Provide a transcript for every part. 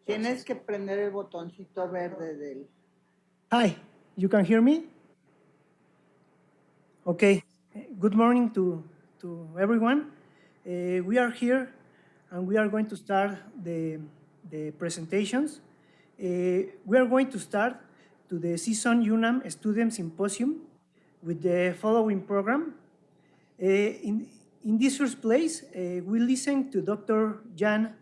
Tienes que prender el botoncito verde del... Hi, you can hear me? Okay, good morning to everyone. We are here and we are going to start the presentations. We are going to start to the CSUN UNAM Student Symposium with the following program. In this first place, we listen to Dr. Jan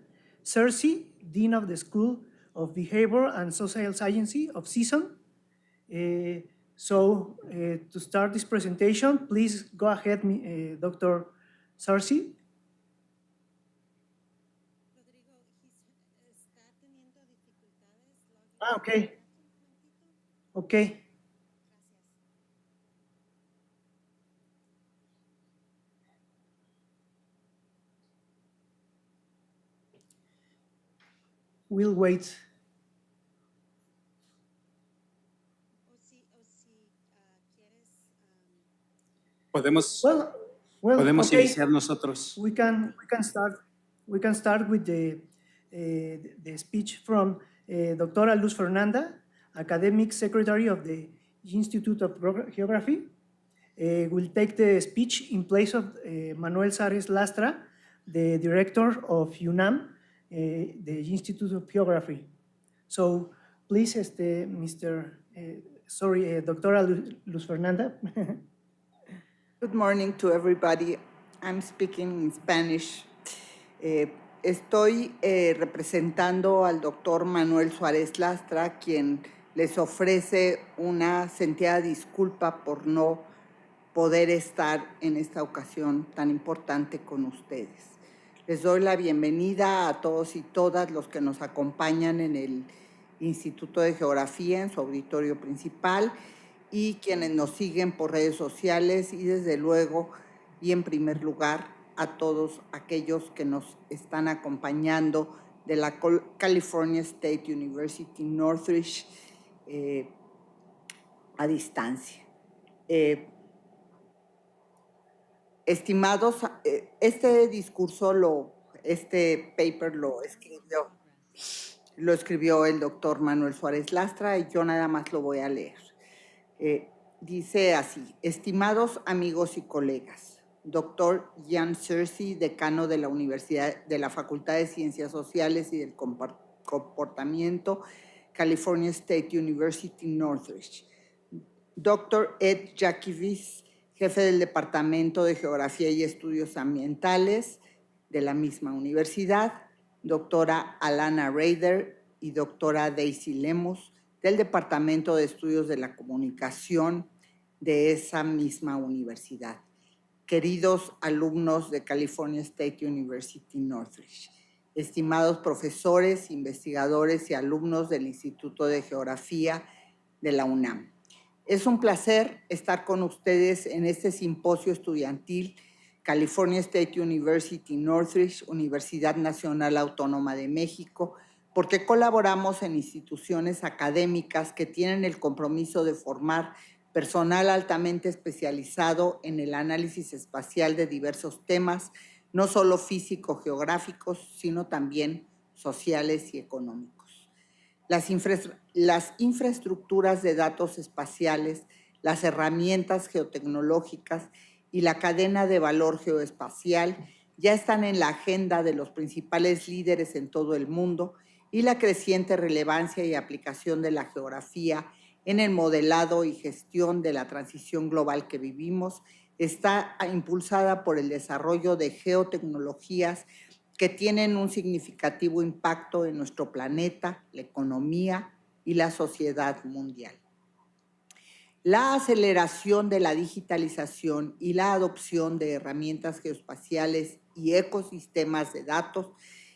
Searcy, Dean of the School of Behavior and Social Science of CSUN. To start this presentation, please go ahead, Dr. Searcy. Okay. Okay. We'll wait. Podemos okay. iniciar nosotros. We can start with the speech from Doctora Luz Fernanda, Academic Secretary of the Institute of Geography. Will take the speech in place of Manuel Suárez Lastra, the Director of UNAM, the Institute of Geography. So please, Doctora Luz Fernanda. Good morning to everybody. I'm speaking in Spanish. Estoy representando al doctor Manuel Suárez Lastra, quien les ofrece una sentida disculpa por no poder estar en esta ocasión tan importante con ustedes. Les doy la bienvenida a todos y todas los que nos acompañan en el Instituto de Geografía, en su auditorio principal, y quienes nos siguen por redes sociales y desde luego y en primer lugar a todos aquellos que nos están acompañando de la California State University Northridge a distancia. Estimados, este discurso, este paper lo escribió el doctor Manuel Suárez Lastra y yo nada más lo voy a leer. Dice así: estimados amigos y colegas, doctor Jan Searcy, decano de la Universidad de la Facultad de Ciencias Sociales y del Comportamiento, California State University Northridge, doctor Ed Jackiewicz, jefe del Departamento de Geografía y Estudios Ambientales de la misma universidad, doctora Alana Rader y doctora Daisy Lemus, del Departamento de Estudios de la Comunicación de esa misma universidad. Queridos alumnos de California State University Northridge, estimados profesores, investigadores y alumnos del Instituto de Geografía de la UNAM. Es un placer estar con ustedes en este simposio estudiantil California State University Northridge, Universidad Nacional Autónoma de México, porque colaboramos en instituciones académicas que tienen el compromiso de formar personal altamente especializado en el análisis espacial de diversos temas, no solo físico-geográficos, sino también sociales y económicos. Las infraestructuras de datos espaciales, las herramientas geotecnológicas y la cadena de valor geoespacial ya están en la agenda de los principales líderes en todo el mundo, y la creciente relevancia y aplicación de la geografía en el modelado y gestión de la transición global que vivimos está impulsada por el desarrollo de geotecnologías que tienen un significativo impacto en nuestro planeta, la economía y la sociedad mundial. La aceleración de la digitalización y la adopción de herramientas geoespaciales y ecosistemas de datos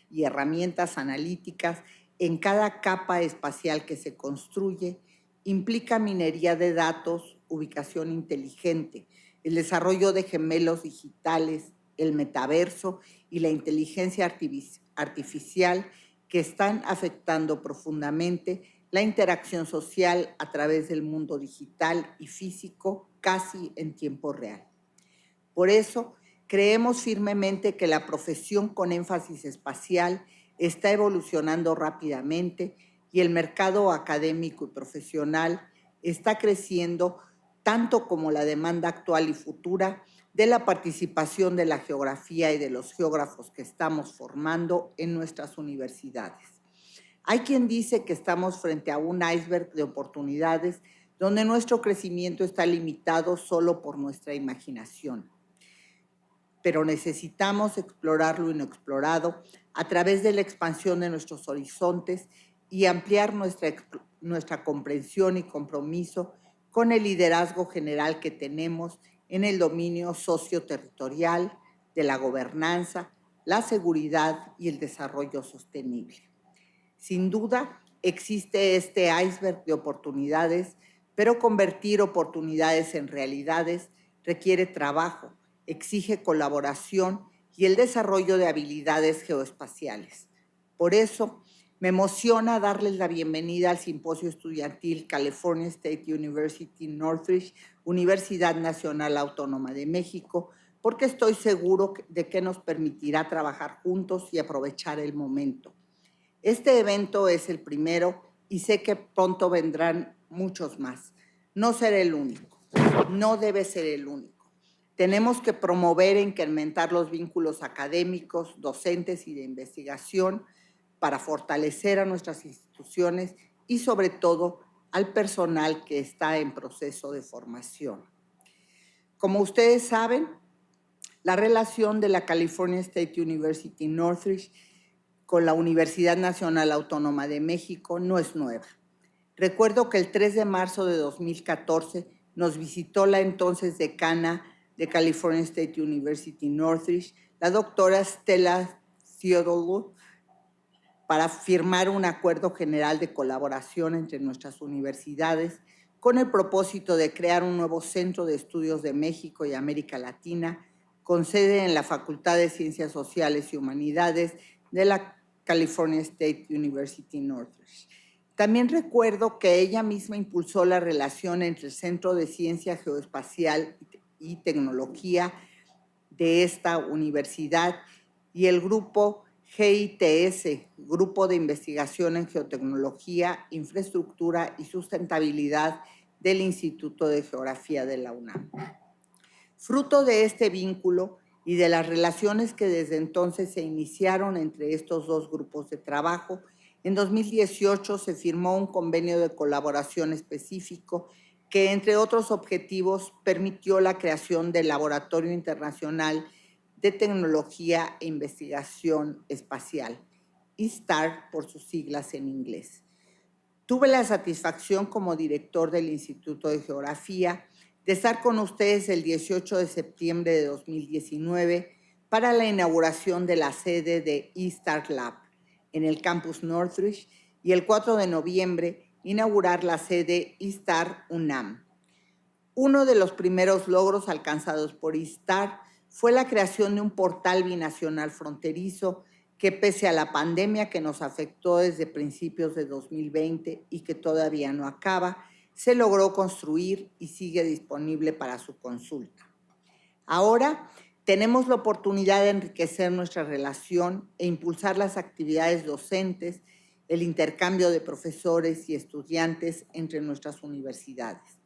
y herramientas analíticas en cada capa espacial que se construye implica minería de datos, ubicación inteligente, el desarrollo de gemelos digitales, el metaverso y la inteligencia artificial que están afectando profundamente la interacción social a través del mundo digital y físico casi en tiempo real. Por eso, creemos firmemente que la profesión con énfasis espacial está evolucionando rápidamente y el mercado académico y profesional está creciendo tanto como la demanda actual y futura de la participación de la geografía y de los geógrafos que estamos formando en nuestras universidades. Hay quien dice que estamos frente a un iceberg de oportunidades donde nuestro crecimiento está limitado solo por nuestra imaginación. Pero necesitamos explorar lo inexplorado a través de la expansión de nuestros horizontes y ampliar nuestra comprensión y compromiso con el liderazgo general que tenemos en el dominio socioterritorial, de la gobernanza, la seguridad y el desarrollo sostenible. Sin duda, existe este iceberg de oportunidades, pero convertir oportunidades en realidades requiere trabajo, exige colaboración y el desarrollo de habilidades geoespaciales. Por eso, me emociona darles la bienvenida al Simposio Estudiantil California State University Northridge, Universidad Nacional Autónoma de México, porque estoy seguro de que nos permitirá trabajar juntos y aprovechar el momento. Este evento es el primero y sé que pronto vendrán muchos más. No será el único, no debe ser el único. Tenemos que promover e incrementar los vínculos académicos, docentes y de investigación para fortalecer a nuestras instituciones y sobre todo al personal que está en proceso de formación. Como ustedes saben, la relación de la California State University Northridge con la Universidad Nacional Autónoma de México no es nueva. Recuerdo que el 3 de marzo de 2014 nos visitó la entonces decana de California State University Northridge, la doctora Stella Theodolu, para firmar un acuerdo general de colaboración entre nuestras universidades con el propósito de crear un nuevo centro de estudios de México y América Latina con sede en la Facultad de Ciencias Sociales y Humanidades de la California State University Northridge. También recuerdo que ella misma impulsó la relación entre el Centro de Ciencia Geoespacial y Tecnología de esta universidad y el grupo GITS, Grupo de Investigación en Geotecnología, Infraestructura y Sustentabilidad del Instituto de Geografía de la UNAM. Fruto de este vínculo y de las relaciones que desde entonces se iniciaron entre estos dos grupos de trabajo, en 2018 se firmó un convenio de colaboración específico que, entre otros objetivos, permitió la creación del Laboratorio Internacional de Tecnología e Investigación Espacial, ISTAR por sus siglas en inglés. Tuve la satisfacción como director del Instituto de Geografía de estar con ustedes el 18 de septiembre de 2019 para la inauguración de la sede de ISTAR Lab en el campus Northridge y el 4 de noviembre inaugurar la sede ISTAR UNAM. Uno de los primeros logros alcanzados por ISTAR fue la creación de un portal binacional fronterizo que, pese a la pandemia que nos afectó desde principios de 2020 y que todavía no acaba, se logró construir y sigue disponible para su consulta. Ahora tenemos la oportunidad de enriquecer nuestra relación e impulsar las actividades docentes, el intercambio de profesores y estudiantes entre nuestras universidades.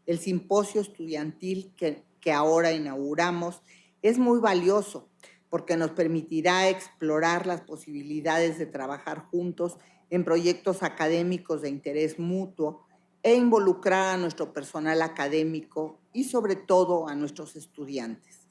El simposio estudiantil que ahora inauguramos es muy valioso porque nos permitirá explorar las posibilidades de trabajar juntos en proyectos académicos de interés mutuo e involucrar a nuestro personal académico y sobre todo a nuestros estudiantes.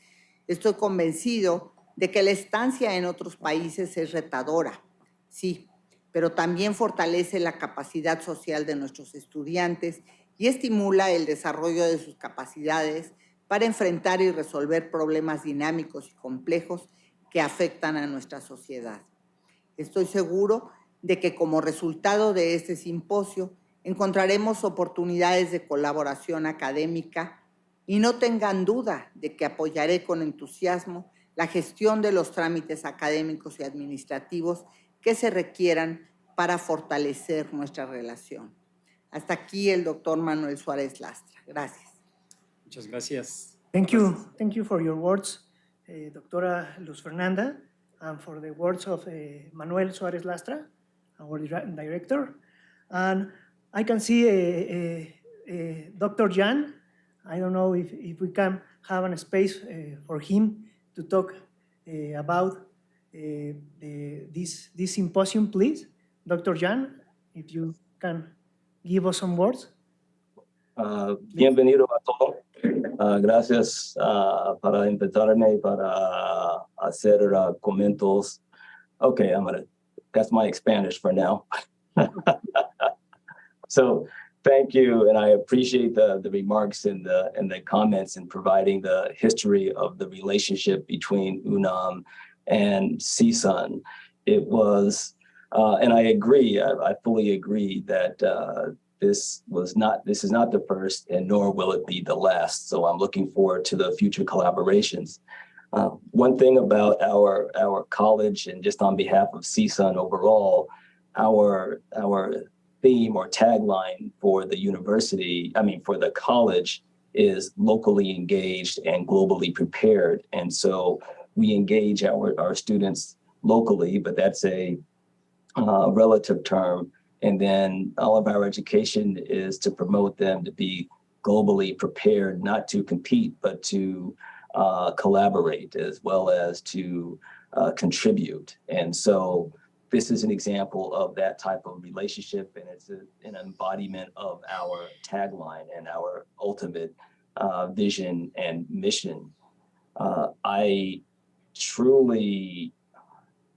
Estoy convencido de que la estancia en otros países es retadora, sí, pero también fortalece la capacidad social de nuestros estudiantes y estimula el desarrollo de sus capacidades para enfrentar y resolver problemas dinámicos y complejos que afectan a nuestra sociedad. Estoy seguro de que como resultado de este simposio encontraremos oportunidades de colaboración académica y no tengan duda de que apoyaré con entusiasmo la gestión de los trámites académicos y administrativos que se requieran para fortalecer nuestra relación. Hasta aquí el doctor Manuel Suárez Lastra. Gracias. Muchas gracias. Thank you for your words, Doctora Luz Fernanda. and for the words of Manuel Suárez Lastra, our director. And I can see Dr. Jan. I don't know if we can have a space for him to talk about this symposium, please. Dr. Jan, if you can give us some words. Bienvenido a todos. Gracias para invitarme para hacer comentarios. Okay, that's my Spanish for now. So thank you, and I appreciate the remarks and the comments and providing the history of the relationship between UNAM and CSUN. It was, and I agree, I fully agree that this is not the first, and nor will it be the last. So I'm looking forward to the future collaborations. One thing about our college, and just on behalf of CSUN overall, our theme or tagline for the university, for the college, is locally engaged and globally prepared. And so we engage our students locally, but that's a relative term. And then all of our education is to promote them to be globally prepared, not to compete, but to collaborate as well as to contribute. And so this is an example of that type of relationship, and it's an embodiment of our tagline and our ultimate vision and mission. I truly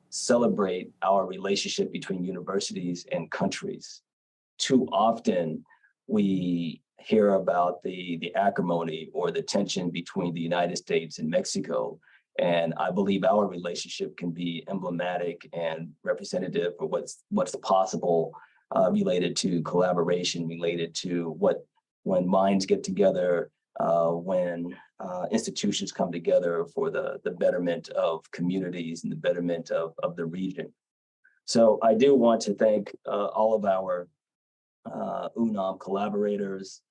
celebrate our relationship between universities and countries. Too often we hear about the acrimony or the tension between the United States and Mexico. And I believe our relationship can be emblematic and representative of what's possible related to collaboration, related to when minds get together, when institutions come together for the betterment of communities and the betterment of the region. So I do want to thank all of our UNAM collaborators,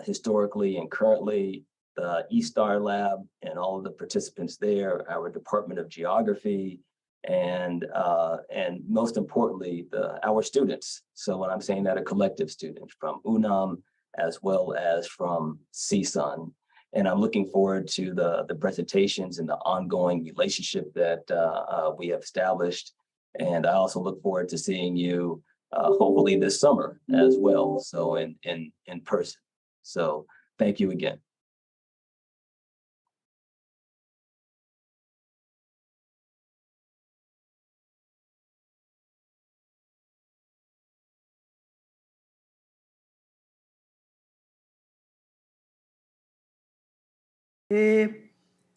historically and currently, the eStar Lab and all of the participants there, our Department of Geography, and most importantly, our students. So when I'm saying that, a collective student from UNAM as well as from CSUN. And I'm looking forward to the presentations and the ongoing relationship that we have established. And I also look forward to seeing you hopefully this summer as well, so in person. So thank you again.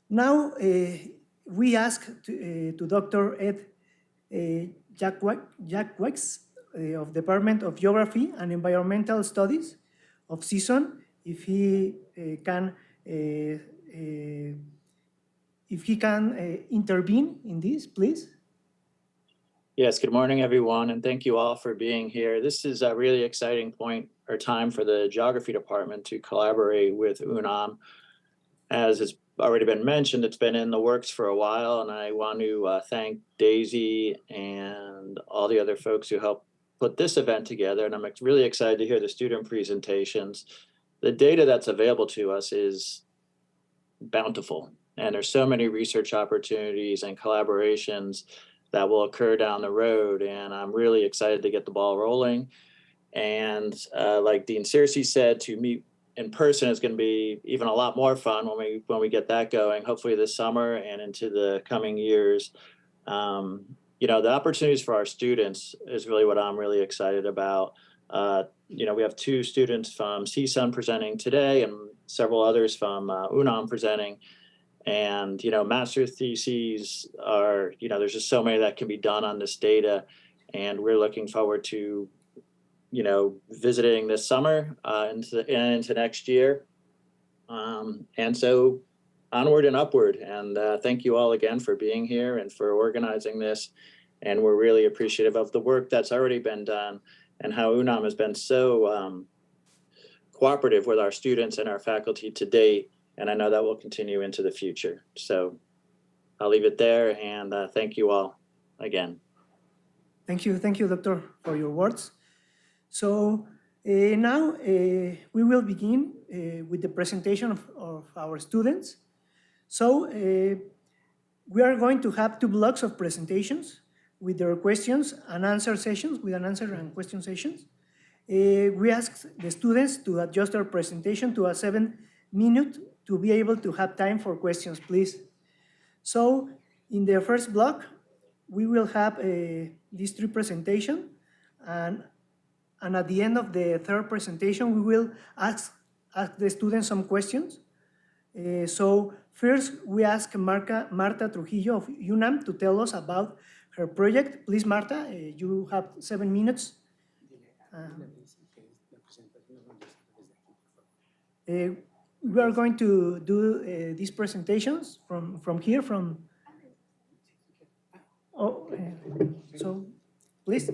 Now we ask to Dr. Ed Jackiewicz of Department of Geography and Environmental Studies of CSUN if he can intervene in this, please. Yes, good morning, everyone, and thank you all for being here. This is a really exciting point or time for the Geography Department to collaborate with UNAM. As has already been mentioned, it's been in the works for a while, and I want to thank Daisy and all the other folks who helped put this event together, and I'm really excited to hear the student presentations. The data that's available to us is bountiful, and there's so many research opportunities and collaborations that will occur down the road, and I'm really excited to get the ball rolling. And like Dean Searcy said, to meet in person is going to be even a lot more fun when we get that going, hopefully this summer and into the coming years. The opportunities for our students is really what I'm really excited about. We have 2 students from CSUN presenting today and several others from UNAM presenting. And, master theses are, there's just so many that can be done on this data. And we're looking forward to visiting this summer into next year. And so onward and upward. And thank you all again for being here and for organizing this. And we're really appreciative of the work that's already been done and how UNAM has been so cooperative with our students and our faculty to date. And I know that will continue into the future. So I'll leave it there, and thank you all again. Thank you, Doctor, for your words. So now we will begin with the presentation of our students. So we are going to have 2 blocks of presentations with their questions and answer sessions, with an answer and question sessions. We ask the students to adjust their presentation to a 7-minute to be able to have time for questions, please. So in the first block, we will have these 3 presentations, and at the end of the third presentation, we will ask the students some questions. So first, we ask Marta Trujillo of UNAM to tell us about her project. Please, Marta, you have 7 minutes. We are going to do these presentations from here, so please.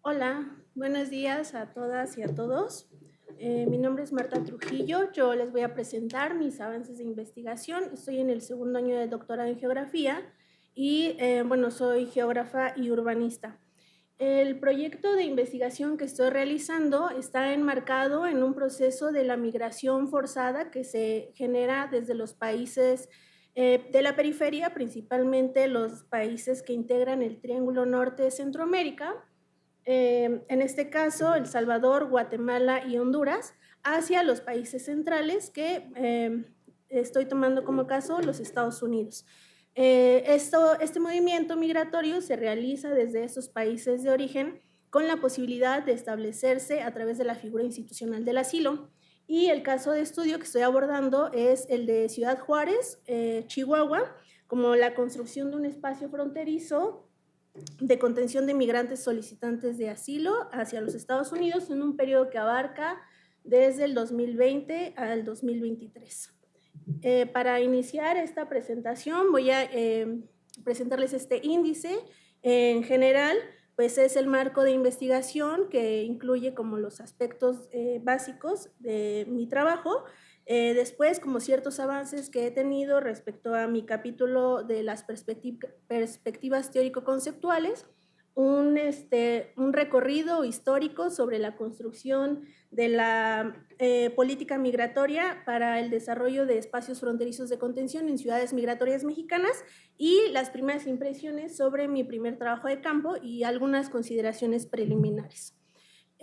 Hola, buenos días a todas y a todos. Mi nombre es Marta Trujillo. Yo les voy a presentar mis avances de investigación. Estoy en el 2º año de doctorado en Geografía y, bueno, soy geógrafa y urbanista. El proyecto de investigación que estoy realizando está enmarcado en un proceso de la migración forzada que se genera desde los países de la periferia, principalmente los países que integran el Triángulo Norte de Centroamérica, en este caso El Salvador, Guatemala y Honduras, hacia los países centrales que estoy tomando como caso los Estados Unidos. Este movimiento migratorio se realiza desde esos países de origen con la posibilidad de establecerse a través de la figura institucional del asilo. Y el caso de estudio que estoy abordando es el de Ciudad Juárez, Chihuahua, como la construcción de un espacio fronterizo de contención de migrantes solicitantes de asilo hacia los Estados Unidos en un periodo que abarca desde el 2020 al 2023. Para iniciar esta presentación voy a presentarles este índice. En general, pues es el marco de investigación que incluye como los aspectos básicos de mi trabajo. Después, como ciertos avances que he tenido respecto a mi capítulo de las perspectivas teórico-conceptuales, un recorrido histórico sobre la construcción de la política migratoria para el desarrollo de espacios fronterizos de contención en ciudades migratorias mexicanas y las primeras impresiones sobre mi primer trabajo de campo y algunas consideraciones preliminares.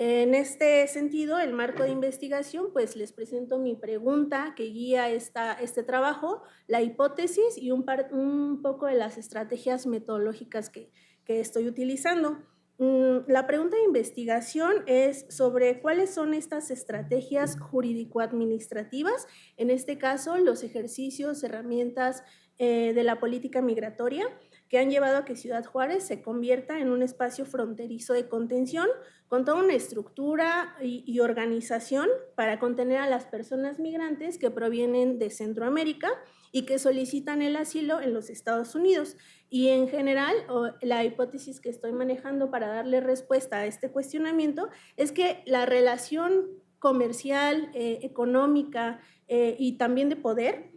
En este sentido, el marco de investigación, pues les presento mi pregunta que guía este trabajo, la hipótesis y un poco de las estrategias metodológicas que estoy utilizando. La pregunta de investigación es sobre cuáles son estas estrategias jurídico-administrativas, en este caso los ejercicios, herramientas de la política migratoria que han llevado a que Ciudad Juárez se convierta en un espacio fronterizo de contención con toda una estructura y organización para contener a las personas migrantes que provienen de Centroamérica y que solicitan el asilo en los Estados Unidos. Y en general, la hipótesis que estoy manejando para darle respuesta a este cuestionamiento es que la relación comercial, económica y también de poder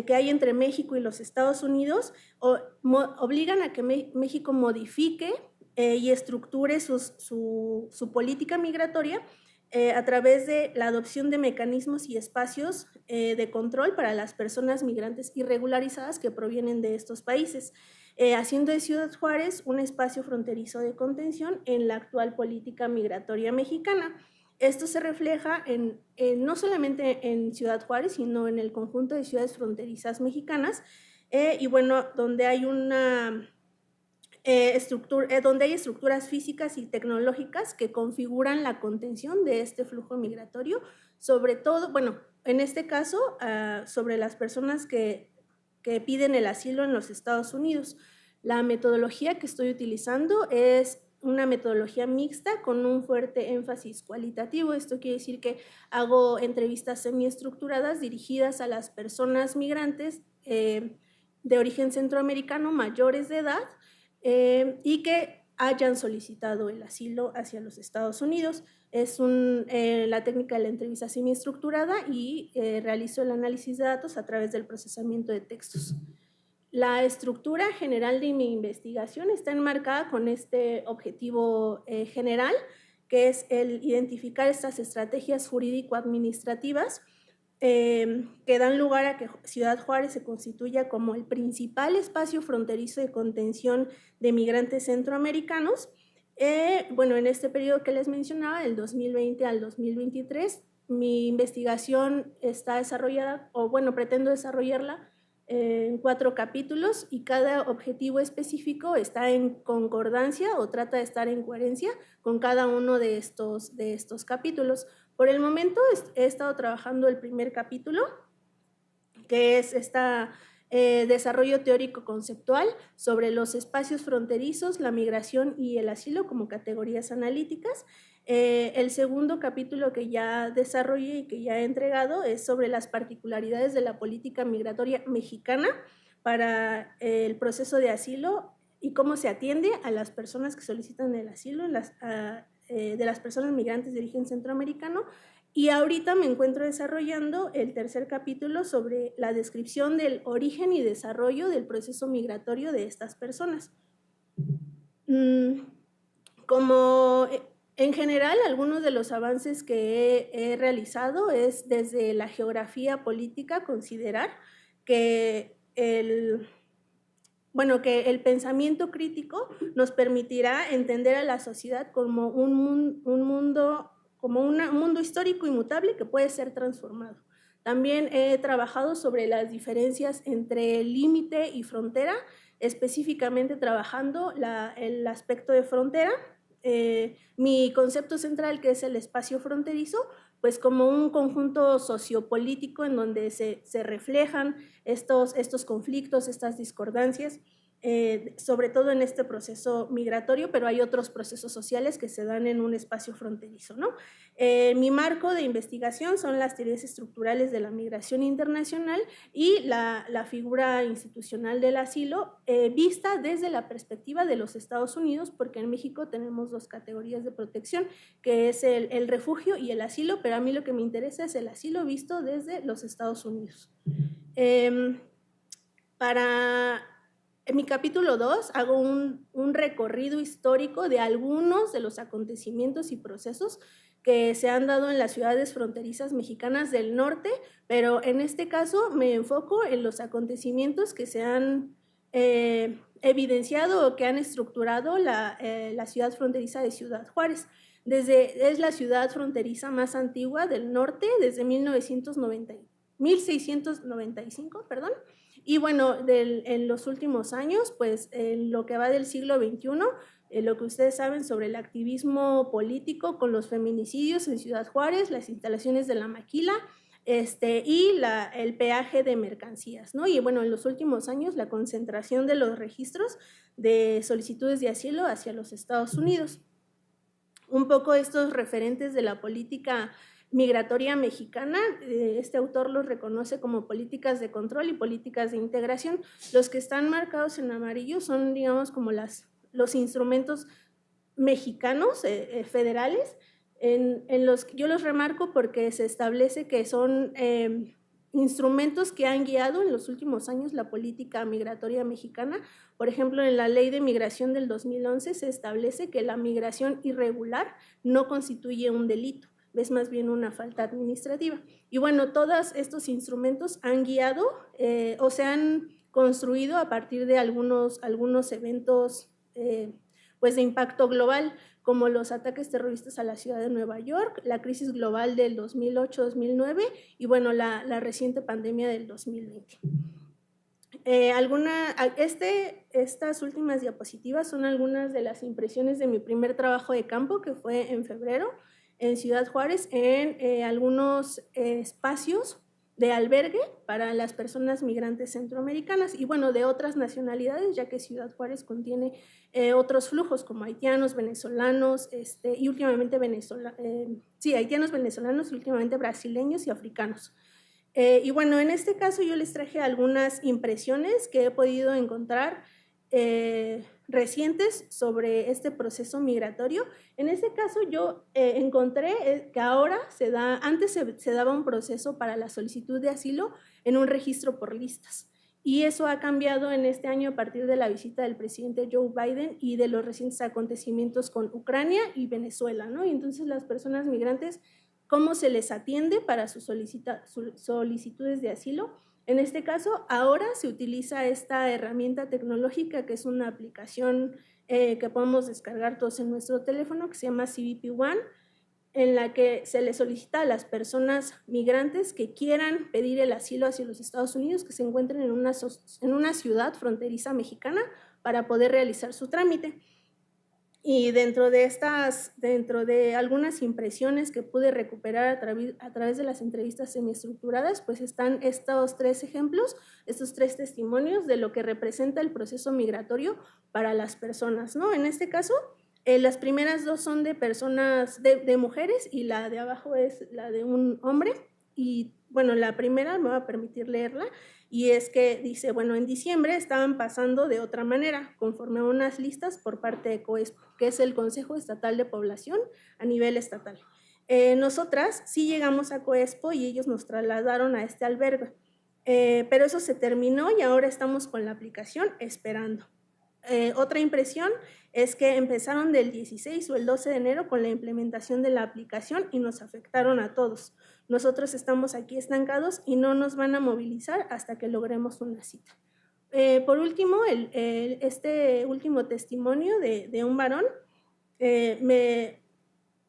que hay entre México y los Estados Unidos obligan a que México modifique y estructure su política migratoria a través de la adopción de mecanismos y espacios de control para las personas migrantes irregularizadas que provienen de estos países, haciendo de Ciudad Juárez un espacio fronterizo de contención en la actual política migratoria mexicana. Esto se refleja no solamente en Ciudad Juárez, sino en el conjunto de ciudades fronterizas mexicanas, y bueno, donde hay donde hay estructuras físicas y tecnológicas que configuran la contención de este flujo migratorio, sobre todo, bueno, en este caso, sobre las personas que piden el asilo en los Estados Unidos. La metodología que estoy utilizando es una metodología mixta con un fuerte énfasis cualitativo. Esto quiere decir que hago entrevistas semiestructuradas dirigidas a las personas migrantes de origen centroamericano mayores de edad y que hayan solicitado el asilo hacia los Estados Unidos. Es la técnica de la entrevista semiestructurada y realizo el análisis de datos a través del procesamiento de textos. La estructura general de mi investigación está enmarcada con este objetivo general, que es el identificar estas estrategias jurídico-administrativas que dan lugar a que Ciudad Juárez se constituya como el principal espacio fronterizo de contención de migrantes centroamericanos. Bueno, en este periodo que les mencionaba, del 2020 al 2023, mi investigación está desarrollada, o bueno, pretendo desarrollarla en 4 capítulos y cada objetivo específico está en concordancia o trata de estar en coherencia con cada uno de estos capítulos. Por el momento he estado trabajando el primer capítulo, que es desarrollo teórico conceptual sobre los espacios fronterizos, la migración y el asilo como categorías analíticas. El segundo capítulo que ya desarrollé y que ya he entregado es sobre las particularidades de la política migratoria mexicana para el proceso de asilo y cómo se atiende a las personas que solicitan el asilo, de las personas migrantes de origen centroamericano. Y ahorita me encuentro desarrollando el tercer capítulo sobre la descripción del origen y desarrollo del proceso migratorio de estas personas. Como en general, algunos de los avances que he realizado es desde la geografía política considerar que el pensamiento crítico nos permitirá entender a la sociedad como un mundo histórico inmutable que puede ser transformado. También he trabajado sobre las diferencias entre límite y frontera, específicamente trabajando el aspecto de frontera. Mi concepto central, que es el espacio fronterizo, pues como un conjunto sociopolítico en donde se reflejan estos conflictos, estas discordancias, sobre todo en este proceso migratorio, pero hay otros procesos sociales que se dan en un espacio fronterizo, ¿no? Mi marco de investigación son las teorías estructurales de la migración internacional y la figura institucional del asilo vista desde la perspectiva de los Estados Unidos, porque en México tenemos 2 categorías de protección, que es el refugio y el asilo, pero a mí lo que me interesa es el asilo visto desde los Estados Unidos. En mi capítulo 2 hago un recorrido histórico de algunos de los acontecimientos y procesos que se han dado en las ciudades fronterizas mexicanas del norte, pero en este caso me enfoco en los acontecimientos que se han evidenciado o que han estructurado la ciudad fronteriza de Ciudad Juárez. Es la ciudad fronteriza más antigua del norte desde 1695, y bueno, en los últimos años, pues en lo que va del siglo XXI, lo que ustedes saben sobre el activismo político con los feminicidios en Ciudad Juárez, las instalaciones de la maquila y el peaje de mercancías, ¿no? Y bueno, en los últimos años la concentración de los registros de solicitudes de asilo hacia los Estados Unidos. Un poco estos referentes de la política migratoria mexicana, este autor los reconoce como políticas de control y políticas de integración. Los que están marcados en amarillo son, digamos, como los instrumentos mexicanos federales. Yo los remarco porque se establece que son instrumentos que han guiado en los últimos años la política migratoria mexicana. Por ejemplo, en la Ley de Migración del 2011 se establece que la migración irregular no constituye un delito, es más bien una falta administrativa. Y bueno, todos estos instrumentos han guiado o se han construido a partir de algunos eventos pues de impacto global, como los ataques terroristas a la ciudad de Nueva York, la crisis global del 2008-2009 y bueno, la reciente pandemia del 2020. Estas últimas diapositivas son algunas de las impresiones de mi primer trabajo de campo, que fue en febrero, en Ciudad Juárez, en algunos espacios de albergue para las personas migrantes centroamericanas y bueno, de otras nacionalidades, ya que Ciudad Juárez contiene otros flujos como haitianos, venezolanos y últimamente haitianos, venezolanos y últimamente brasileños y africanos. Y bueno, en este caso yo les traje algunas impresiones que he podido encontrar recientes sobre este proceso migratorio. En este caso yo encontré que ahora antes se daba un proceso para la solicitud de asilo en un registro por listas. Y eso ha cambiado en este año a partir de la visita del presidente Joe Biden y de los recientes acontecimientos con Ucrania y Venezuela, ¿no? Y entonces las personas migrantes, ¿cómo se les atiende para sus solicitudes de asilo? En este caso, ahora se utiliza esta herramienta tecnológica que es una aplicación que podemos descargar todos en nuestro teléfono que se llama CBP One, en la que se le solicita a las personas migrantes que quieran pedir el asilo hacia los Estados Unidos que se encuentren en una ciudad fronteriza mexicana para poder realizar su trámite. Y dentro de algunas impresiones que pude recuperar a través de las entrevistas semiestructuradas, pues están estos 3 ejemplos, estos 3 testimonios de lo que representa el proceso migratorio para las personas, ¿no? En este caso, las primeras 2 son de personas, de mujeres, y la de abajo es la de un hombre. Y bueno, la primera me va a permitir leerla, y es que dice, bueno, en diciembre estaban pasando de otra manera, conforme a unas listas por parte de COESPO, que es el Consejo Estatal de Población a nivel estatal. Nosotras sí llegamos a COESPO y ellos nos trasladaron a este albergue, pero eso se terminó y ahora estamos con la aplicación esperando. Otra impresión es que empezaron del 16 o el 12 de enero con la implementación de la aplicación y nos afectaron a todos. Nosotros estamos aquí estancados y no nos van a movilizar hasta que logremos una cita. Por último, este último testimonio de un varón me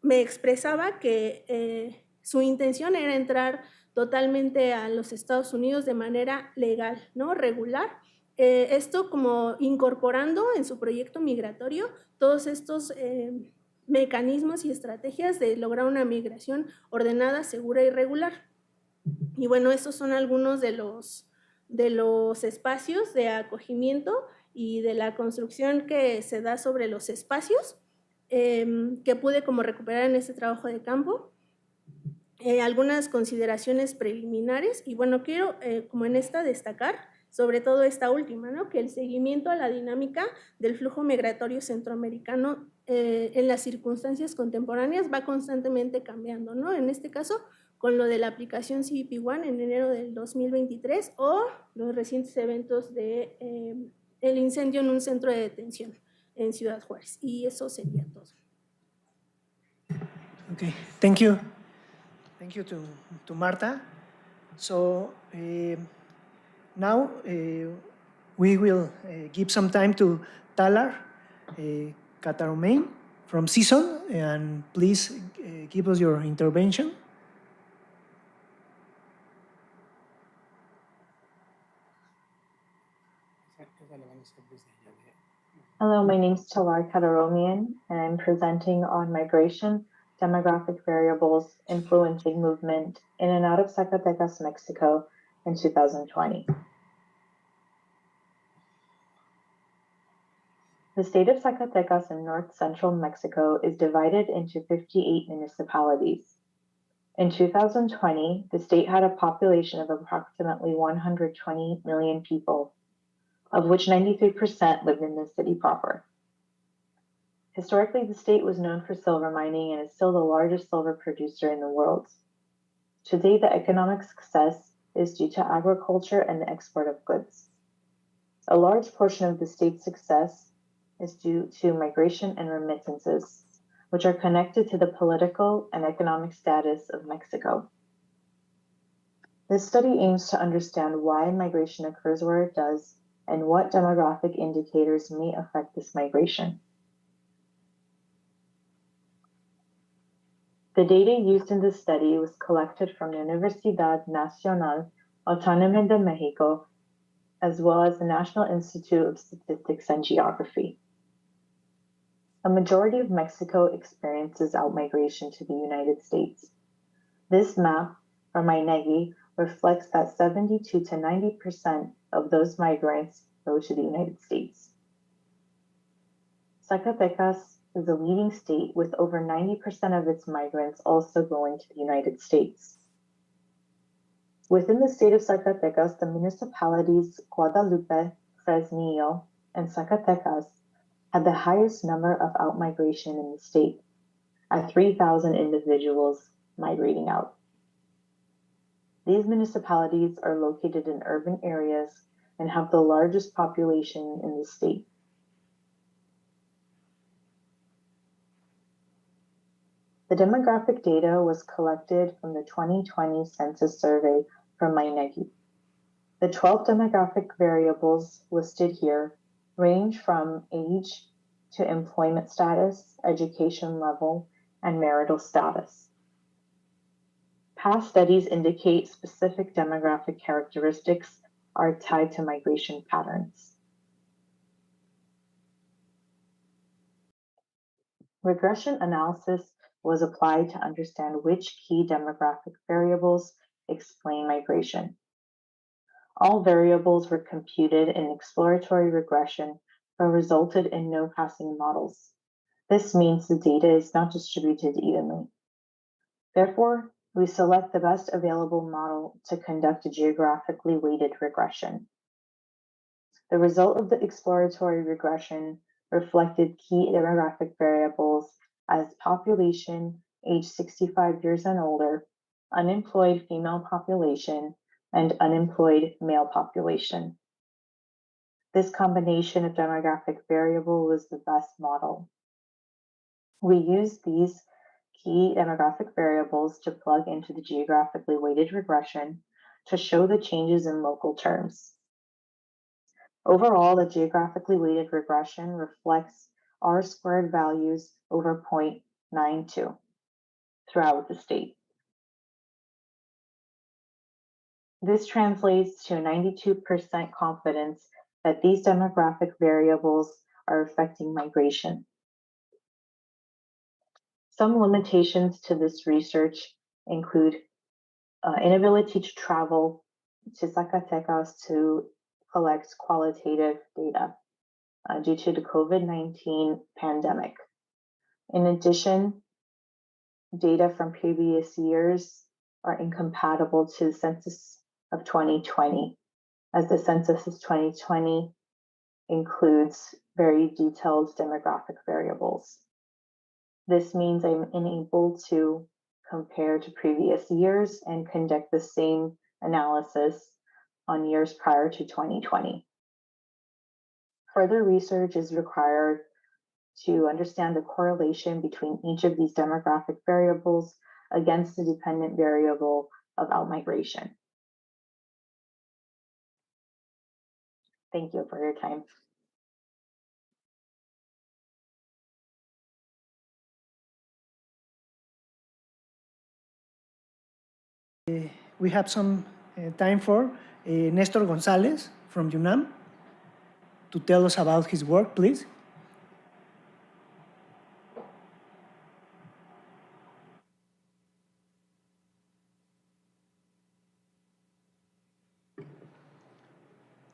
expresaba que su intención era entrar totalmente a los Estados Unidos de manera legal, ¿no? Regular. Esto como incorporando en su proyecto migratorio todos estos mecanismos y estrategias de lograr una migración ordenada, segura y regular. Y bueno, estos son algunos de los espacios de acogimiento y de la construcción que se da sobre los espacios que pude como recuperar en este trabajo de campo. Algunas consideraciones preliminares y bueno, quiero como en esta destacar sobre todo esta última, ¿no? Que el seguimiento a la dinámica del flujo migratorio centroamericano en las circunstancias contemporáneas va constantemente cambiando, ¿no? En este caso, con lo de la aplicación CBP One en enero del 2023 o los recientes eventos de el incendio en un centro de detención en Ciudad Juárez. Y eso sería todo. Okay, thank you. Thank you to Marta. So, now, we will give some time to Talar, Katoromian from CSUN, and please give us your intervention. Hello, my name is Talar Katoromian, and I'm presenting on migration, demographic variables influencing movement in and out of Zacatecas, Mexico, in 2020. The state of Zacatecas in north-central Mexico is divided into 58 municipalities. In 2020, the state had a population of approximately 120 million people, of which 93% lived in the city proper. Historically, the state was known for silver mining and is still the largest silver producer in the world. Today, the economic success is due to agriculture and the export of goods. A large portion of the state's success is due to migration and remittances, which are connected to the political and economic status of Mexico. This study aims to understand why migration occurs where it does and what demographic indicators may affect this migration. The data used in this study was collected from the Universidad Nacional Autónoma de México, as well as the National Institute of Statistics and Geography. A majority of Mexico experiences outmigration to the United States. This map from INEGI reflects that 72 to 90% of those migrants go to the United States. Zacatecas is a leading state with over 90% of its migrants also going to the United States. Within the state of Zacatecas, the municipalities Guadalupe, Fresnillo, and Zacatecas had the highest number of outmigration in the state, at 3,000 individuals migrating out. These municipalities are located in urban areas and have the largest population in the state. The demographic data was collected from the 2020 census survey from Amenity. The 12 demographic variables listed here range from age to employment status, education level, and marital status. Past studies indicate specific demographic characteristics are tied to migration patterns. Regression analysis was applied to understand which key demographic variables explain migration. All variables were computed in exploratory regression but resulted in no passing models. This means the data is not distributed evenly. Therefore, we select the best available model to conduct a geographically weighted regression. The result of the exploratory regression reflected key demographic variables as population age 65 years and older, unemployed female population, and unemployed male population. This combination of demographic variable was the best model. We used these key demographic variables to plug into the geographically weighted regression to show the changes in local terms. Overall, the geographically weighted regression reflects R-squared values over 0.92 throughout the state. This translates to a 92% confidence that these demographic variables are affecting migration. Some limitations to this research include inability to travel to Zacatecas to collect qualitative data due to the COVID-19 pandemic. In addition, data from previous years are incompatible to the census of 2020, as the census of 2020 includes very detailed demographic variables. This means I'm unable to compare to previous years and conduct the same analysis on years prior to 2020. Further research is required to understand the correlation between each of these demographic variables against the dependent variable of outmigration. Thank you for your time. We have some time for Néstor González from UNAM to tell us about his work, please.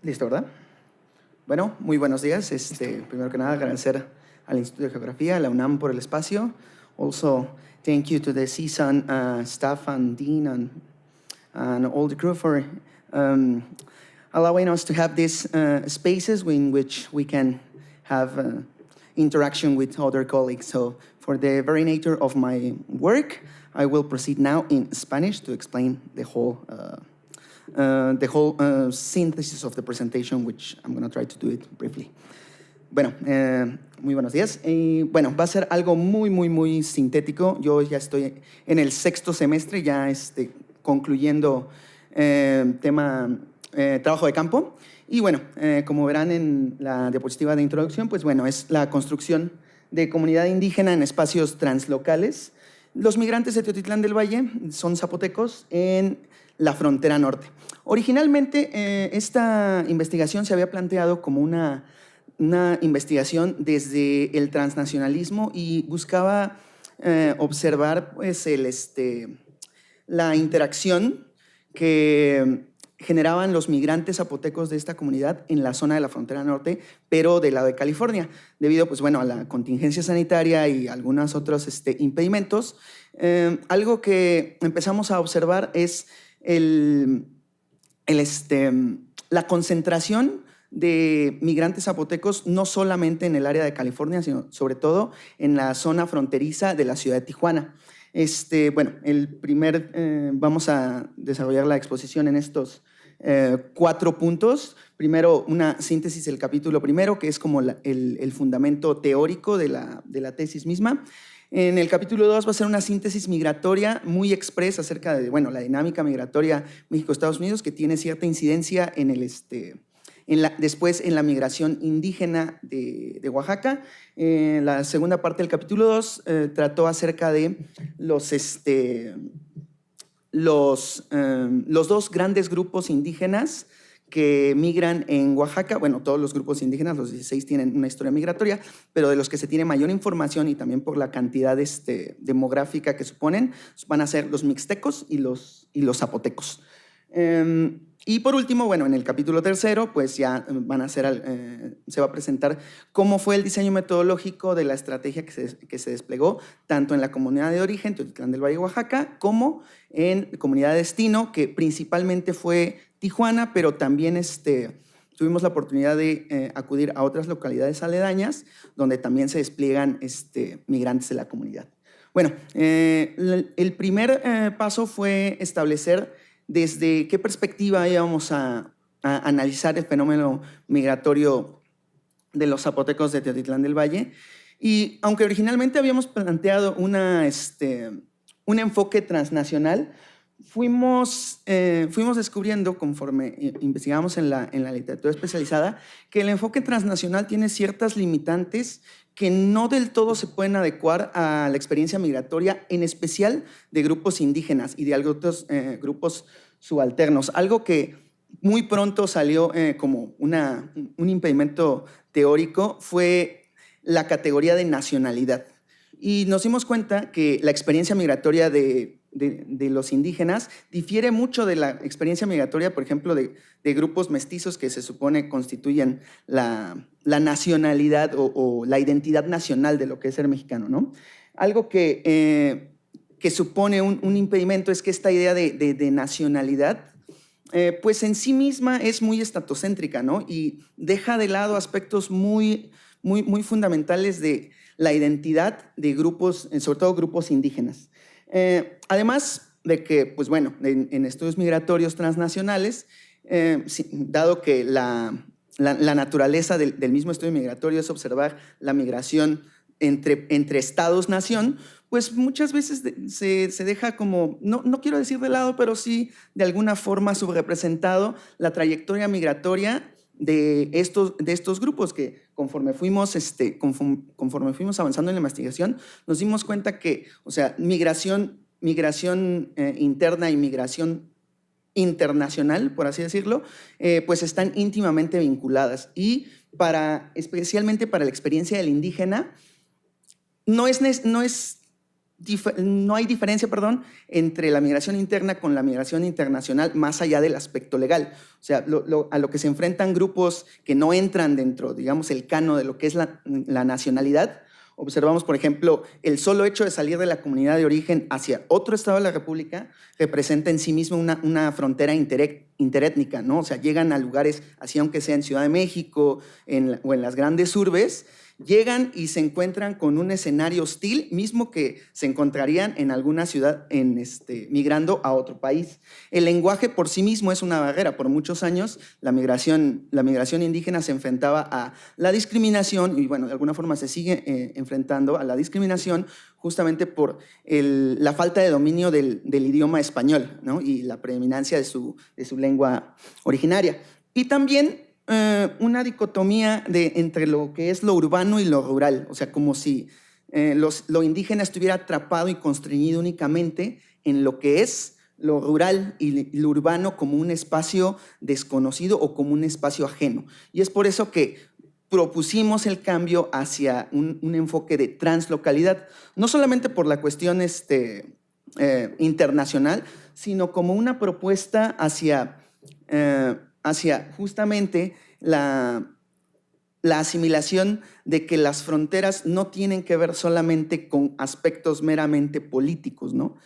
Listo, ¿verdad? Bueno, muy buenos días. Primero que nada, agradecer al Instituto de Geografía, a la UNAM por el espacio. Also, thank you to the CSUN staff and dean and all the crew for allowing us to have these spaces in which we can have interaction with other colleagues. So, for the very nature of my work, I will proceed now in Spanish to explain the whole synthesis of the presentation, which I'm going to try to do it briefly. Bueno, muy buenos días. Bueno, va a ser algo muy sintético. Yo ya estoy en el 6º semestre, ya concluyendo trabajo de campo. Y bueno, como verán en la diapositiva de introducción, pues bueno, es la construcción de comunidad indígena en espacios translocales. Los migrantes de Teotitlán del Valle son zapotecos en la frontera norte. Originalmente, esta investigación se había planteado como una investigación desde el transnacionalismo y buscaba observar pues, la interacción que generaban los migrantes zapotecos de esta comunidad en la zona de la frontera norte, pero del lado de California, debido pues, bueno, a la contingencia sanitaria y algunos otros impedimentos. Algo que empezamos a observar es la concentración de migrantes zapotecos no solamente en el área de California, sino sobre todo en la zona fronteriza de la ciudad de Tijuana. Bueno, vamos a desarrollar la exposición en estos 4 puntos. Primero, una síntesis del capítulo primero, que es como el fundamento teórico de la tesis misma. En el capítulo 2 va a ser una síntesis migratoria muy expresa acerca de, bueno, la dinámica migratoria México-Estados Unidos, que tiene cierta incidencia después en la migración indígena de Oaxaca. La segunda parte del capítulo 2 trató acerca de los 2 grandes grupos indígenas que migran en Oaxaca. Bueno, todos los grupos indígenas, los 16, tienen una historia migratoria, pero de los que se tiene mayor información y también por la cantidad demográfica que suponen, van a ser los mixtecos y los zapotecos. Y por último, bueno, en el capítulo 3, pues ya se va a presentar cómo fue el diseño metodológico de la estrategia que se desplegó tanto en la comunidad de origen, Teotitlán del Valle, Oaxaca, como en comunidad de destino, que principalmente fue Tijuana, pero también tuvimos la oportunidad de acudir a otras localidades aledañas, donde también se despliegan migrantes de la comunidad. Bueno, el primer paso fue establecer desde qué perspectiva íbamos a analizar el fenómeno migratorio de los zapotecos de Teotitlán del Valle. Y aunque originalmente habíamos planteado un enfoque transnacional, fuimos descubriendo, conforme investigamos en la literatura especializada, que el enfoque transnacional tiene ciertas limitantes que no del todo se pueden adecuar a la experiencia migratoria, en especial de grupos indígenas y de otros grupos subalternos. Algo que muy pronto salió como un impedimento teórico fue la categoría de nacionalidad. Y nos dimos cuenta que la experiencia migratoria de los indígenas difiere mucho de la experiencia migratoria, por ejemplo, de grupos mestizos que se supone constituyen la nacionalidad o la identidad nacional de lo que es ser mexicano, ¿no? Algo que supone un impedimento es que esta idea de nacionalidad pues en sí misma es muy estatocéntrica, ¿no? Y deja de lado aspectos muy fundamentales de la identidad de grupos, sobre todo grupos indígenas. Además de que, pues bueno, en estudios migratorios transnacionales, dado que la naturaleza del mismo estudio migratorio es observar la migración entre estados-nación, pues muchas veces se deja como, no quiero decir de lado, pero sí de alguna forma subrepresentado la trayectoria migratoria de estos grupos que conforme fuimos avanzando en la investigación, nos dimos cuenta que, o sea, migración interna y migración internacional, por así decirlo, pues están íntimamente vinculadas. Y especialmente para la experiencia del indígena, no hay diferencia, entre la migración interna con la migración internacional más allá del aspecto legal. O sea, a lo que se enfrentan grupos que no entran dentro, digamos, el cano de lo que es la nacionalidad. Observamos, por ejemplo, el solo hecho de salir de la comunidad de origen hacia otro estado de la República representa en sí mismo una frontera interétnica, ¿no? O sea, llegan a lugares, así aunque sea en Ciudad de México o en las grandes urbes, llegan y se encuentran con un escenario hostil, mismo que se encontrarían en alguna ciudad migrando a otro país. El lenguaje por sí mismo es una barrera. Por muchos años la migración indígena se enfrentaba a la discriminación y, bueno, de alguna forma se sigue enfrentando a la discriminación justamente por la falta de dominio del idioma español, ¿no? Y la predominancia de su lengua originaria. Y también una dicotomía entre lo que es lo urbano y lo rural, o sea, como si lo indígena estuviera atrapado y constreñido únicamente en lo que es lo rural y lo urbano como un espacio desconocido o como un espacio ajeno. Y es por eso que propusimos el cambio hacia un enfoque de translocalidad, no solamente por la cuestión internacional, sino como una propuesta hacia justamente la asimilación de que las fronteras no tienen que ver solamente con aspectos meramente políticos, ¿no?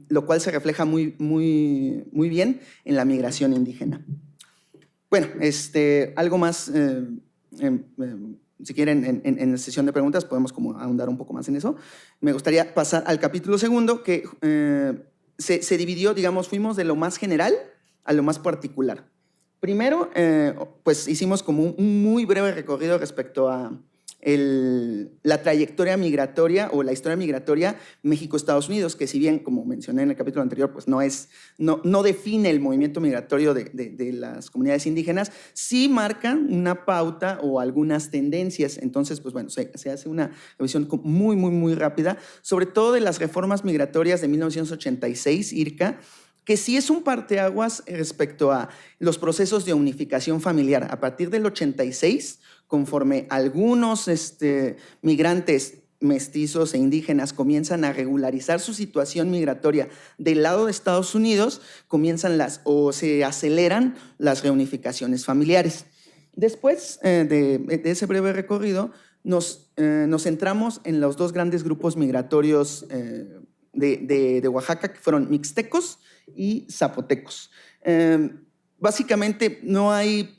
Lo cual se refleja muy bien en la migración indígena. Bueno, algo más, si quieren, en la sesión de preguntas podemos como ahondar un poco más en eso. Me gustaría pasar al capítulo segundo, que se dividió, digamos, fuimos de lo más general a lo más particular. Primero, pues hicimos como un muy breve recorrido respecto a la trayectoria migratoria o la historia migratoria México-Estados Unidos, que si bien, como mencioné en el capítulo anterior, pues no define el movimiento migratorio de las comunidades indígenas, sí marca una pauta o algunas tendencias. Entonces, pues bueno, se hace una revisión muy rápida, sobre todo de las reformas migratorias de 1986, IRCA, que sí es un parteaguas respecto a los procesos de unificación familiar. A partir del 86, conforme algunos migrantes mestizos e indígenas comienzan a regularizar su situación migratoria del lado de Estados Unidos, se aceleran las reunificaciones familiares. Después de ese breve recorrido, nos centramos en los dos grandes grupos migratorios de Oaxaca, que fueron mixtecos y zapotecos. Básicamente no hay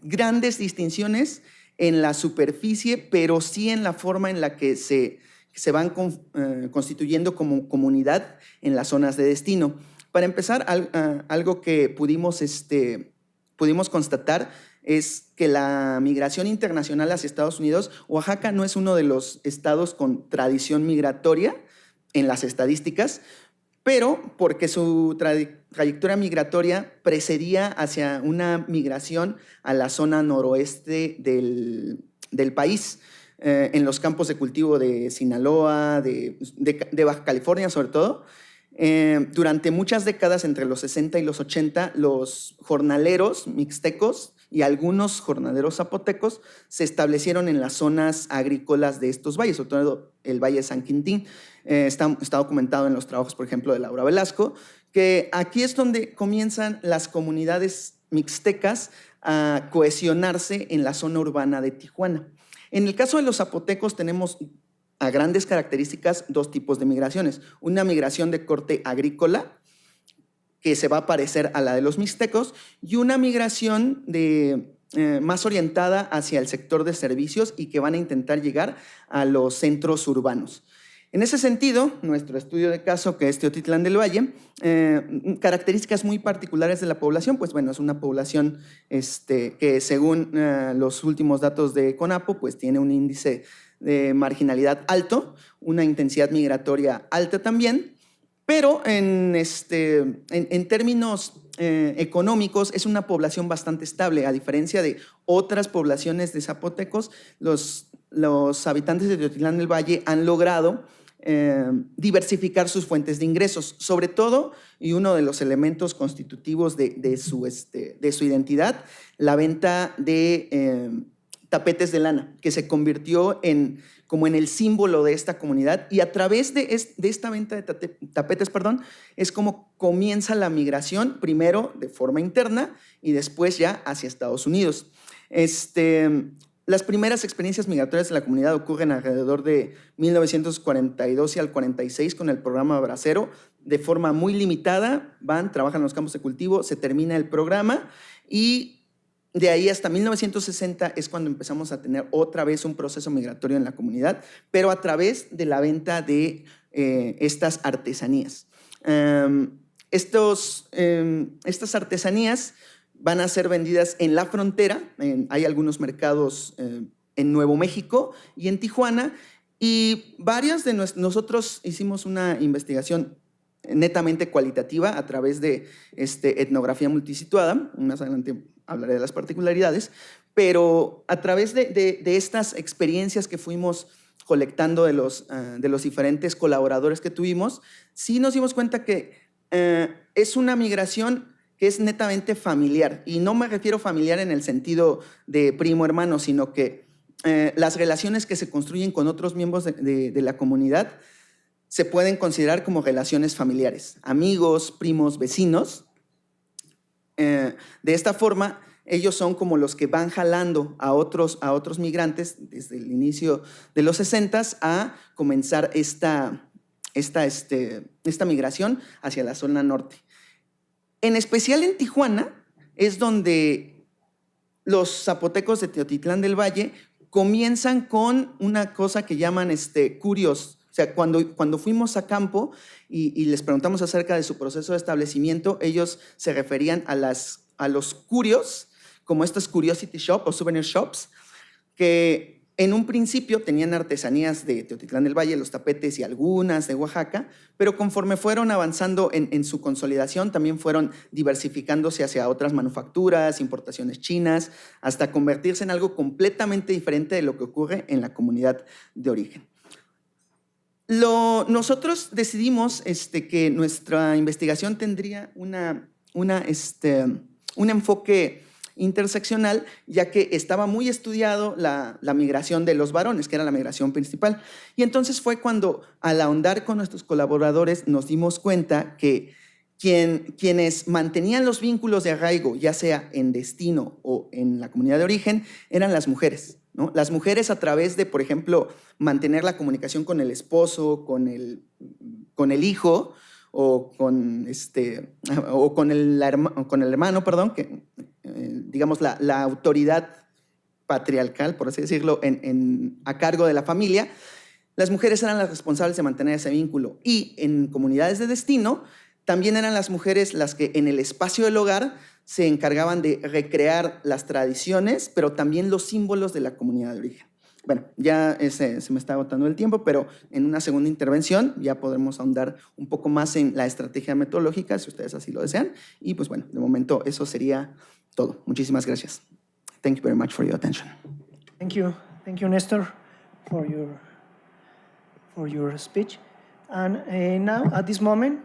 grandes distinciones en la superficie, pero sí en la forma en la que se van constituyendo como comunidad en las zonas de destino. Para empezar, algo que pudimos constatar es que la migración internacional hacia Estados Unidos, Oaxaca no es uno de los estados con tradición migratoria en las estadísticas, pero porque su trayectoria migratoria precedía hacia una migración a la zona noroeste del país, en los campos de cultivo de Sinaloa, de Baja California sobre todo. Durante muchas décadas, entre los 60 y los 80, los jornaleros mixtecos y algunos jornaleros zapotecos se establecieron en las zonas agrícolas de estos valles, sobre todo el Valle de San Quintín. Está documentado en los trabajos, por ejemplo, de Laura Velasco, que aquí es donde comienzan las comunidades mixtecas a cohesionarse en la zona urbana de Tijuana. En el caso de los zapotecos tenemos a grandes características dos tipos de migraciones. Una migración de corte agrícola, que se va a parecer a la de los mixtecos, y una migración más orientada hacia el sector de servicios y que van a intentar llegar a los centros urbanos. En ese sentido, nuestro estudio de caso, que es Teotitlán del Valle, características muy particulares de la población, pues bueno, es una población que según los últimos datos de CONAPO, pues tiene un índice de marginalidad alto, una intensidad migratoria alta también, pero en términos económicos es una población bastante estable. A diferencia de otras poblaciones de zapotecos, los habitantes de Teotitlán del Valle han logrado diversificar sus fuentes de ingresos, sobre todo, y uno de los elementos constitutivos de su identidad, la venta de tapetes de lana, que se convirtió como en el símbolo de esta comunidad, y a través de esta venta de tapetes, es como comienza la migración, primero de forma interna y después ya hacia Estados Unidos. Las primeras experiencias migratorias de la comunidad ocurren alrededor de 1942 y al 46 con el programa Bracero, de forma muy limitada, trabajan en los campos de cultivo, se termina el programa y de ahí hasta 1960 es cuando empezamos a tener otra vez un proceso migratorio en la comunidad, pero a través de la venta de estas artesanías. Estas artesanías van a ser vendidas en la frontera. Hay algunos mercados en Nuevo México y en Tijuana, y varias de nosotros hicimos una investigación netamente cualitativa a través de etnografía multisituada. Más adelante hablaré de las particularidades, pero a través de estas experiencias que fuimos colectando de los diferentes colaboradores que tuvimos, sí nos dimos cuenta que es una migración que es netamente familiar, y no me refiero familiar en el sentido de primo hermano, sino que las relaciones que se construyen con otros miembros de la comunidad se pueden considerar como relaciones familiares, amigos, primos, vecinos. De esta forma, ellos son como los que van jalando a otros migrantes desde el inicio de los 60s a comenzar esta migración hacia la zona norte. En especial en Tijuana es donde los zapotecos de Teotitlán del Valle comienzan con una cosa que llaman curios. O sea, cuando fuimos a campo y les preguntamos acerca de su proceso de establecimiento, ellos se referían a los curios, como estos curiosity shop o souvenir shops, que en un principio tenían artesanías de Teotitlán del Valle, los tapetes y algunas de Oaxaca, pero conforme fueron avanzando en su consolidación, también fueron diversificándose hacia otras manufacturas, importaciones chinas, hasta convertirse en algo completamente diferente de lo que ocurre en la comunidad de origen. Nosotros decidimos que nuestra investigación tendría un enfoque interseccional, ya que estaba muy estudiado la migración de los varones, que era la migración principal. Y entonces fue cuando, al ahondar con nuestros colaboradores, nos dimos cuenta que quienes mantenían los vínculos de arraigo, ya sea en destino o en la comunidad de origen, eran las mujeres, ¿no? Las mujeres, a través de, por ejemplo, mantener la comunicación con el esposo, con el hijo, o con el hermano, perdón, que digamos la autoridad patriarcal, por así decirlo, a cargo de la familia, las mujeres eran las responsables de mantener ese vínculo. Y en comunidades de destino, también eran las mujeres las que en el espacio del hogar se encargaban de recrear las tradiciones, pero también los símbolos de la comunidad de origen. Bueno, ya se me está agotando el tiempo, pero en una segunda intervención ya podremos ahondar un poco más en la estrategia metodológica, si ustedes así lo desean. Y pues bueno, de momento eso sería todo. Muchísimas gracias. Thank you very much for your attention. Thank you, Néstor, for your speech. And now, at this moment,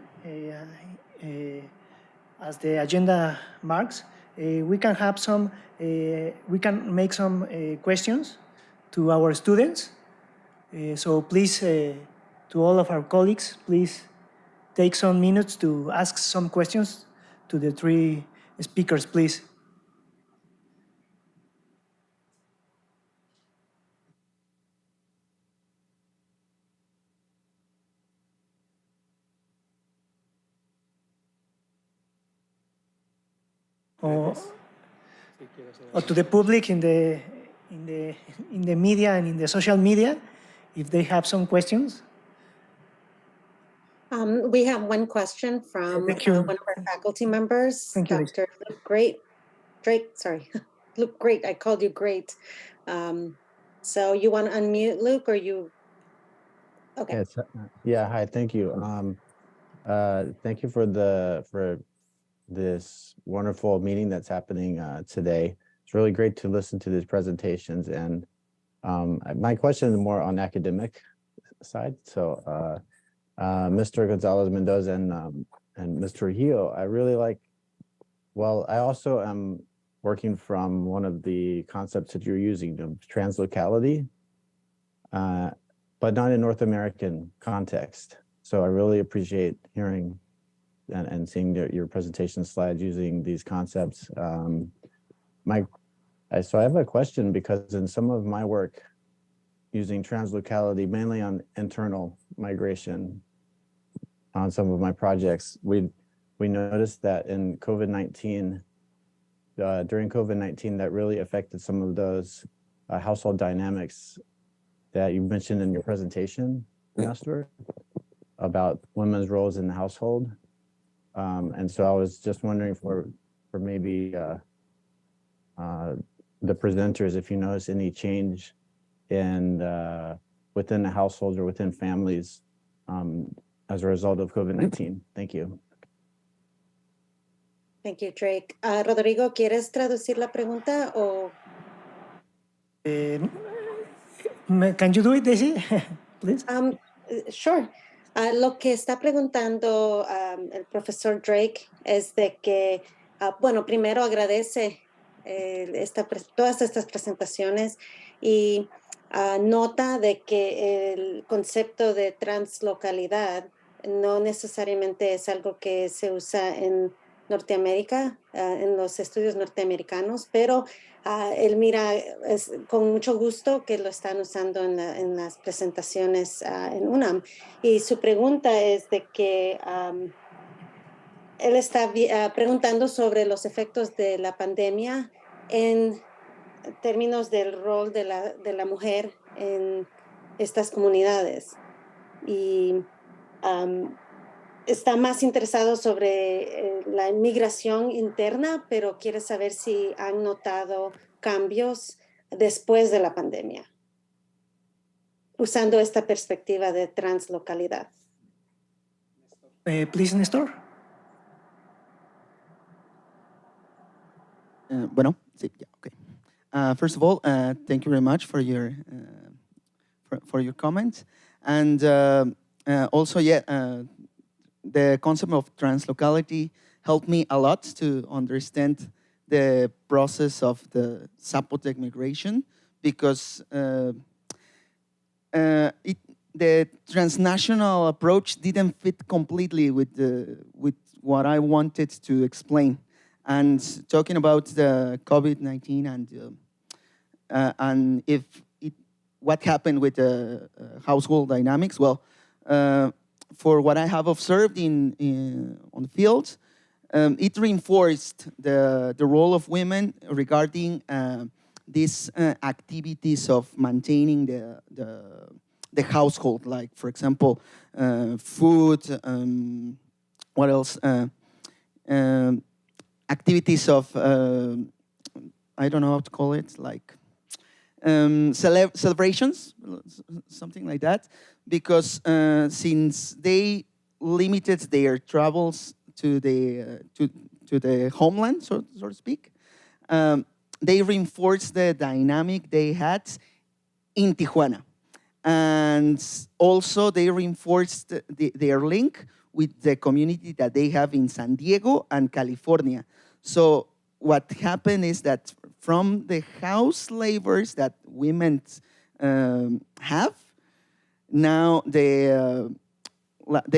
as the agenda marks, we can make some questions to our students. So please, to all of our colleagues, please take some minutes to ask some questions to the three speakers, please. Or to the public in the media and in the social media, if they have some questions. We have one question from one of our faculty members, Thank you. Dr. Luke Drake, sorry, Luke Great, I called you Great. So you want to unmute, Luke, or you? Okay. Yes. Yeah, hi, thank you. Thank you for this wonderful meeting that's happening today. It's really great to listen to these presentations, and my question is more on academic side. So Mr. González Mendoza and Mr. Trujillo, I really like, well, I also am working from one of the concepts that you're using, of translocality, but not in North American context. So I really appreciate hearing and seeing your presentation slides using these concepts. So I have a question, because in some of my work using translocality, mainly on internal migration, on some of my projects, we noticed that in COVID-19, during COVID-19, that really affected some of those household dynamics that you mentioned in your presentation, Néstor, about women's roles in the household. And so I was just wondering for maybe the presenters, if you notice any change in within the households or within families as a result of COVID-19. Thank you. Thank you, Drake. Rodrigo, ¿quieres traducir la pregunta o? Can you do it, Daisy, please? Sure. Lo que está preguntando el profesor Drake es de que, bueno, primero agradece todas estas presentaciones y nota de que el concepto de translocalidad no necesariamente es algo que se usa en Norteamérica, en los estudios norteamericanos, pero él mira con mucho gusto que lo están usando en las presentaciones en UNAM. Y su pregunta es de que él está preguntando sobre los efectos de la pandemia en términos del rol de la mujer en estas comunidades. Y está más interesado sobre la inmigración interna, pero quiere saber si han notado cambios después de la pandemia, usando esta perspectiva de translocalidad. Please, Néstor. Bueno, sí, yeah, okay. First of all, thank you very much for your comments, and also, the concept of translocality helped me a lot to understand the process of the Zapotec migration, because the transnational approach didn't fit completely with what I wanted to explain. And talking about the COVID-19 and what happened with the household dynamics, well, for what I have observed on the field, it reinforced the role of women regarding these activities of maintaining the household, like, for example, food, what else? Activities of, I don't know how to call it, like celebrations, something like that, because since they limited their travels to the homeland, so to speak, they reinforced the dynamic they had in Tijuana. And also they reinforced their link with the community that they have in San Diego and California. So what happened is that from the house labors that women have, now the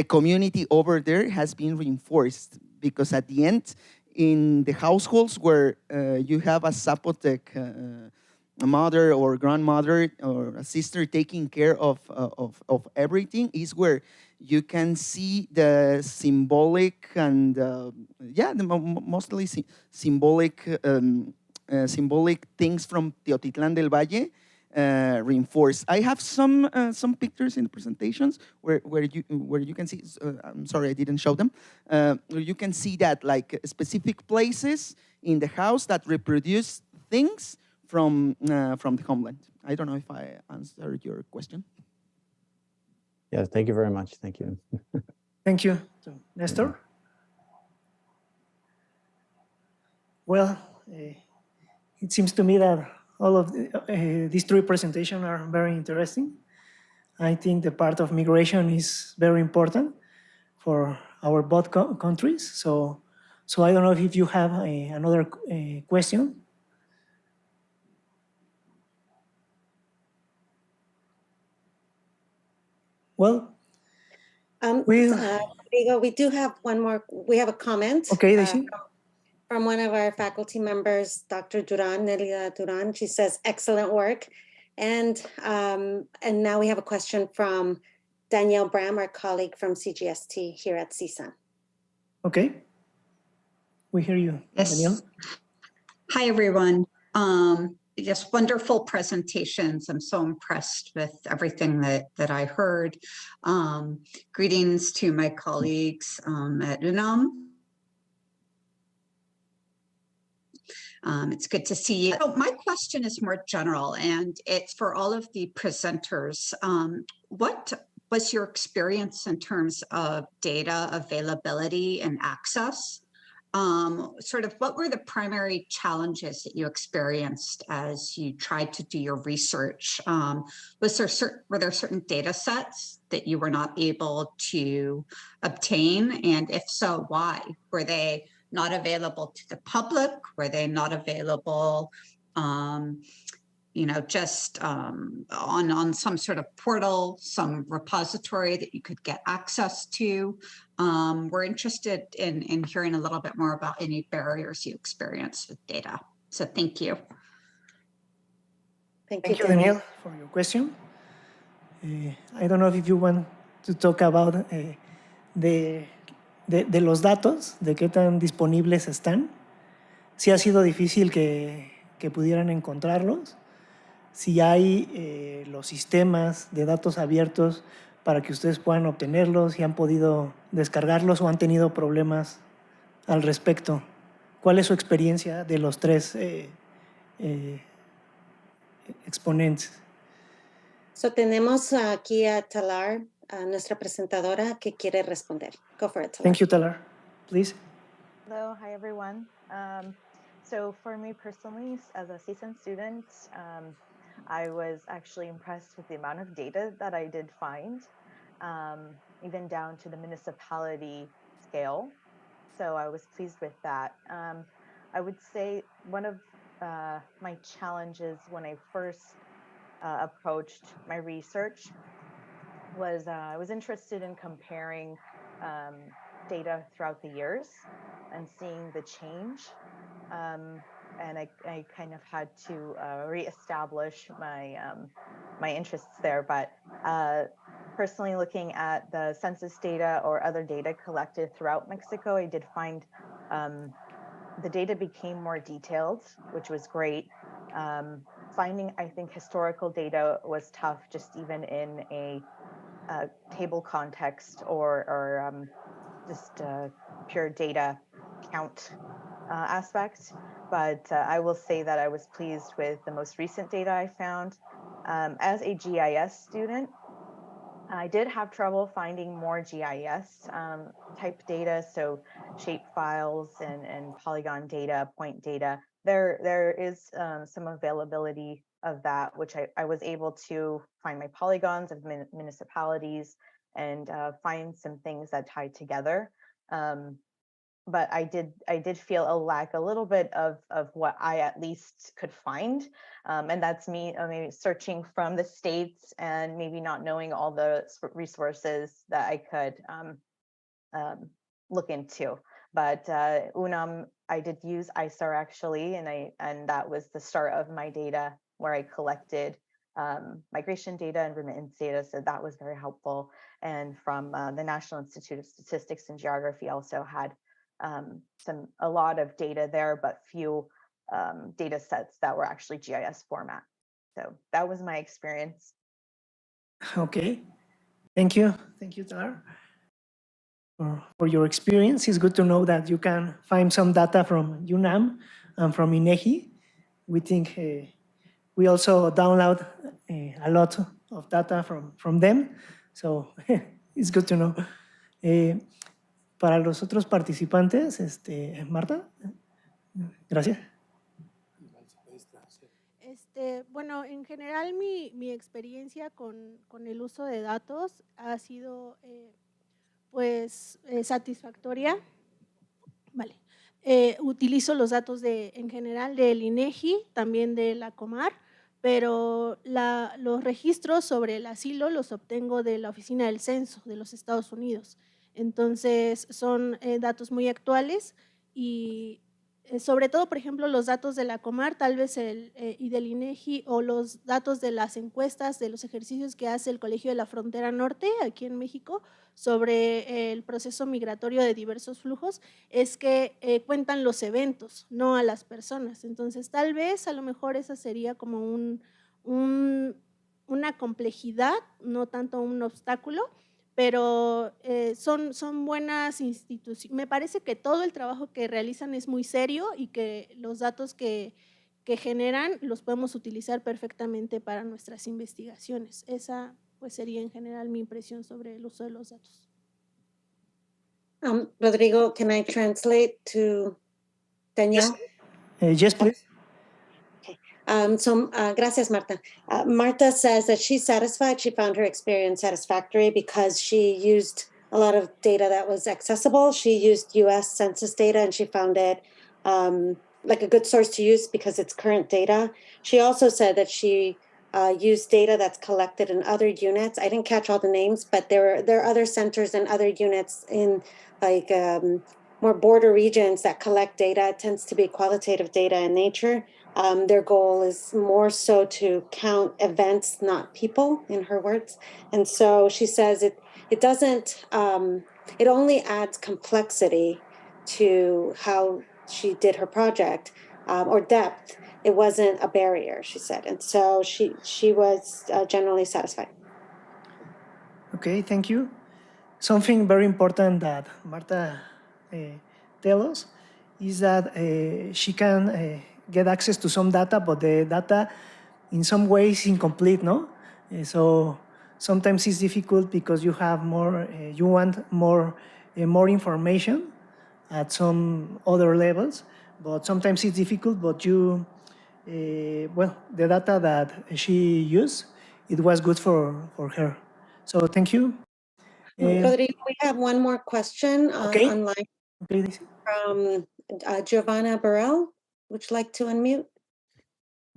community over there has been reinforced, because at the end, in the households where you have a Zapotec a mother or grandmother or a sister taking care of everything, is where you can see the symbolic and mostly symbolic things from Teotitlán del Valle reinforced. I have some pictures in the presentations where you can see. I'm sorry I didn't show them. Where you can see that, like, specific places in the house that reproduce things from the homeland. I don't know if I answered your question. Yes, thank you very much. Thank you. Thank you. Néstor? Well, it seems to me that all of these three presentations are very interesting. I think the part of migration is very important for our both countries. So I don't know if you have another question. Well, we do have one more. We have a comment. Okay, Daisy. From one of our faculty members, Dr. Duran, Nelida Duran. She says, excellent work. And now we have a question from Danielle Bram, our colleague from CGST here at CSUN. Okay. We hear you, yes. Danielle. Hi, everyone. Yes, wonderful presentations. I'm so impressed with everything that I heard. Greetings to my colleagues at UNAM. It's good to see you. So my question is more general, and it's for all of the presenters. What was your experience in terms of data availability and access? Sort of what were the primary challenges that you experienced as you tried to do your research? Were there certain data sets that you were not able to obtain? And if so, why? Were they not available to the public? Were they not available just on some sort of portal, some repository that you could get access to. We're interested in hearing a little bit more about any barriers you experience with data. So thank you. Thank Thank you, you, Daniel, for your question. I don't know if you want to talk about de los datos, de qué tan disponibles están. Si ha sido difícil que pudieran encontrarlos. Si hay los sistemas de datos abiertos para que ustedes puedan obtenerlos, si han podido descargarlos o han tenido problemas al respecto. ¿Cuál es su experiencia de los tres exponentes? So tenemos aquí a Talar, a nuestra presentadora, que quiere responder. Go for it, Talar. Thank you, Talar. Please. Hello, hi everyone. So for me personally, as a CSUN student, I was actually impressed with the amount of data that I did find, even down to the municipality scale. So I was pleased with that. I would say one of my challenges when I first approached my research was I was interested in comparing data throughout the years and seeing the change. And I kind of had to reestablish my interests there. But personally, looking at the census data or other data collected throughout Mexico, I did find the data became more detailed, which was great. Finding, I think, historical data was tough, just even in a table context or just pure data count aspect. But I will say that I was pleased with the most recent data I found. As a GIS student, I did have trouble finding more GIS type data, so shape files and polygon data, point data. There is some availability of that, which I was able to find my polygons of municipalities and find some things that tied together. But I did feel a lack a little bit of what I at least could find. And that's me maybe searching from the states and maybe not knowing all the resources that I could look into. But UNAM, I did use ISAR actually, and that was the start of my data where I collected migration data and remittance data. So that was very helpful. And from the National Institute of Statistics and Geography also had a lot of data there, but few data sets that were actually GIS format. So that was my experience. Okay. Thank you, Talar, for your experience. It's good to know that you can find some data from UNAM and from INEGI. We think we also download a lot of data from them. So it's good to know. Para los otros participantes, Marta, gracias. Bueno, en general mi experiencia con el uso de datos ha sido pues satisfactoria. Vale. Utilizo los datos en general del INEGI, también de la Comar, pero los registros sobre el asilo los obtengo de la Oficina del Censo de los Estados Unidos. Entonces son datos muy actuales y sobre todo, por ejemplo, los datos de la Comar, tal vez y del INEGI, o los datos de las encuestas de los ejercicios que hace el Colegio de la Frontera Norte aquí en México sobre el proceso migratorio de diversos flujos, es que cuentan los eventos, no a las personas. Entonces tal vez a lo mejor esa sería como una complejidad, no tanto un obstáculo, pero son buenas instituciones. Me parece que todo el trabajo que realizan es muy serio y que los datos que generan los podemos utilizar perfectamente para nuestras investigaciones. Esa pues sería en general mi impresión sobre el uso de los datos. Rodrigo, can I translate to Daniel? Yes, please. Gracias, Marta. Marta says that she's satisfied. She found her experience satisfactory because she used a lot of data that was accessible. She used U.S. Census data and she found it like a good source to use because it's current data. She also said that she used data that's collected in other units. I didn't catch all the names, but there are other centers and other units in like more border regions that collect data. It tends to be qualitative data in nature. Their goal is more so to count events, not people, in her words. And so she says it doesn't, it only adds complexity to how she did her project, or depth. It wasn't a barrier, she said. And so she was generally satisfied. Okay, thank you. Something very important that Marta tells us is that she can get access to some data, but the data in some ways incomplete, no? So sometimes it's difficult because you have more, you want more information at some other levels, but sometimes it's difficult, but you, well, the data that she used, it was good for her. So thank you. Rodrigo, we have one more question online Okay. from Giovanna Burrell. Would you like to unmute?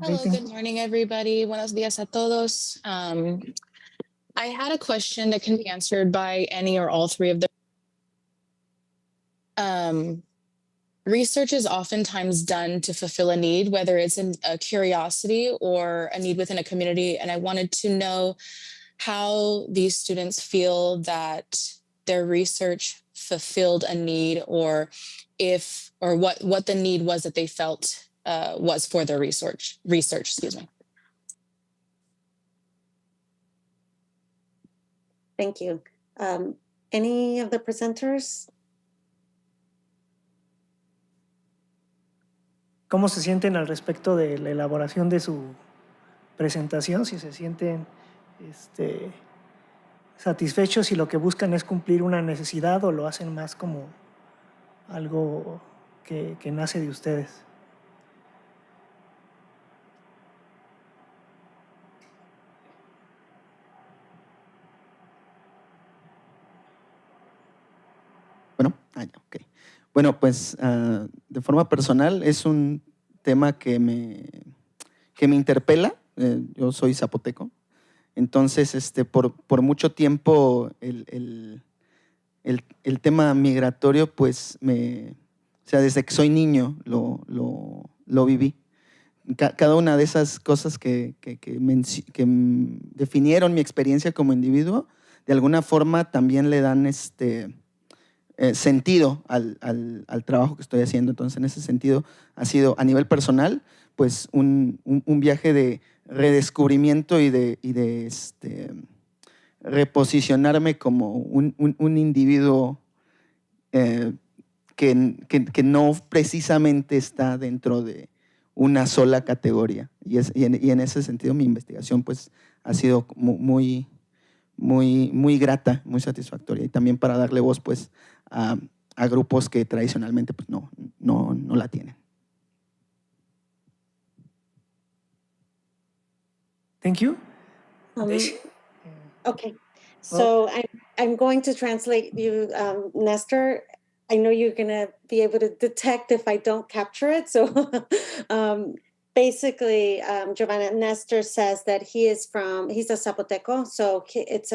Hello, good morning, everybody. Buenos días a todos. I had a question that can be answered by any or all three of them. Research is oftentimes done to fulfill a need, whether it's a curiosity or a need within a community. And I wanted to know how these students feel that their research fulfilled a need, or what the need was that they felt was for their research, excuse me. Thank you. Any of the presenters? ¿Cómo se sienten al respecto de la elaboración de su presentación? Si se sienten satisfechos, si lo que buscan es cumplir una necesidad o lo hacen más como algo que nace de ustedes. Bueno, pues de forma personal es un tema que me interpela. Yo soy zapoteco, entonces por mucho tiempo el tema migratorio, pues o sea, desde que soy niño lo viví. Cada una de esas cosas que definieron mi experiencia como individuo, de alguna forma también le dan sentido al trabajo que estoy haciendo. Entonces, en ese sentido, ha sido a nivel personal, pues un viaje de redescubrimiento y de reposicionarme como un individuo que no precisamente está dentro de una sola categoría. Y en ese sentido, mi investigación pues ha sido muy grata, muy satisfactoria, y también para darle voz pues a grupos que tradicionalmente pues no la tienen. Thank you. Okay, so I'm going to translate you, Néstor. I know you're going to be able to detect if I don't capture it. So basically, Giovanna, Néstor says that he's a Zapoteco. So it's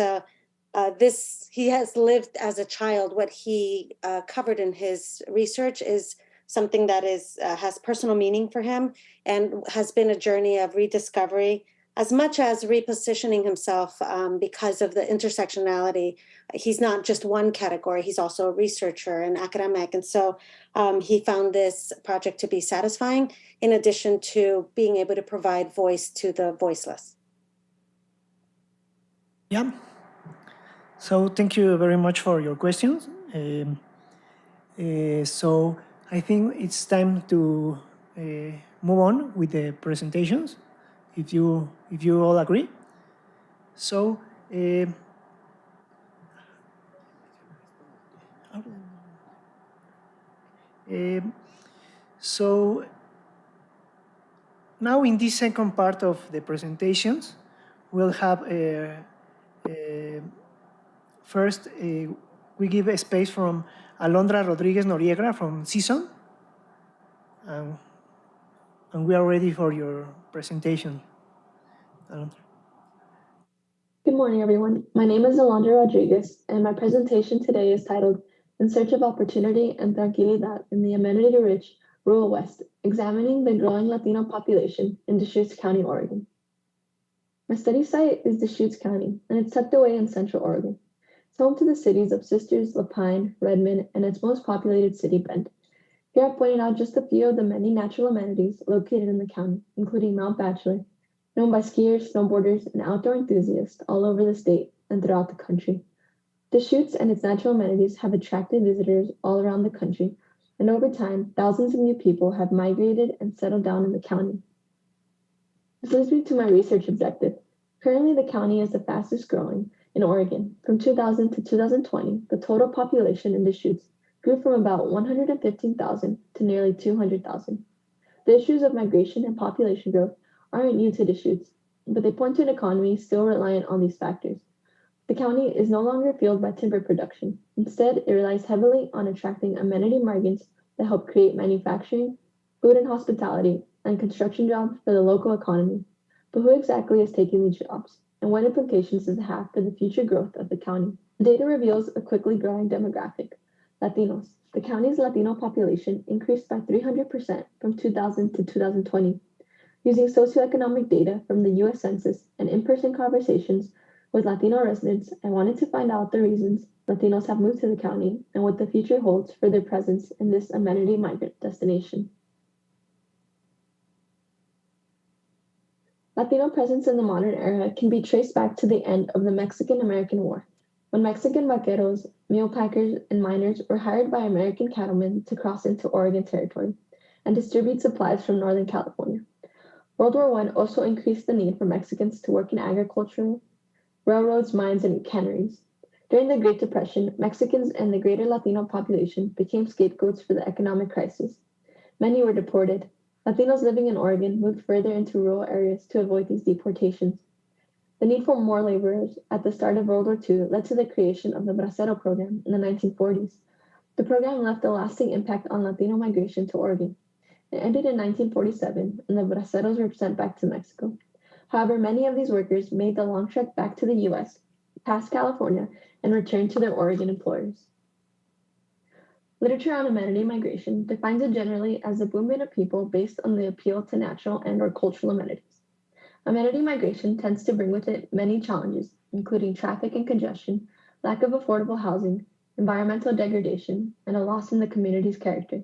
he has lived as a child. What he covered in his research is something that has personal meaning for him and has been a journey of rediscovery, as much as repositioning himself because of the intersectionality. He's not just one category, he's also a researcher and academic. And so he found this project to be satisfying, in addition to being able to provide voice to the voiceless. Yeah. So thank you very much for your questions. So I think it's time to move on with the presentations, if you all agree. So so now in this second part of the presentations, we'll have first we give a space from Alondra Rodriguez-Noriega from CSUN. and we are ready for your presentation. Alondra. Good morning, everyone. My name is Alondra Rodriguez, and my presentation today is titled In Search of Opportunity and Tranquilidad in the Amenity-rich Rural West, Examining the Growing Latino Population in Deschutes County, Oregon. My study site is Deschutes County, and it's tucked away in central Oregon. It's home to the cities of Sisters, Lapine, Redmond, and its most populated city, Bend. Here I pointed out just a few of the many natural amenities located in the county, including Mount Bachelor, known by skiers, snowboarders, and outdoor enthusiasts all over the state and throughout the country. Deschutes and its natural amenities have attracted visitors all around the country, and over time, thousands of new people have migrated and settled down in the county. This leads me to my research objective. Currently, the county is the fastest growing in Oregon. From 2000 to 2020, the total population in Deschutes grew from about 115,000 to nearly 200,000. The issues of migration and population growth aren't new to Deschutes, but they point to an economy still reliant on these factors. The county is no longer fueled by timber production. Instead, it relies heavily on attracting amenity migrants that help create manufacturing, food and hospitality, and construction jobs for the local economy. But who exactly is taking these jobs, and what implications does it have for the future growth of the county? Data reveals a quickly growing demographic. Latinos. The county's Latino population increased by 300% from 2000 to 2020. Using socioeconomic data from the US Census and in-person conversations with Latino residents, I wanted to find out the reasons Latinos have moved to the county and what the future holds for their presence in this amenity migrant destination. Latino presence in the modern era can be traced back to the end of the Mexican-American War, when Mexican vaqueros, mule packers, and miners were hired by American cattlemen to cross into Oregon territory and distribute supplies from Northern California. World War I also increased the need for Mexicans to work in agriculture, railroads, mines, and canneries. During the Great Depression, Mexicans and the greater Latino population became scapegoats for the economic crisis. Many were deported. Latinos living in Oregon moved further into rural areas to avoid these deportations. The need for more laborers at the start of World War II led to the creation of the Bracero program in the 1940s. The program left a lasting impact on Latino migration to Oregon. It ended in 1947, and the Braceros were sent back to Mexico. However, many of these workers made the long trek back to the US, past California, and returned to their Oregon employers. Literature on amenity migration defines it generally as a movement of people based on the appeal to natural and/or cultural amenities. Amenity migration tends to bring with it many challenges, including traffic and congestion, lack of affordable housing, environmental degradation, and a loss in the community's character.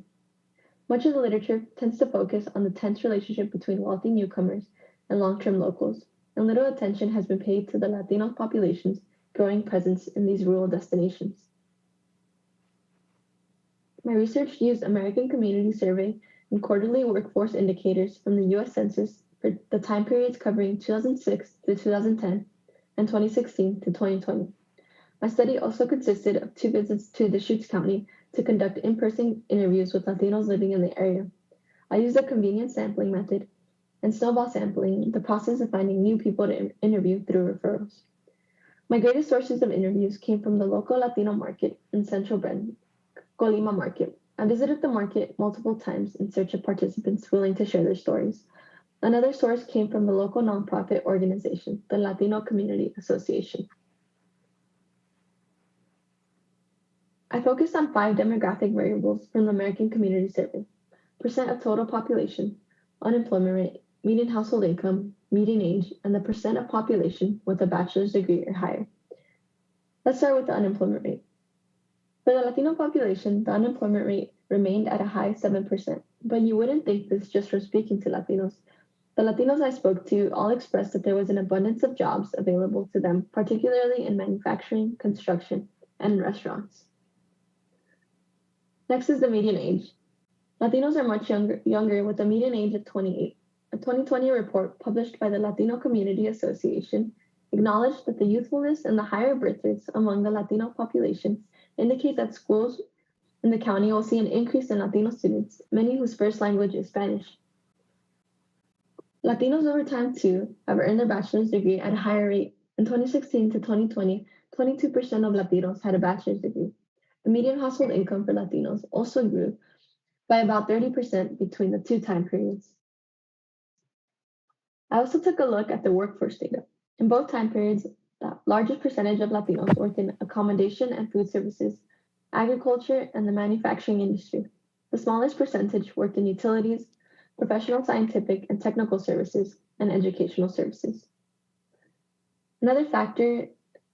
Much of the literature tends to focus on the tense relationship between wealthy newcomers and long-term locals, and little attention has been paid to the Latino population's growing presence in these rural destinations. My research used American Community Survey and quarterly workforce indicators from the US Census for the time periods covering 2006 to 2010 and 2016 to 2020. My study also consisted of 2 visits to Deschutes County to conduct in-person interviews with Latinos living in the area. I used a convenient sampling method and snowball sampling, the process of finding new people to interview through referrals. My greatest sources of interviews came from the local Latino market in Central Bend, Colima Market. I visited the market multiple times in search of participants willing to share their stories. Another source came from the local nonprofit organization, the Latino Community Association. I focused on 5 demographic variables from the American Community Survey: percent of total population, unemployment rate, median household income, median age, and the percent of population with a bachelor's degree or higher. Let's start with the unemployment rate. For the Latino population, the unemployment rate remained at a high 7%, but you wouldn't think this just from speaking to Latinos. The Latinos I spoke to all expressed that there was an abundance of jobs available to them, particularly in manufacturing, construction, and restaurants. Next is the median age. Latinos are much younger with a median age of 28. A 2020 report published by the Latino Community Association acknowledged that the youthfulness and the higher birth rates among the Latino population indicate that schools in the county will see an increase in Latino students, many whose first language is Spanish. Latinos over time, too, have earned their bachelor's degree at a higher rate. In 2016 to 2020, 22% of Latinos had a bachelor's degree. The median household income for Latinos also grew by about 30% between the 2 time periods. I also took a look at the workforce data. In both time periods, the largest percentage of Latinos worked in accommodation and food services, agriculture, and the manufacturing industry. The smallest percentage worked in utilities, professional, scientific, and technical services, and educational services. Another factor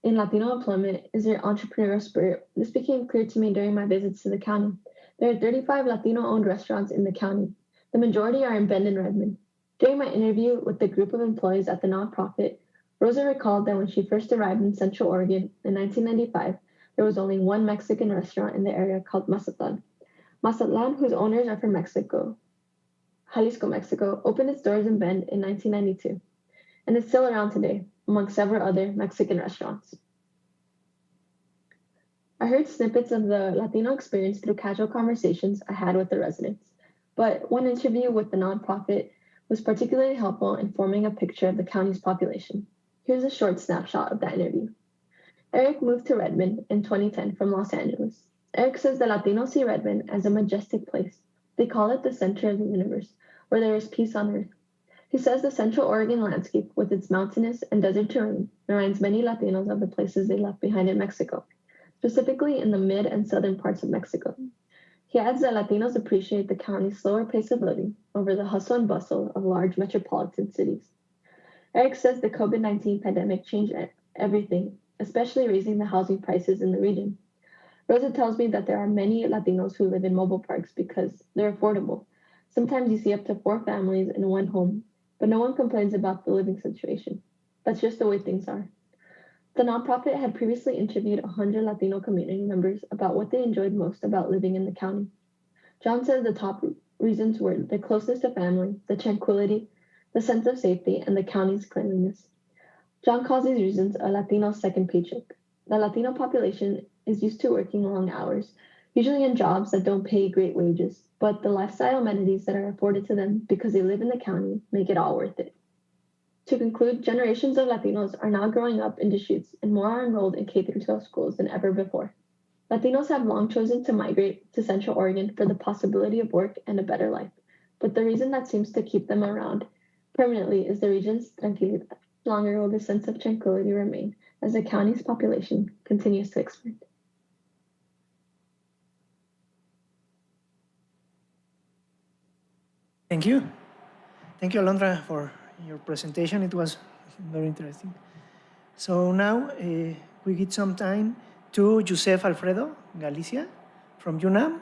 in Latino employment is their entrepreneurial spirit. This became clear to me during my visits to the county. There are 35 Latino-owned restaurants in the county. The majority are in Bend and Redmond. During my interview with the group of employees at the nonprofit, Rosa recalled that when she first arrived in Central Oregon in 1995, there was only one Mexican restaurant in the area called Mazatlan. Mazatlan, whose owners are from Mexico, Jalisco, Mexico, opened its doors in Bend in 1992 and is still around today, among several other Mexican restaurants. I heard snippets of the Latino experience through casual conversations I had with the residents, but one interview with the nonprofit was particularly helpful in forming a picture of the county's population. Here's a short snapshot of that interview. Eric moved to Redmond in 2010 from Los Angeles. Eric says the Latinos see Redmond as a majestic place. They call it the center of the universe, where there is peace on earth. He says the Central Oregon landscape, with its mountainous and desert terrain, reminds many Latinos of the places they left behind in Mexico, specifically in the mid and southern parts of Mexico. He adds that Latinos appreciate the county's slower pace of living over the hustle and bustle of large metropolitan cities. Eric says the COVID-19 pandemic changed everything, especially raising the housing prices in the region. Rosa tells me that there are many Latinos who live in mobile parks because they're affordable. Sometimes you see up to 4 families in one home, but no one complains about the living situation. That's just the way things are. The nonprofit had previously interviewed 100 Latino community members about what they enjoyed most about living in the county. John says the top reasons were the closeness to family, the tranquility, the sense of safety, and the county's cleanliness. John calls these reasons a Latino second paycheck. The Latino population is used to working long hours, usually in jobs that don't pay great wages, but the lifestyle amenities that are afforded to them because they live in the county make it all worth it. To conclude, generations of Latinos are now growing up in Deschutes and more are enrolled in K-12 schools than ever before. Latinos have long chosen to migrate to Central Oregon for the possibility of work and a better life, but the reason that seems to keep them around permanently is the region's Tranquilidad. Longer will the sense of tranquility remain as the county's population continues to expand. Thank you. Thank you, Alondra, for your presentation. It was very interesting. So now we give some time to Josef Alfredo Galicia from UNAM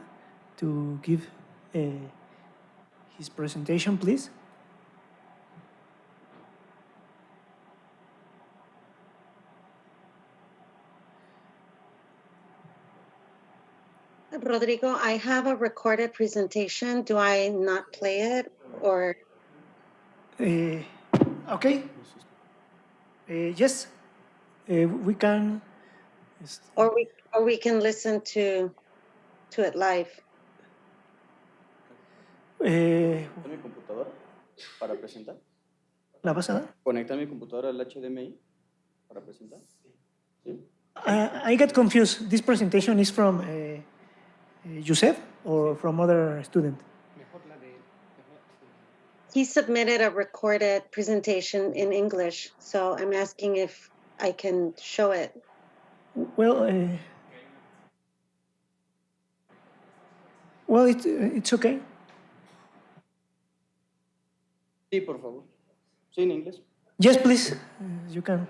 to give his presentation, please. Rodrigo, I have a recorded presentation. Do I not play it or? Okay. Yes, we can. Or we can listen to it live. ¿Mi computadora para presentar? ¿La vas a dar? ¿Conectar mi computadora al HDMI para presentar? ¿Sí? I get confused. This presentation is from Josef or from other student? He submitted a recorded presentation in English, so I'm asking if I can show it. Well, it's okay. Sí, por favor. Sí, en inglés. Yes, please. You can.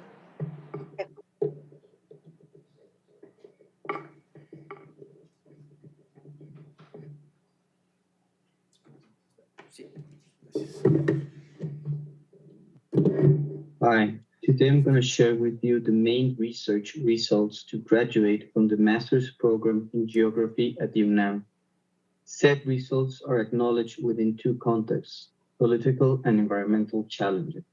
Hi, today I'm going to share with you the main research results to graduate from the master's program in geography at UNAM. Said results are acknowledged within 2 contexts, political and environmental challenges.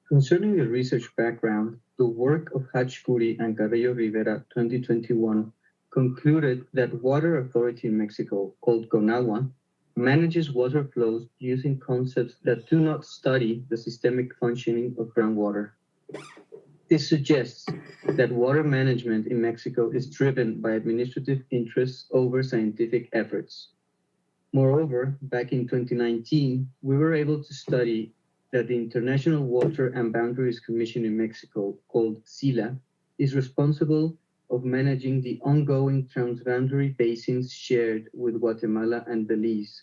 Concerning the research background, the work of Hachkuri and Carrillo Rivera 2021 concluded that water authority in Mexico, called CONAGUA, manages water flows using concepts that do not study the systemic functioning of groundwater. This suggests that water management in Mexico is driven by administrative interests over scientific efforts. Moreover, back in 2019, we were able to study that the International Water and Boundaries Commission in Mexico, called SILA, is responsible of managing the ongoing transboundary basins shared with Guatemala and Belize.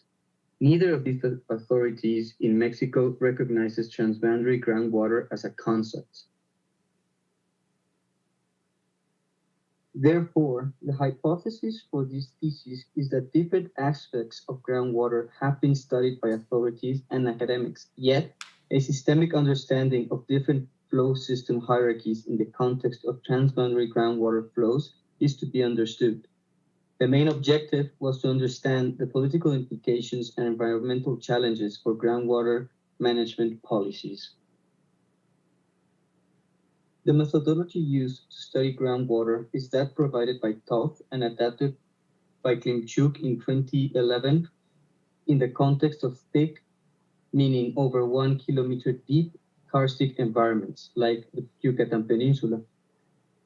Neither of these authorities in Mexico recognizes transboundary groundwater as a concept. Therefore, the hypothesis for this thesis is that different aspects of groundwater have been studied by authorities and academics, yet a systemic understanding of different flow system hierarchies in the context of transboundary groundwater flows is to be understood. The main objective was to understand the political implications and environmental challenges for groundwater management policies. The methodology used to study groundwater is that provided by Toth and adapted by Klimchuk in 2011 in the context of thick, meaning over 1 kilometer deep, karstic environments like the Yucatan Peninsula.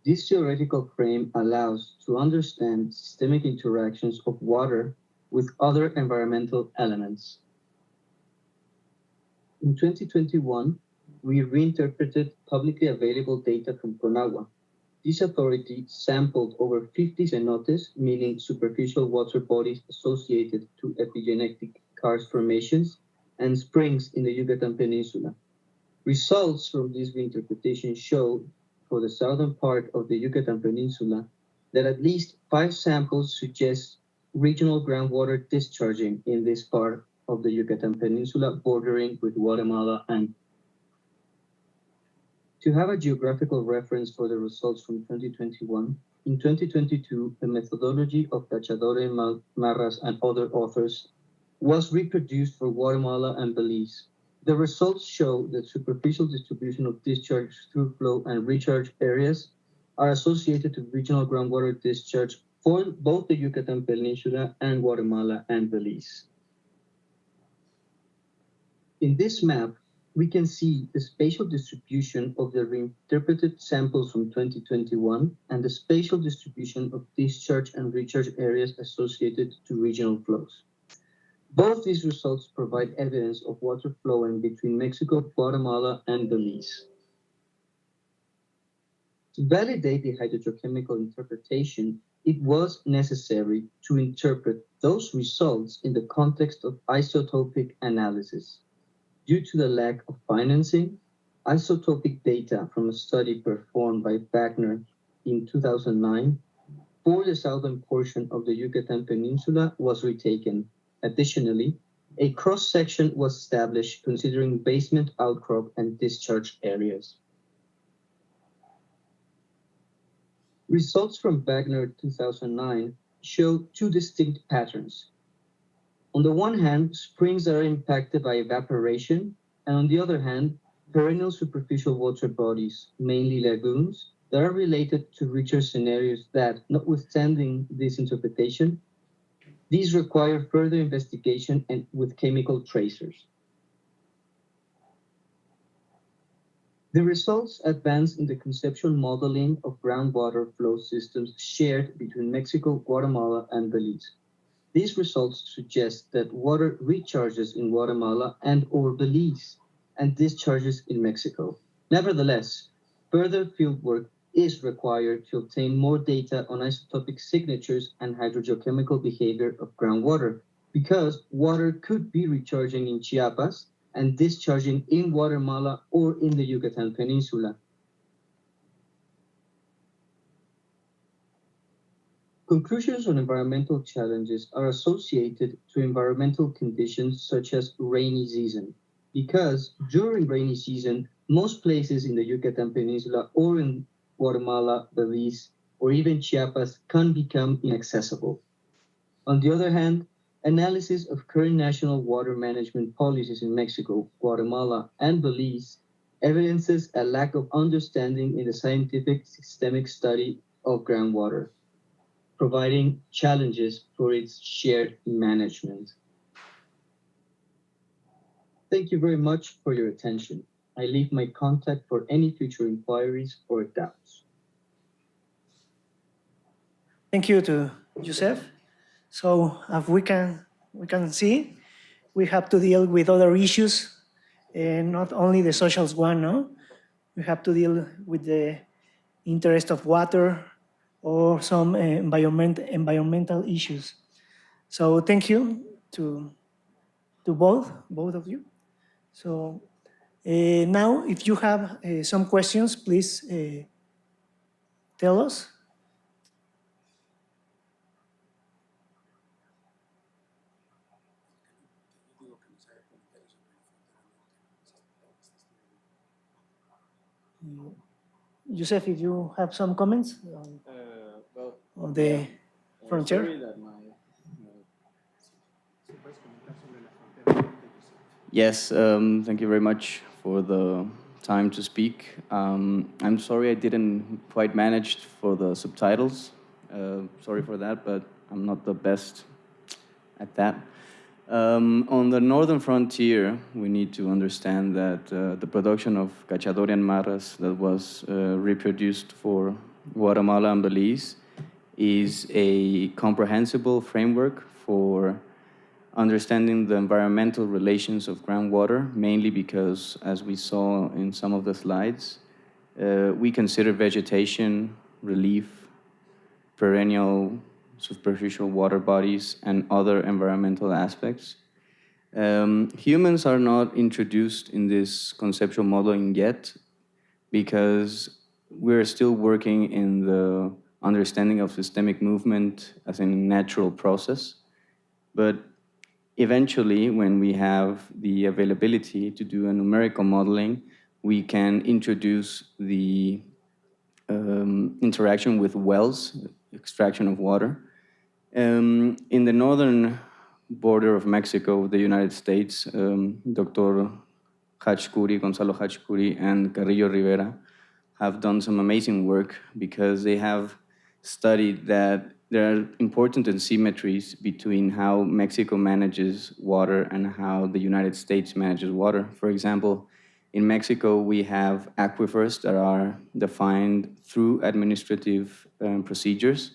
This theoretical frame allows to understand systemic interactions of water with other environmental elements. In 2021, we reinterpreted publicly available data from CONAGUA. This authority sampled over 50 cenotes, meaning superficial water bodies associated to epigenetic karst formations, and springs in the Yucatan Peninsula. Results from this reinterpretation show, for the southern part of the Yucatan Peninsula, that at least 5 samples suggest regional groundwater discharging in this part of the Yucatan Peninsula bordering with Guatemala and to have a geographical reference for the results from 2021, in 2022, the methodology of Cachadore, Marras, and other authors was reproduced for Guatemala and Belize. The results show that superficial distribution of discharge through flow and recharge areas are associated to regional groundwater discharge for both the Yucatan Peninsula and Guatemala and Belize. In this map, we can see the spatial distribution of the reinterpreted samples from 2021 and the spatial distribution of discharge and recharge areas associated to regional flows. Both these results provide evidence of water flowing between Mexico, Guatemala, and Belize. To validate the hydrogeochemical interpretation, it was necessary to interpret those results in the context of isotopic analysis. Due to the lack of financing, isotopic data from a study performed by Wagner in 2009 for the southern portion of the Yucatan Peninsula was retaken. Additionally, a cross-section was established considering basement outcrop and discharge areas. Results from Wagner 2009 show 2 distinct patterns. On the one hand, springs are impacted by evaporation, and on the other hand, perennial superficial water bodies, mainly lagoons, that are related to richer scenarios that, notwithstanding this interpretation, these require further investigation and with chemical tracers. The results advance in the conceptual modeling of groundwater flow systems shared between Mexico, Guatemala, and Belize. These results suggest that water recharges in Guatemala and/or Belize and discharges in Mexico. Nevertheless, further fieldwork is required to obtain more data on isotopic signatures and hydrogeochemical behavior of groundwater, because water could be recharging in Chiapas and discharging in Guatemala or in the Yucatan Peninsula. Conclusions on environmental challenges are associated to environmental conditions such as rainy season, because during rainy season, most places in the Yucatan Peninsula or in Guatemala, Belize, or even Chiapas can become inaccessible. On the other hand, analysis of current national water management policies in Mexico, Guatemala, and Belize evidences a lack of understanding in the scientific systemic study of groundwater, providing challenges for its shared management. Thank you very much for your attention. I leave my contact for any future inquiries or doubts. Thank you to Joseph. So as we can we can see, we have to deal with other issues, and not only the social one, no? We have to deal with the interest of water or some environmental issues. So thank you to both of you. So now, if you have some questions, please tell us. Joseph, if you have some comments on the frontier. Sorry that Yes, thank you very much for the time to speak. I'm sorry I didn't quite manage for the subtitles. Sorry for that, but I'm not the best at that. On the northern frontier, we need to understand that the production of Cachadorian marras that was reproduced for Guatemala and Belize is a comprehensible framework for understanding the environmental relations of groundwater, mainly because, as we saw in some of the slides, we consider vegetation, relief, perennial superficial water bodies, and other environmental aspects. Humans are not introduced in this conceptual modeling yet because we're still working in the understanding of systemic movement as a natural process. But eventually, when we have the availability to do a numerical modeling, we can introduce the interaction with wells, extraction of water. In the northern border of Mexico, the United States, Dr. Gonzalo Hachcuri and Carrillo Rivera have done some amazing work because they have studied that there are important asymmetries between how Mexico manages water and how the United States manages water. For example, in Mexico, we have aquifers that are defined through administrative procedures,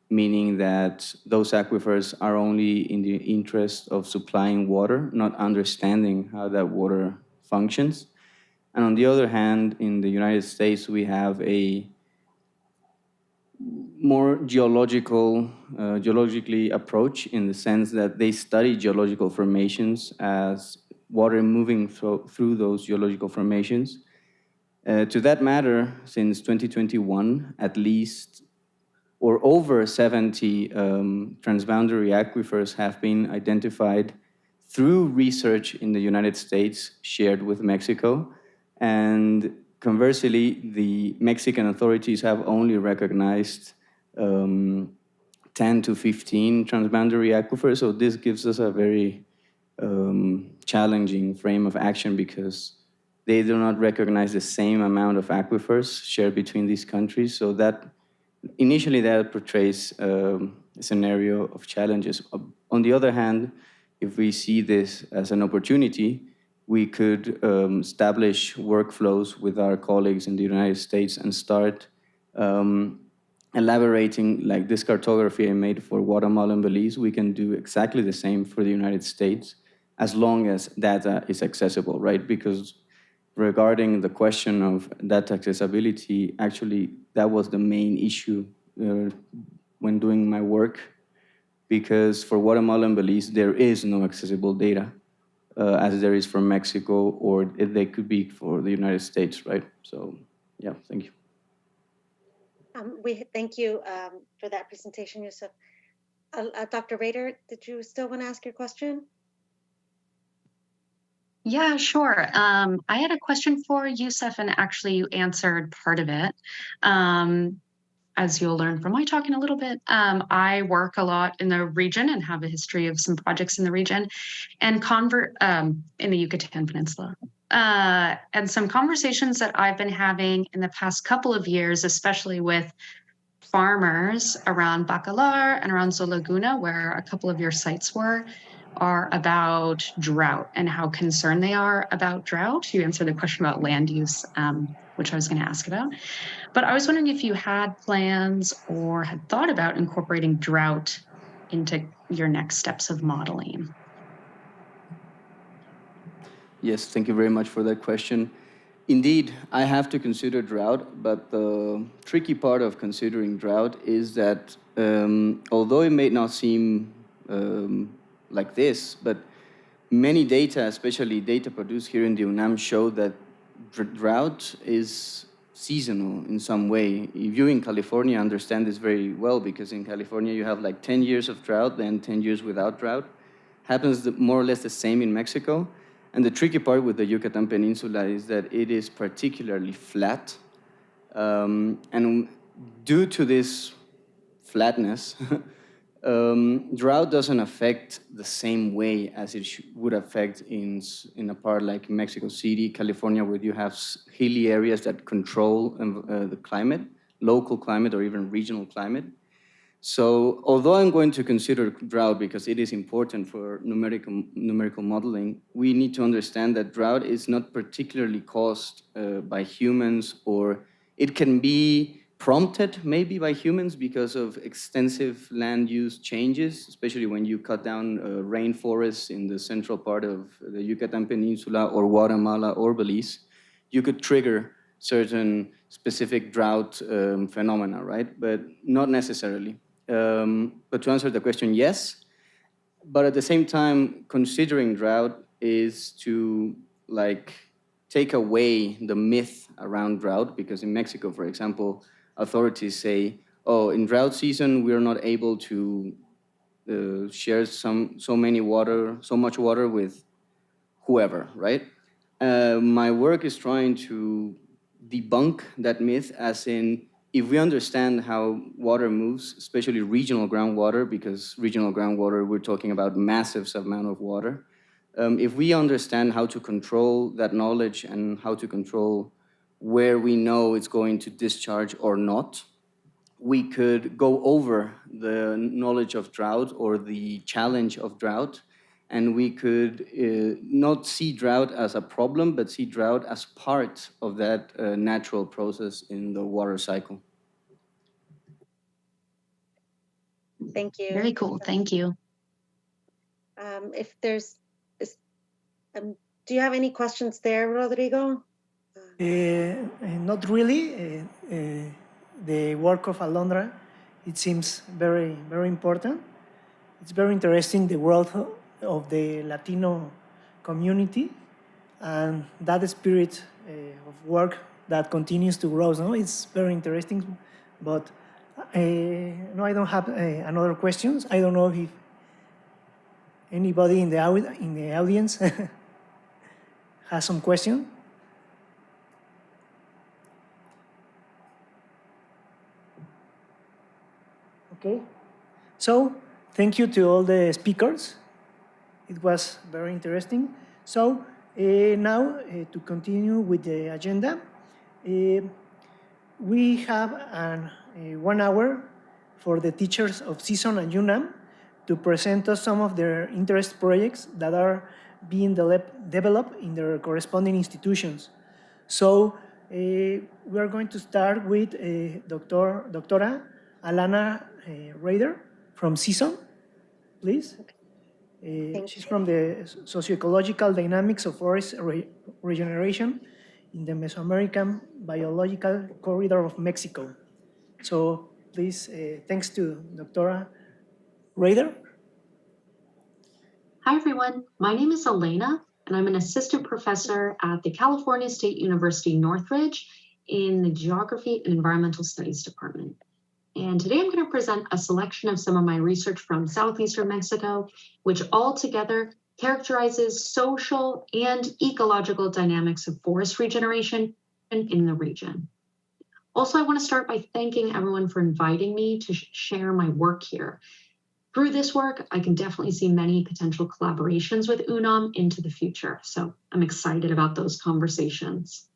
meaning that those aquifers are only in the interest of supplying water, not understanding how that water functions. And on the other hand, in the United States, we have a more geologically approach in the sense that they study geological formations as water moving through those geological formations. To that matter, since 2021, at least, or over 70 transboundary aquifers have been identified through research in the United States shared with Mexico. And conversely, the Mexican authorities have only recognized 10 to 15 transboundary aquifers. So this gives us a very challenging frame of action because they do not recognize the same amount of aquifers shared between these countries. So that initially that portrays a scenario of challenges. On the other hand, if we see this as an opportunity, we could establish workflows with our colleagues in the United States and start elaborating, like this cartography I made for Guatemala and Belize. We can do exactly the same for the United States as long as data is accessible, right? Because regarding the question of data accessibility, actually that was the main issue when doing my work, because for Guatemala and Belize, there is no accessible data as there is for Mexico, or they could be for the United States, right? So, yeah, thank you. We thank you for that presentation, Yusuf. Dr. Rader, did you still want to ask your question? Yeah, sure. I had a question for Yusuf, and actually you answered part of it. As you'll learn from my talking a little bit, I work a lot in the region and have a history of some projects in the region and in the Yucatan Peninsula. And some conversations that I've been having in the past couple of years, especially with farmers around Bacalar and around Zolaguna, where a couple of your sites were, are about drought and how concerned they are about drought. You answered the question about land use, which I was going to ask about. But I was wondering if you had plans or had thought about incorporating drought into your next steps of modeling? Yes, thank you very much for that question. Indeed, I have to consider drought, but the tricky part of considering drought is that although it may not seem like this, but many data, especially data produced here in the UNAM, show that drought is seasonal in some way. If you in California understand this very well, because in California you have like 10 years of drought, then 10 years without drought. Happens more or less the same in Mexico. And the tricky part with the Yucatan Peninsula is that it is particularly flat. And due to this flatness, drought doesn't affect the same way as it would affect in a part like Mexico City, California, where you have hilly areas that control the climate, local climate or even regional climate. So although I'm going to consider drought because it is important for numerical modeling, we need to understand that drought is not particularly caused by humans, or it can be prompted maybe by humans because of extensive land use changes, especially when you cut down rainforests in the central part of the Yucatan Peninsula or Guatemala or Belize. You could trigger certain specific drought phenomena, right? But not necessarily. But to answer the question, yes. But at the same time, considering drought is to take away the myth around drought, because in Mexico, for example, authorities say, oh, in drought season, we're not able to share so much water with whoever, right? My work is trying to debunk that myth, as in, if we understand how water moves, especially regional groundwater, because regional groundwater, we're talking about massive amount of water. If we understand how to control that knowledge and how to control where we know it's going to discharge or not, we could go over the knowledge of drought or the challenge of drought, and we could not see drought as a problem, but see drought as part of that natural process in the water cycle. Thank you. Very cool. Thank you. If there's, do you have any questions there, Rodrigo? Not really. The work of Alondra, it seems very, very important. It's very interesting, the world of the Latino community, and that spirit of work that continues to grow. No, it's very interesting. But no, I don't have another questions. I don't know if anybody in the audience has some question. Okay, so thank you to all the speakers. It was very interesting. So now to continue with the agenda, we have 1 hour for the teachers of CSUN and UNAM to present us some of their interest projects that are being developed in their corresponding institutions. So we are going to start with Doctora Alana Rader from CSUN, please. She's from the Socioecological Dynamics of Forest Regeneration in the Mesoamerican Biological Corridor of Mexico. So please, thanks to Dr. Rader. Hi, everyone. My name is Elena, and I'm an assistant professor at the California State University Northridge in the Geography and Environmental Studies Department. And today I'm going to present a selection of some of my research from southeastern Mexico, which all together characterizes social and ecological dynamics of forest regeneration in the region. Also, I want to start by thanking everyone for inviting me to share my work here. Through this work, I can definitely see many potential collaborations with UNAM into the future. So I'm excited about those conversations.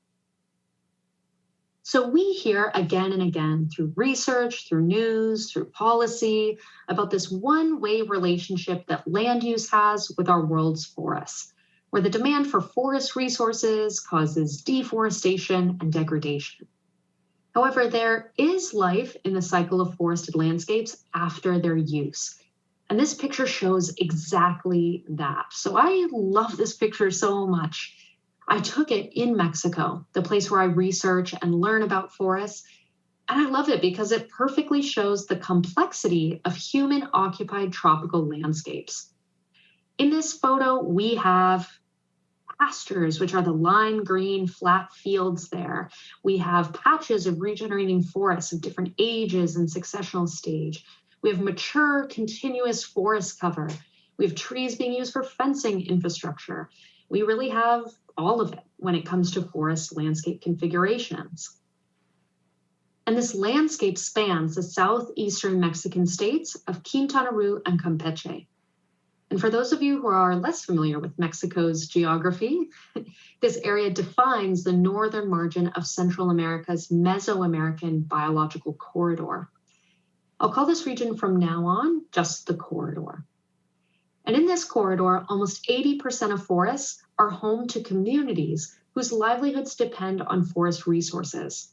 So we hear again and again through research, through news, through policy, about this one-way relationship that land use has with our world's forests, where the demand for forest resources causes deforestation and degradation. However, there is life in the cycle of forested landscapes after their use. And this picture shows exactly that. So I love this picture so much. I took it in Mexico, the place where I research and learn about forests. And I love it because it perfectly shows the complexity of human-occupied tropical landscapes. In this photo, we have pastures, which are the lime green flat fields there. We have patches of regenerating forests of different ages and successional stage. We have mature, continuous forest cover. We have trees being used for fencing infrastructure. We really have all of it when it comes to forest landscape configurations. And this landscape spans the southeastern Mexican states of Quintana Roo and Campeche. And for those of you who are less familiar with Mexico's geography, this area defines the northern margin of Central America's Mesoamerican biological corridor. I'll call this region from now on just the corridor. And in this corridor, almost 80% of forests are home to communities whose livelihoods depend on forest resources.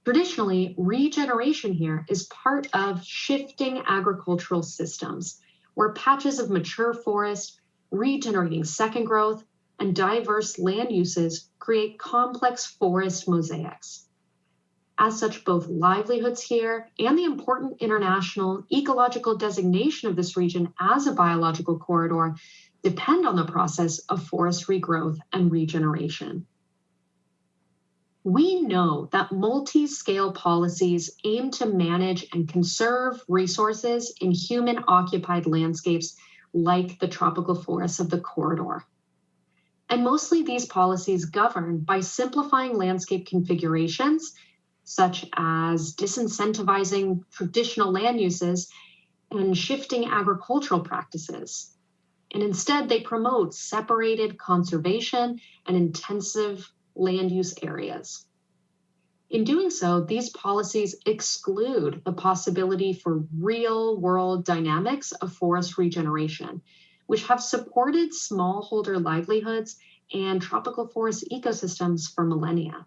Traditionally, regeneration here is part of shifting agricultural systems, where patches of mature forest, regenerating second growth, and diverse land uses create complex forest mosaics. As such, both livelihoods here and the important international ecological designation of this region as a biological corridor depend on the process of forest regrowth and regeneration. We know that multi-scale policies aim to manage and conserve resources in human-occupied landscapes like the tropical forests of the corridor. And mostly these policies govern by simplifying landscape configurations, such as disincentivizing traditional land uses and shifting agricultural practices. And instead, they promote separated conservation and intensive land use areas. In doing so, these policies exclude the possibility for real-world dynamics of forest regeneration, which have supported smallholder livelihoods and tropical forest ecosystems for millennia.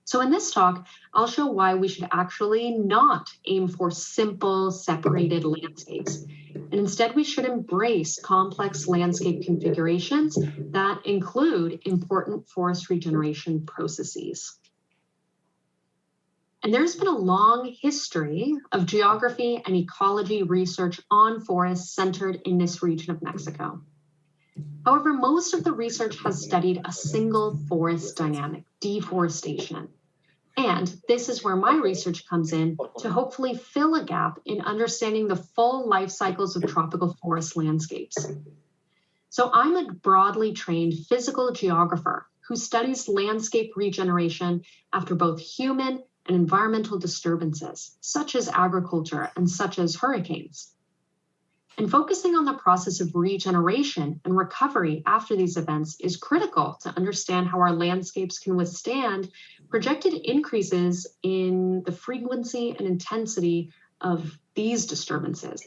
So in this talk, I'll show why we should actually not aim for simple, separated landscapes. And instead, we should embrace complex landscape configurations that include important forest regeneration processes. And there's been a long history of geography and ecology research on forests centered in this region of Mexico. However, most of the research has studied a single forest dynamic, deforestation. And this is where my research comes in to hopefully fill a gap in understanding the full life cycles of tropical forest landscapes. So I'm a broadly trained physical geographer who studies landscape regeneration after both human and environmental disturbances, such as agriculture and such as hurricanes. And focusing on the process of regeneration and recovery after these events is critical to understand how our landscapes can withstand projected increases in the frequency and intensity of these disturbances.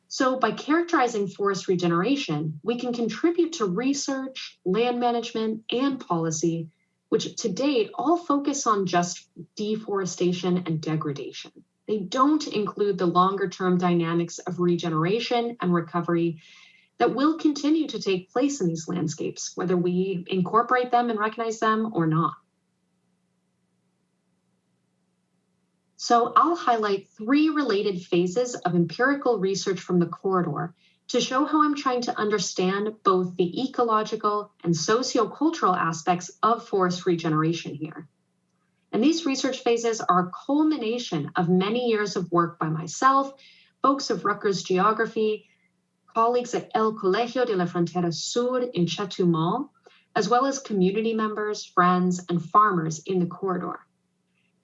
So by characterizing forest regeneration, we can contribute to research, land management, and policy, which to date all focus on just deforestation and degradation. They don't include the longer-term dynamics of regeneration and recovery that will continue to take place in these landscapes, whether we incorporate them and recognize them or not. So I'll highlight 3 related phases of empirical research from the corridor to show how I'm trying to understand both the ecological and sociocultural aspects of forest regeneration here. And these research phases are a culmination of many years of work by myself, folks of Rutgers Geography, colleagues at El Colegio de la Frontera Sur in Chetumal, as well as community members, friends, and farmers in the corridor.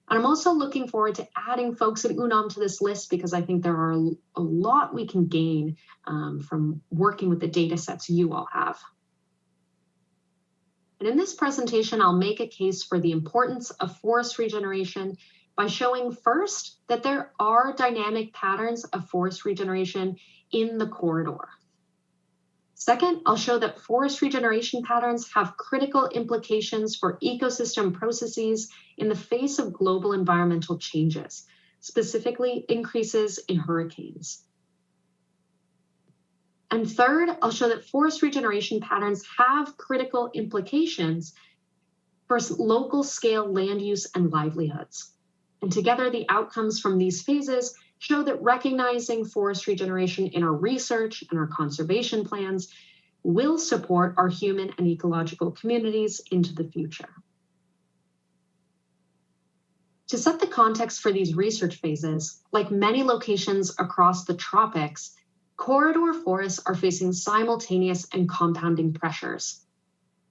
And I'm also looking forward to adding folks at UNAM to this list because I think there are a lot we can gain from working with the data sets you all have. And in this presentation, I'll make a case for the importance of forest regeneration by showing first that there are dynamic patterns of forest regeneration in the corridor. Second, I'll show that forest regeneration patterns have critical implications for ecosystem processes in the face of global environmental changes, specifically increases in hurricanes. And third, I'll show that forest regeneration patterns have critical implications for local scale land use and livelihoods. And together, the outcomes from these phases show that recognizing forest regeneration in our research and our conservation plans will support our human and ecological communities into the future. To set the context for these research phases, like many locations across the tropics, corridor forests are facing simultaneous and compounding pressures.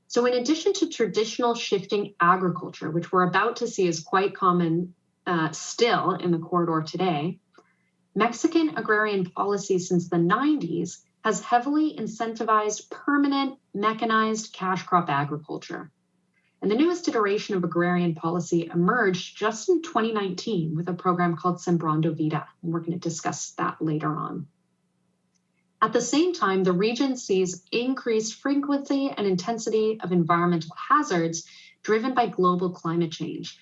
So in addition to traditional shifting agriculture, which we're about to see is quite common still in the corridor today, Mexican agrarian policy since the 90s has heavily incentivized permanent mechanized cash crop agriculture. And the newest iteration of agrarian policy emerged just in 2019 with a program called Sembrando Vida, and we're going to discuss that later on. At the same time, the region sees increased frequency and intensity of environmental hazards driven by global climate change.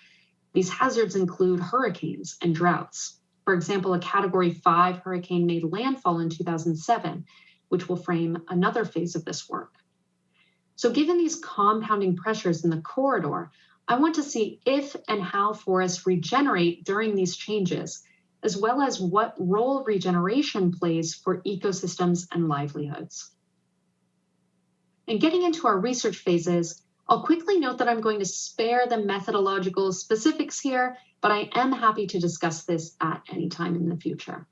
These hazards include hurricanes and droughts. For example, a Category 5 hurricane made landfall in 2007, which will frame another phase of this work. So given these compounding pressures in the corridor, I want to see if and how forests regenerate during these changes, as well as what role regeneration plays for ecosystems and livelihoods. And getting into our research phases, I'll quickly note that I'm going to spare the methodological specifics here, but I am happy to discuss this at any time in the future.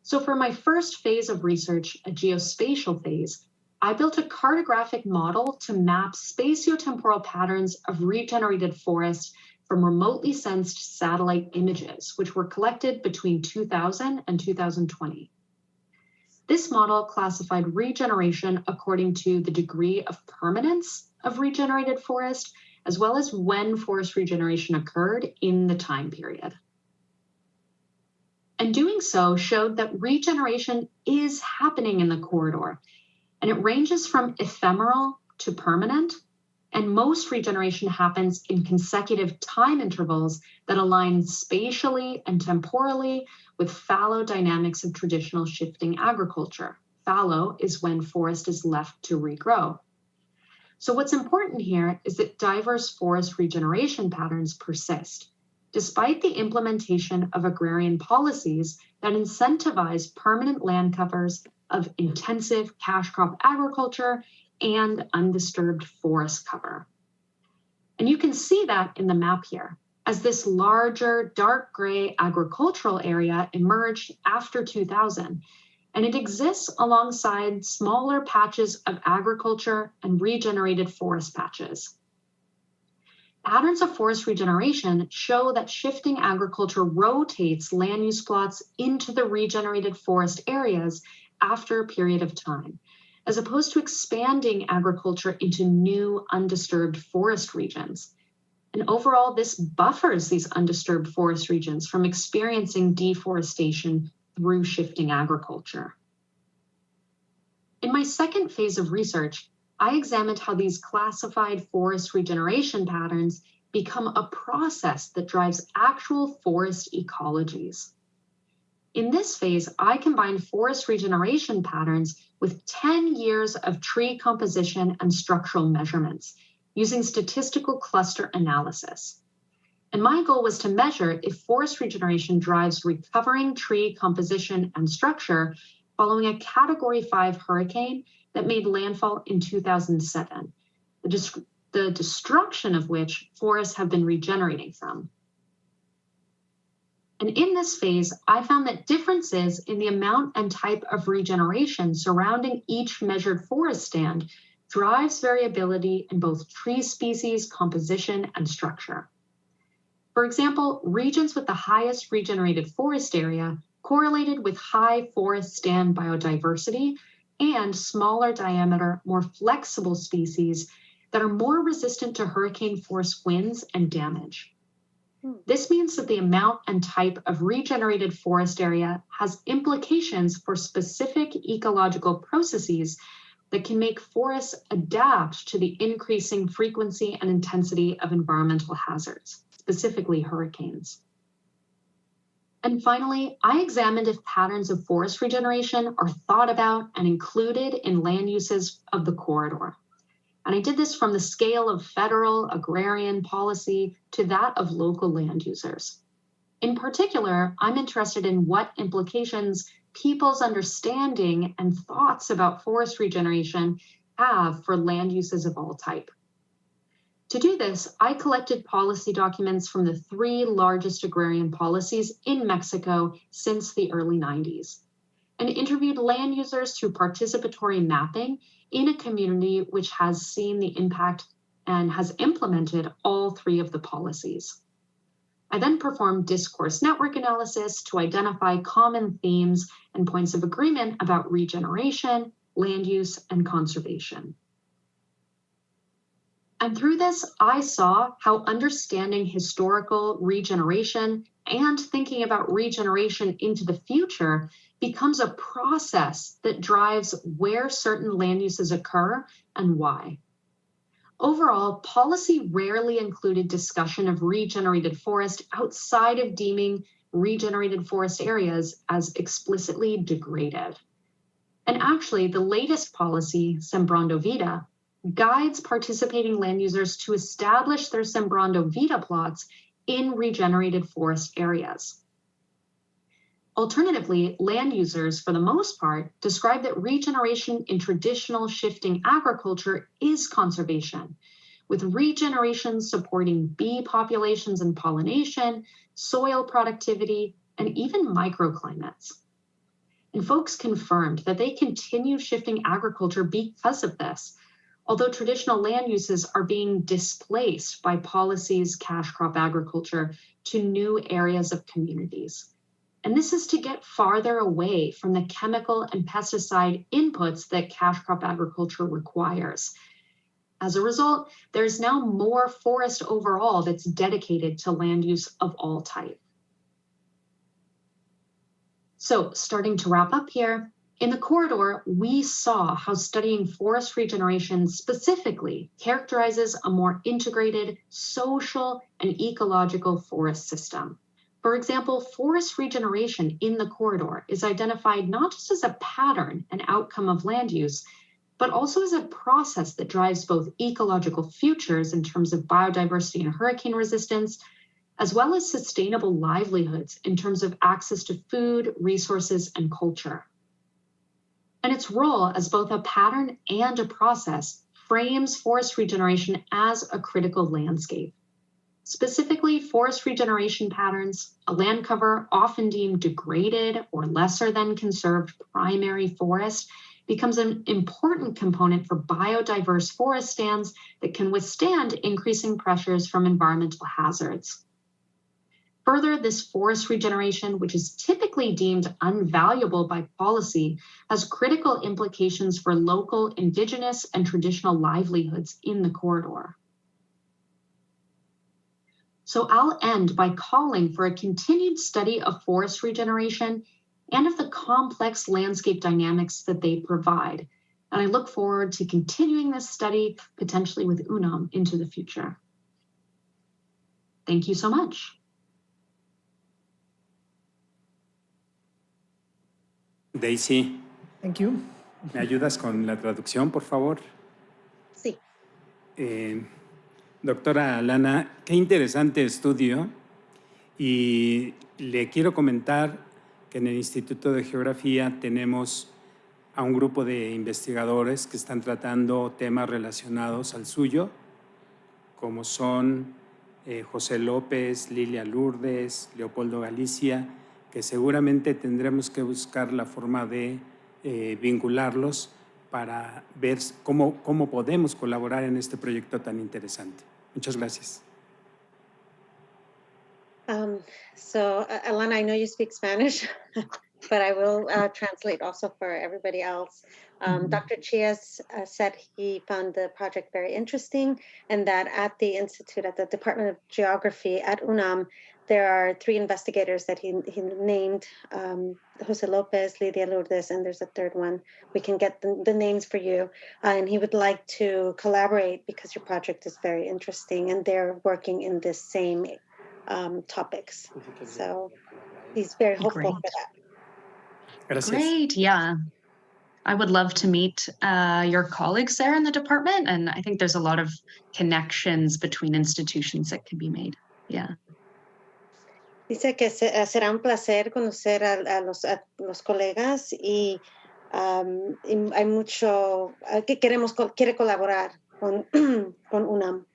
So for my first phase of research, a geospatial phase, I built a cartographic model to map spatiotemporal patterns of regenerated forests from remotely sensed satellite images, which were collected between 2000 and 2020. This model classified regeneration according to the degree of permanence of regenerated forest, as well as when forest regeneration occurred in the time period. And doing so showed that regeneration is happening in the corridor, and it ranges from ephemeral to permanent, and most regeneration happens in consecutive time intervals that align spatially and temporally with fallow dynamics of traditional shifting agriculture. Fallow is when forest is left to regrow. So what's important here is that diverse forest regeneration patterns persist, despite the implementation of agrarian policies that incentivize permanent land covers of intensive cash crop agriculture and undisturbed forest cover. And you can see that in the map here, as this larger dark gray agricultural area emerged after 2000, and it exists alongside smaller patches of agriculture and regenerated forest patches. Patterns of forest regeneration show that shifting agriculture rotates land use plots into the regenerated forest areas after a period of time, as opposed to expanding agriculture into new undisturbed forest regions. And overall, this buffers these undisturbed forest regions from experiencing deforestation through shifting agriculture. In my second phase of research, I examined how these classified forest regeneration patterns become a process that drives actual forest ecologies. In this phase, I combined forest regeneration patterns with 10 years of tree composition and structural measurements using statistical cluster analysis. And my goal was to measure if forest regeneration drives recovering tree composition and structure following a Category 5 hurricane that made landfall in 2007, the destruction of which forests have been regenerating from. And in this phase, I found that differences in the amount and type of regeneration surrounding each measured forest stand drives variability in both tree species, composition, and structure. For example, regions with the highest regenerated forest area correlated with high forest stand biodiversity and smaller diameter, more flexible species that are more resistant to hurricane force winds and damage. This means that the amount and type of regenerated forest area has implications for specific ecological processes that can make forests adapt to the increasing frequency and intensity of environmental hazards, specifically hurricanes. And finally, I examined if patterns of forest regeneration are thought about and included in land uses of the corridor. And I did this from the scale of federal agrarian policy to that of local land users. In particular, I'm interested in what implications people's understanding and thoughts about forest regeneration have for land uses of all type. To do this, I collected policy documents from the 3 largest agrarian policies in Mexico since the early 90s, and interviewed land users through participatory mapping in a community which has seen the impact and has implemented all 3 of the policies. I then performed discourse network analysis to identify common themes and points of agreement about regeneration, land use, and conservation. And through this, I saw how understanding historical regeneration and thinking about regeneration into the future becomes a process that drives where certain land uses occur and why. Overall, policy rarely included discussion of regenerated forest outside of deeming regenerated forest areas as explicitly degraded. And actually, the latest policy, Sembrando Vida, guides participating land users to establish their Sembrando Vida plots in regenerated forest areas. Alternatively, land users, for the most part, describe that regeneration in traditional shifting agriculture is conservation, with regeneration supporting bee populations and pollination, soil productivity, and even microclimates. And folks confirmed that they continue shifting agriculture because of this, although traditional land uses are being displaced by policies, cash crop agriculture, to new areas of communities. And this is to get farther away from the chemical and pesticide inputs that cash crop agriculture requires. As a result, there's now more forest overall that's dedicated to land use of all type. So, starting to wrap up here, in the corridor, we saw how studying forest regeneration specifically characterizes a more integrated social and ecological forest system. For example, forest regeneration in the corridor is identified not just as a pattern and outcome of land use, but also as a process that drives both ecological futures in terms of biodiversity and hurricane resistance, as well as sustainable livelihoods in terms of access to food, resources, and culture. And its role as both a pattern and a process frames forest regeneration as a critical landscape. Specifically, forest regeneration patterns, a land cover often deemed degraded or lesser than conserved primary forest, becomes an important component for biodiverse forest stands that can withstand increasing pressures from environmental hazards. Further, this forest regeneration, which is typically deemed unvaluable by policy, has critical implications for local indigenous and traditional livelihoods in the corridor. So I'll end by calling for a continued study of forest regeneration and of the complex landscape dynamics that they provide. And I look forward to continuing this study, potentially with UNAM, into the future. Thank you so much. Daisy, Thank you. ¿me ayudas con la traducción, por favor? Sí. Doctora Lana, qué interesante estudio, y le quiero comentar que en el Instituto de Geografía tenemos a un grupo de investigadores que están tratando temas relacionados al suyo, como son José López, Lilia Lourdes, Leopoldo Galicia, que seguramente tendremos que buscar la forma de vincularlos para ver cómo podemos colaborar en este proyecto tan interesante. Muchas gracias. So, Alana, I know you speak Spanish, but I will translate also for everybody else. Dr. Chias said he found the project very interesting, and that at the Institute, at the Department of Geography at UNAM, there are 3 investigators that he named, Jose Lopez, Lidia Lourdes, and there's a third one. We can get the names for you. And he would like to collaborate because your project is very interesting and they're working in the same topics. So he's very hopeful Great. for that. Gracias. Great, yeah. I would love to meet your colleagues there in the department, and I think there's a lot of connections between institutions that can be made. Yeah. Dice que será un placer conocer a los colegas y hay mucho que quiere colaborar con, con UNAM.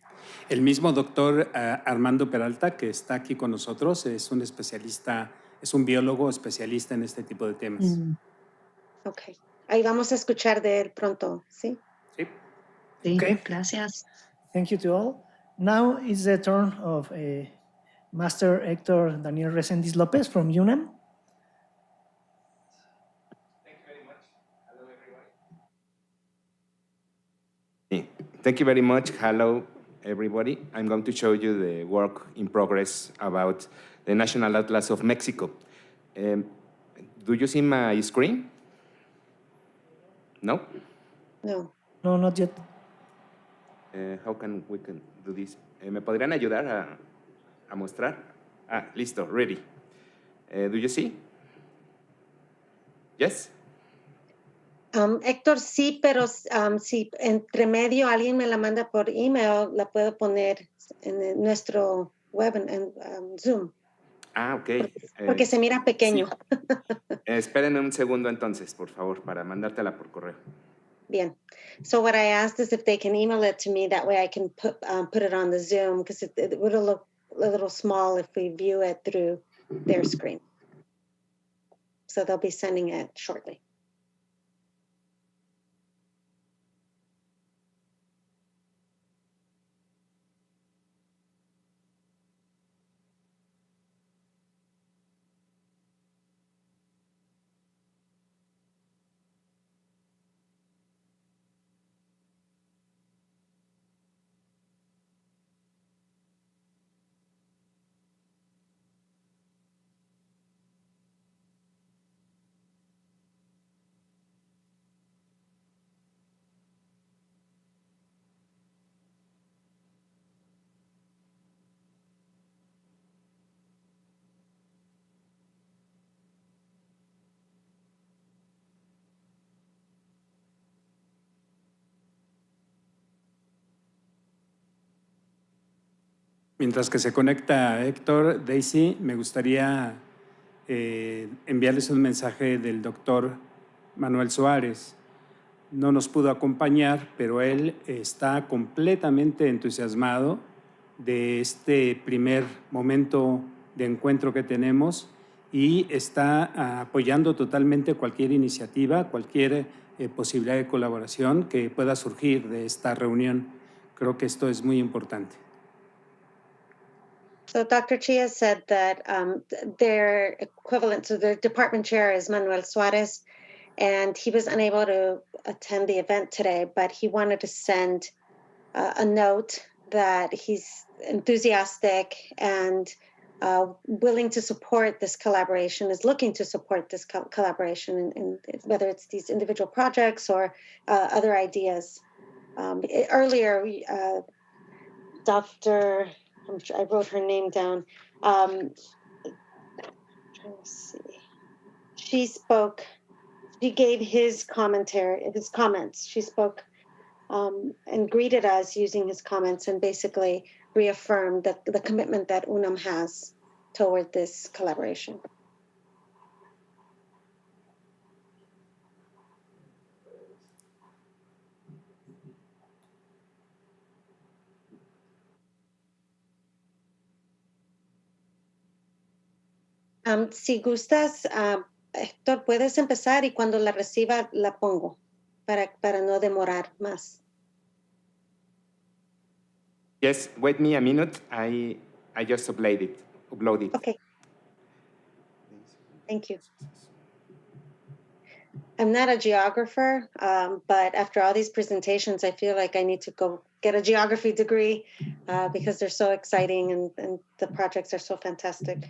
El mismo doctor Armando Peralta, que está aquí con nosotros, es un especialista, es un biólogo especialista en este tipo de temas. Ok. Ahí vamos a escuchar de él pronto, ¿sí? Sí. Sí, Okay. Gracias. Thank you to all. Now is the turn of Master Hector Daniel Resendiz Lopez from UNAM. Thank you very much. Hello, everybody. I'm going to show you the work in progress about the National Atlas of Mexico. Do you see my screen? No? No. No, not yet. How can we can do this? ¿Me podrían ayudar a mostrar? Ah, listo, ready. Do you see? Yes? Héctor, sí, pero si entre medio alguien me la manda por email, la puedo poner en nuestro web, en Zoom. Ah, ok. Porque se mira pequeño. Sí. Espérenme un segundo entonces, por favor, para mandártela por correo. Bien. So what I asked is if they can email it to me, that way I can put it on the Zoom, because it would look a little small if we view it through their screen. So they'll be sending it shortly. Mientras que se conecta Héctor, Daisy, me gustaría enviarles un mensaje del doctor Manuel Suárez. No nos pudo acompañar, pero él está completamente entusiasmado de este primer momento de encuentro que tenemos y está apoyando totalmente cualquier iniciativa, cualquier posibilidad de colaboración que pueda surgir de esta reunión. Creo que esto es muy importante. So Dr. Chia said that their equivalent to the department chair is Manuel Suárez, and he was unable to attend the event today, but he wanted to send a note that he's enthusiastic and willing to support this collaboration, is looking to support this collaboration, in whether it's these individual projects or other ideas. Earlier, Dr. I wrote her name down. Trying to see. She spoke. She gave his comments. She spoke and greeted us using his comments and basically reaffirmed the commitment that UNAM has toward this collaboration. Si gustas, Héctor, puedes empezar y cuando la reciba la pongo para no demorar más. Yes, wait me a minute. I just upload it. Okay. Thank you. I'm not a geographer, but after all these presentations, I feel like I need to go get a geography degree because they're so exciting and the projects are so fantastic.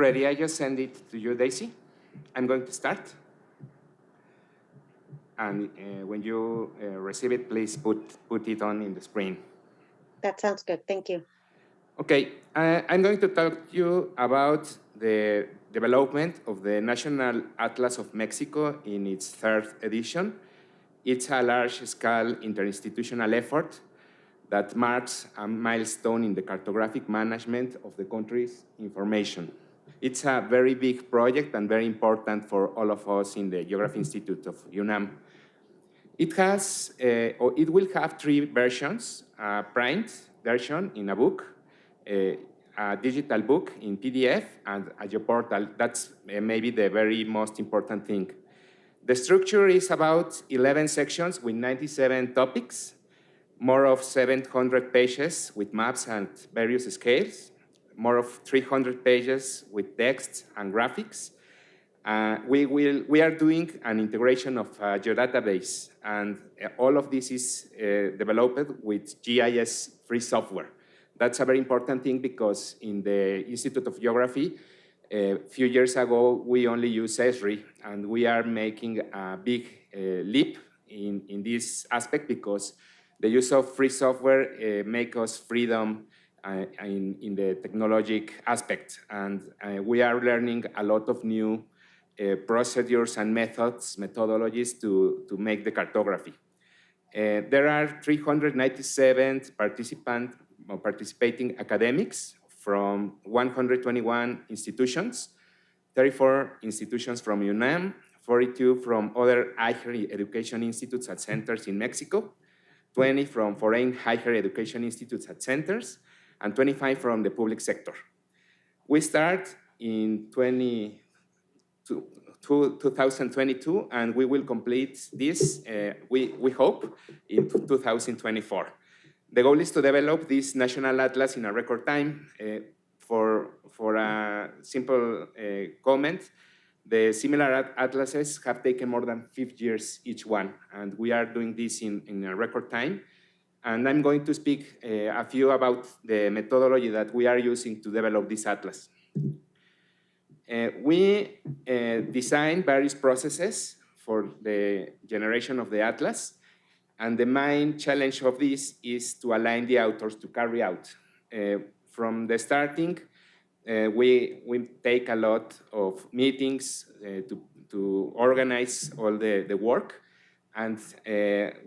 ready. I just send it to you, Daisy. I'm going to start. And when you receive it, please put it on in the screen. That sounds good. Thank you. Okay, I'm going to talk to you about the development of the National Atlas of Mexico in its third edition. It's a large-scale interinstitutional effort that marks a milestone in the cartographic management of the country's information. It's a very big project and very important for all of us in the Geography Institute of UNAM. It has, or it will have 3 versions: a print version in a book, a digital book in PDF, and a geoportal. That's maybe the very most important thing. The structure is about 11 sections with 97 topics, more of 700 pages with maps and various scales, more of 300 pages with text and graphics. We are doing an integration of a geodatabase, and all of this is developed with GIS-free software. That's a very important thing because in the Institute of Geography, a few years ago, we only used Searcy, and we are making a big leap in this aspect because the use of free software makes us freedom in the technologic aspect. And we are learning a lot of new procedures and methodologies to make the cartography. There are 397 participating academics from 121 institutions, 34 institutions from UNAM, 42 from other higher education institutes and centers in Mexico, 20 from foreign higher education institutes and centers, and 25 from the public sector. We start in 2022, and we will complete this, we hope, in 2024. The goal is to develop this national atlas in a record time. For a simple comment, the similar atlases have taken more than 5 years each one, and we are doing this in a record time. And I'm going to speak a few about the methodology that we are using to develop this atlas. We designed various processes for the generation of the atlas, and the main challenge of this is to align the authors to carry out. From the starting, we take a lot of meetings to organize all the work, and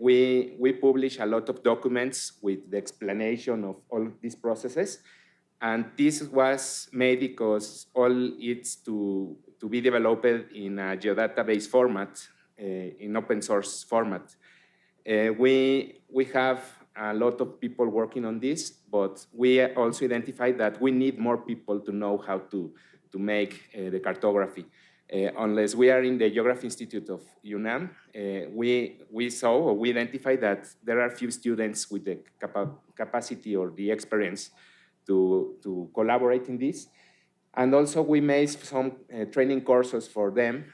we publish a lot of documents with the explanation of all these processes. And this was made because all it's to be developed in a geodatabase format, in open source format. We have a lot of people working on this, but we also identified that we need more people to know how to make the cartography. Unless we are in the Geography Institute of UNAM, we identified that there are few students with the capacity or the experience to collaborate in this. And also we made some training courses for them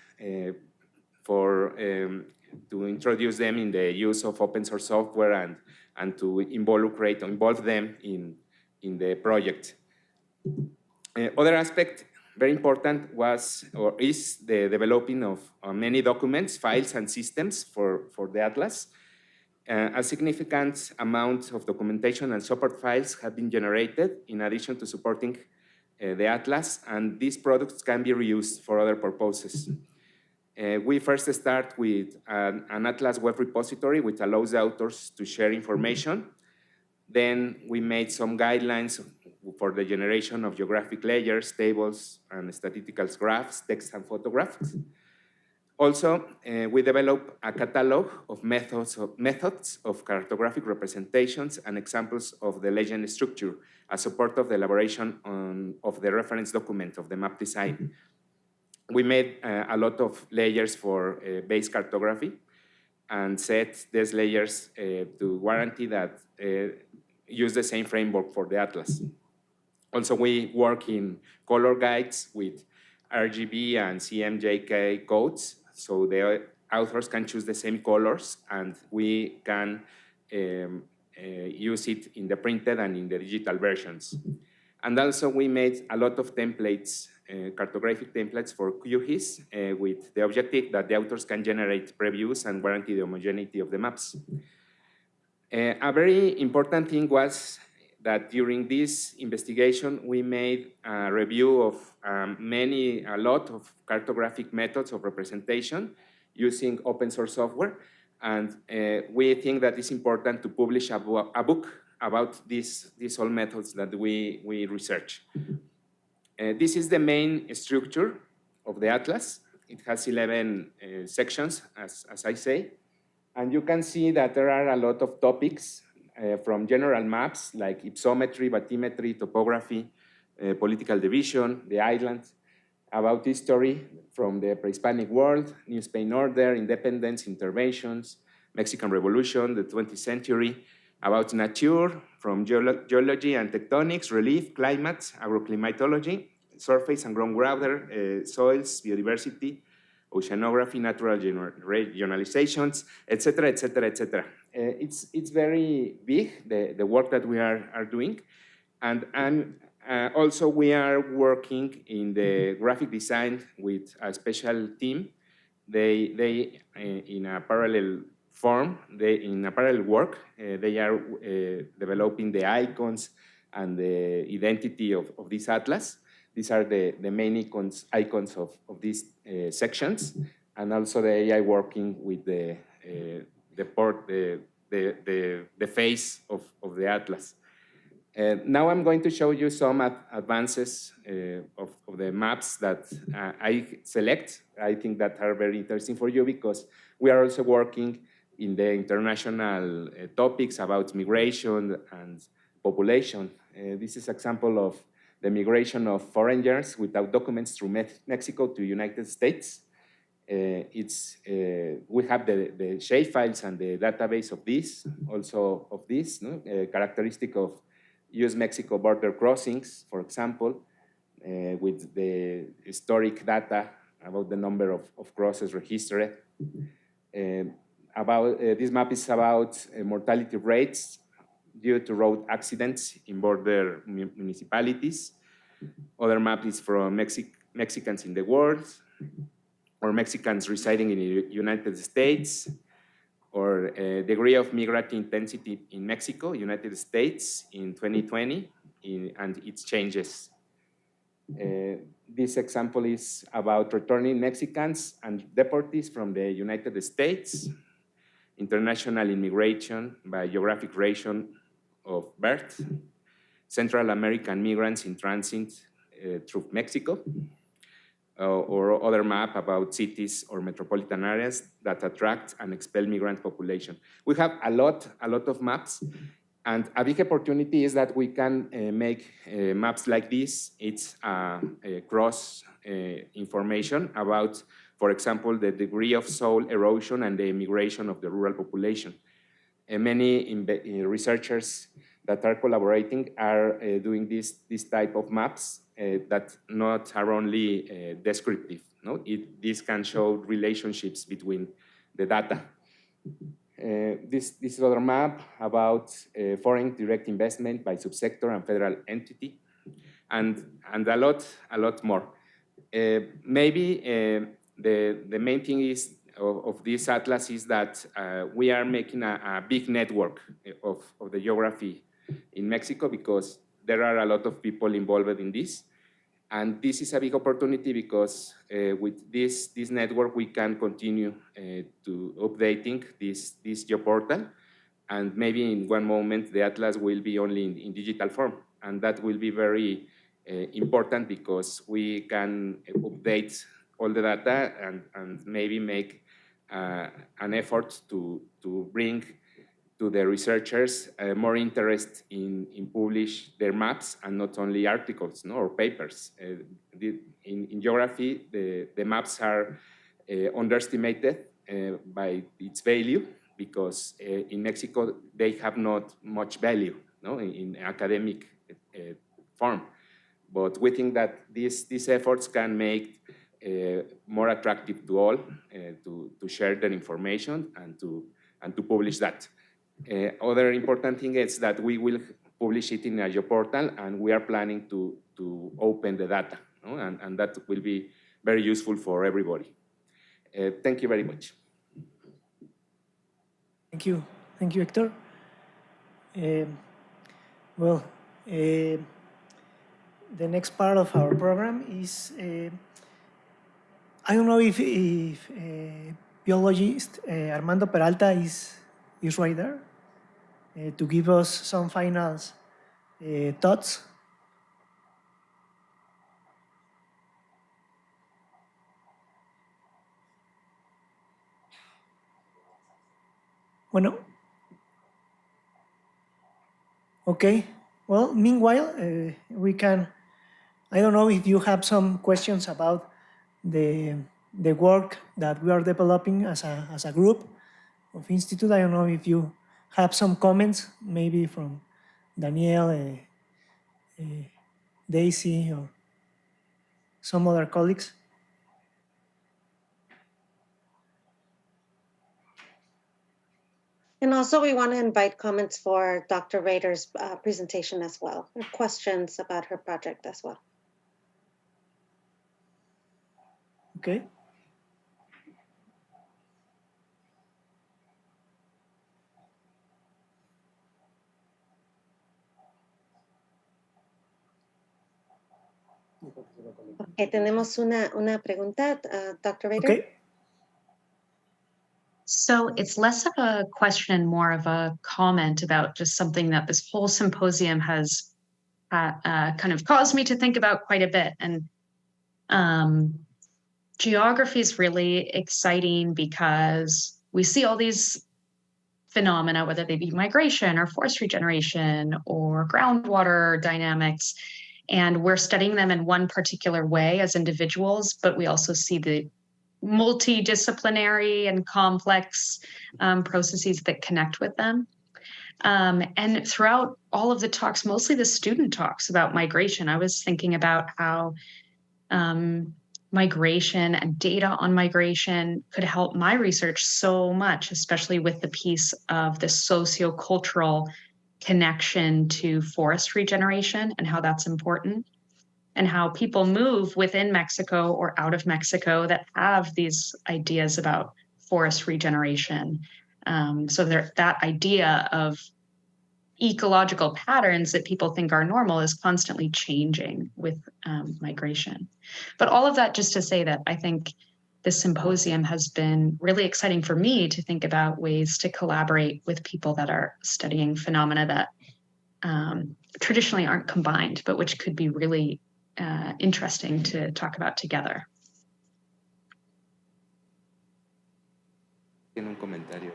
to introduce them in the use of open source software and to involve them in the project. Other aspect very important was or is the developing of many documents, files, and systems for the atlas. A significant amount of documentation and support files have been generated in addition to supporting the atlas, and these products can be reused for other purposes. We first start with an atlas web repository which allows the authors to share information. Then we made some guidelines for the generation of geographic layers, tables, and statistical graphs, text, and photographs. Also, we developed a catalog of methods of cartographic representations and examples of the legend structure as support of the elaboration of the reference document of the map design. We made a lot of layers for base cartography and set these layers to guarantee that use the same framework for the atlas. Also, we work in color guides with RGB and CMYK codes, so the authors can choose the same colors, and we can use it in the printed and in the digital versions. And also we made a lot of templates, cartographic templates for QGIS with the objective that the authors can generate previews and guarantee the homogeneity of the maps. A very important thing was that during this investigation, we made a review of a lot of cartographic methods of representation using open source software. And we think that it's important to publish a book about these all methods that we research. This is the main structure of the atlas. It has 11 sections, as I say. And you can see that there are a lot of topics from general maps like hypsometry, bathymetry, topography, political division, the islands, about history from the pre-Hispanic world, New Spain order, independence, interventions, Mexican Revolution, the 20th century, about nature, from geology and tectonics, relief, climate, agroclimatology, surface and groundwater, soils, biodiversity, oceanography, natural regionalizations, etc., etc., etc. It's very big, the work that we are doing. And also we are working in the graphic design with a special team. They in a parallel form, in a parallel work, they are developing the icons and the identity of this atlas. These are the main icons of these sections, and also the AI working with the face of the atlas. Now I'm going to show you some advances of the maps that I select. I think that are very interesting for you because we are also working in the international topics about migration and population. This is an example of the migration of foreigners without documents through Mexico to the United States. We have the shapefiles and the database of this, also of this, characteristic of US-Mexico border crossings, for example, with the historic data about the number of crosses registered. This map is about mortality rates due to road accidents in border municipalities. Other map is from Mexicans in the world, or Mexicans residing in the United States, or degree of migrant intensity in Mexico, United States in 2020, and its changes. This example is about returning Mexicans and deportees from the United States, international immigration by geographic region of birth, Central American migrants in transit through Mexico, or other map about cities or metropolitan areas that attract and expel migrant population. We have a lot of maps, and a big opportunity is that we can make maps like this. It's a cross information about, for example, the degree of soil erosion and the immigration of the rural population. Many researchers that are collaborating are doing this type of maps that not are only descriptive. No? This can show relationships between the data. This is other map about foreign direct investment by subsector and federal entity, and a lot more. Maybe the main thing is of this atlas is that we are making a big network of the geography in Mexico because there are a lot of people involved in this. And this is a big opportunity because with this network, we can continue to updating this geoportal. And maybe in one moment, the atlas will be only in digital form. And that will be very important because we can update all the data and maybe make an effort to bring to the researchers more interest in publish their maps and not only articles or papers. In geography, the maps are underestimated by its value because in Mexico, they have not much value in academic form. But we think that these efforts can make more attractive to all to share their information and to publish that. Other important thing is that we will publish it in a geoportal, and we are planning to open the data, no? And that will be very useful for everybody. Thank you very much. Thank you, Hector. The next part of our program is, I don't know if biologist Armando Peralta is right there to give us some final thoughts. Bueno. Okay. Well, meanwhile, we can, I don't know if you have some questions about the work that we are developing as a group of Institute. I don't know if you have some comments, maybe from Daniel, Daisy, or some other colleagues. And also we want to invite comments for Dr. Rader's presentation as well, or questions about her project as well. Okay. Okay, tenemos una pregunta, Dr. Rader. Okay. So it's less of a question, more of a comment about just something that this whole symposium has kind of caused me to think about quite a bit. And geography is really exciting because we see all these phenomena, whether they be migration or forest regeneration or groundwater dynamics, and we're studying them in one particular way as individuals, but we also see the multidisciplinary and complex processes that connect with them. And throughout all of the talks, mostly the student talks about migration, I was thinking about how migration and data on migration could help my research so much, especially with the piece of the sociocultural connection to forest regeneration and how that's important, and how people move within Mexico or out of Mexico that have these ideas about forest regeneration. So that idea of ecological patterns that people think are normal is constantly changing with migration. But all of that just to say that I think this symposium has been really exciting for me to think about ways to collaborate with people that are studying phenomena that traditionally aren't combined, but which could be really interesting to talk about together. Tiene un comentario.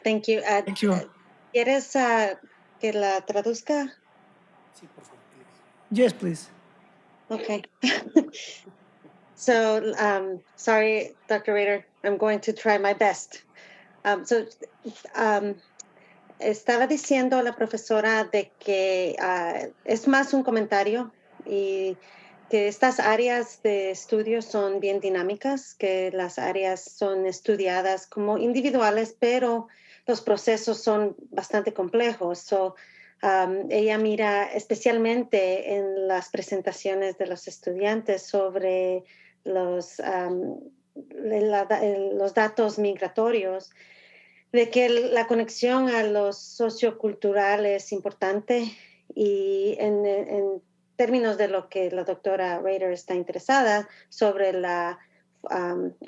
Thank you. Thank you. ¿Quieres que la traduzca? Sí, por favor. Yes, please. Okay. So, sorry, Dr. Rader, I'm going to try my best. Estaba diciendo la profesora de que es más un comentario y que estas áreas de estudio son bien dinámicas, que las áreas son estudiadas como individuales, pero los procesos son bastante complejos. So, ella mira especialmente en las presentaciones de los estudiantes sobre los datos migratorios, de que la conexión a lo sociocultural es importante, y en términos de lo que la doctora Rader está interesada sobre la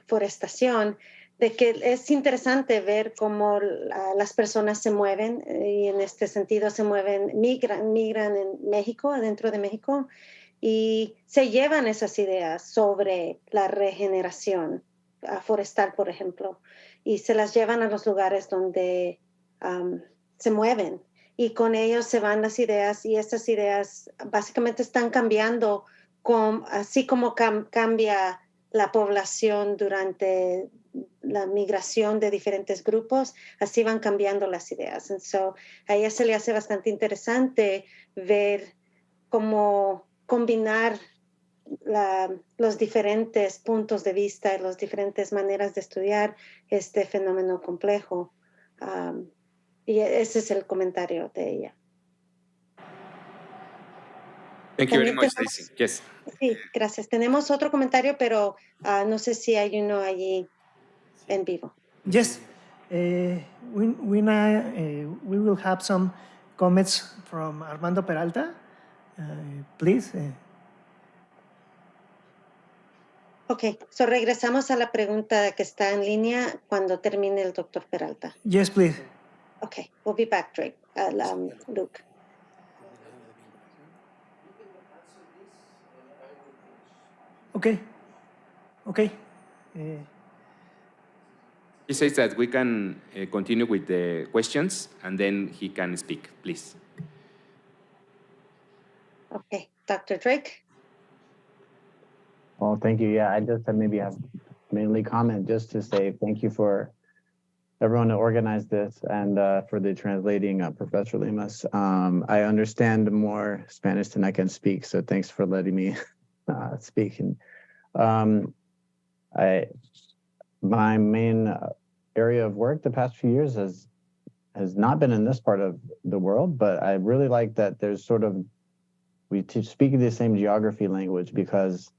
forestación, de que es interesante ver cómo las personas se mueven, y en este sentido migran en México, adentro de México, y se llevan esas ideas sobre la regeneración forestal, por ejemplo, y se las llevan a los lugares donde se mueven, y con ellos se van las ideas, y esas ideas básicamente están cambiando, así como cambia la población durante la migración de diferentes grupos, así van cambiando las ideas. And so, a ella se le hace bastante interesante ver cómo combinar los diferentes puntos de vista y las diferentes maneras de estudiar este fenómeno complejo. Y ese es el comentario de ella. Thank you very También much, tenemos, Daisy. Yes. sí, gracias. Tenemos otro comentario, pero no sé si hay uno allí en vivo. Yes, we will have some comments from Armando Peralta. Please. Ok, so regresamos a la pregunta que está en línea cuando termine el doctor Peralta. Yes, please. Okay, we'll be back, Drake. Luke. Okay. Okay. He says that we can continue with the questions and then he can speak, please. Okay, Dr. Drake. Well, thank you. Yeah, I just maybe have mainly comment just to say thank you for everyone who organized this and for the translating, Professor Limas. I understand more Spanish than I can speak, so thanks for letting me speak. And my main area of work the past few years has not been in this part of the world, but I really like that there's sort of, we speak the same geography language because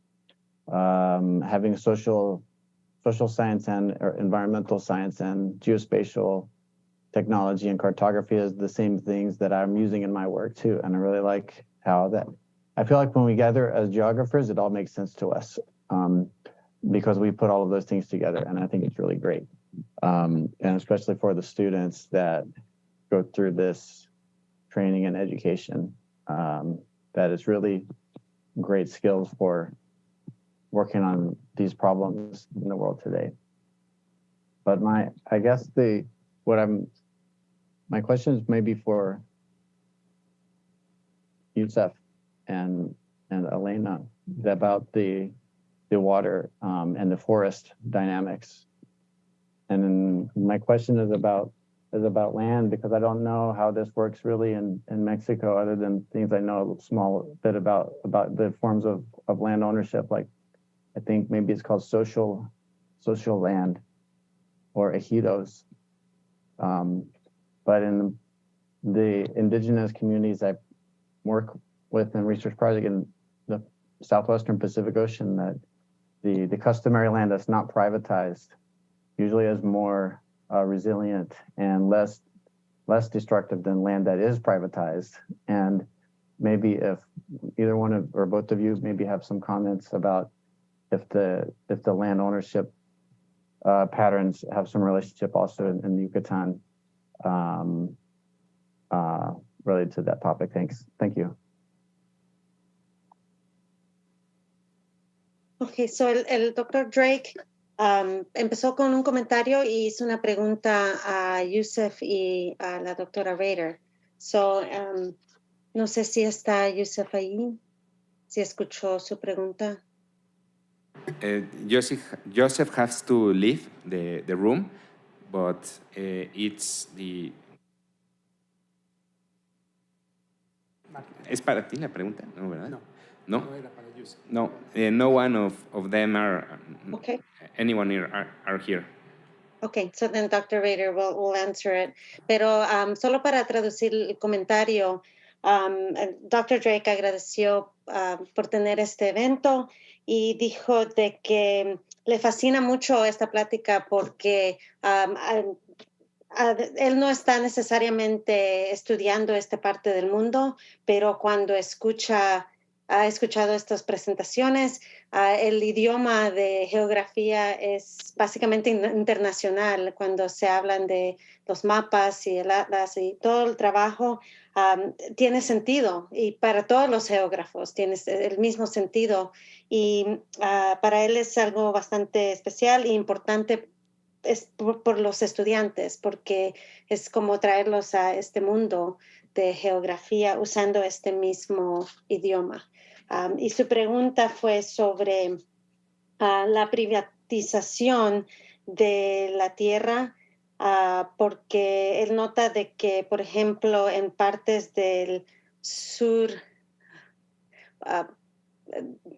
having social science and or environmental science and geospatial technology and cartography is the same things that I'm using in my work too. And I really like how that, I feel like when we gather as geographers, it all makes sense to us because we put all of those things together. And I think it's really great. And especially for the students that go through this training and education, that is really great skills for working on these problems in the world today. But my question is maybe for Youssef and Elena about the water and the forest dynamics. And then my question is about land, because I don't know how this works really in Mexico, other than things I know a small bit about the forms of land ownership. Like I think maybe it's called social land or ejidos. But in the indigenous communities I work with in research project in the Southwestern Pacific Ocean, that the customary land that's not privatized usually is more resilient and less destructive than land that is privatized. And maybe if either one of or both of you maybe have some comments about if the land ownership patterns have some relationship also in Yucatan related to that topic. Thank you. Okay, so el Dr. Drake empezó con un comentario y hizo una pregunta a Youssef y a la doctora Rader. So, no sé si está Youssef ahí, si escuchó su pregunta. Joseph has to leave the room, but it's the... ¿Es para ti la pregunta? No, ¿verdad? No. No? No era para Joseph. No, no one of them are... Okay. Anyone here are here. Okay, so then Dr. Rader will answer it. Pero solo para traducir el comentario, Dr. Drake agradeció por tener este evento y dijo de que le fascina mucho esta plática porque él no está necesariamente estudiando esta parte del mundo, pero cuando ha escuchado estas presentaciones, el idioma de geografía es básicamente internacional. Cuando se hablan de los mapas y el atlas y todo el trabajo, tiene sentido, y para todos los geógrafos tiene el mismo sentido, y para él es algo bastante especial e importante por los estudiantes, porque es como traerlos a este mundo de geografía usando este mismo idioma. Y su pregunta fue sobre la privatización de la tierra, porque él nota de que, por ejemplo, en partes del sur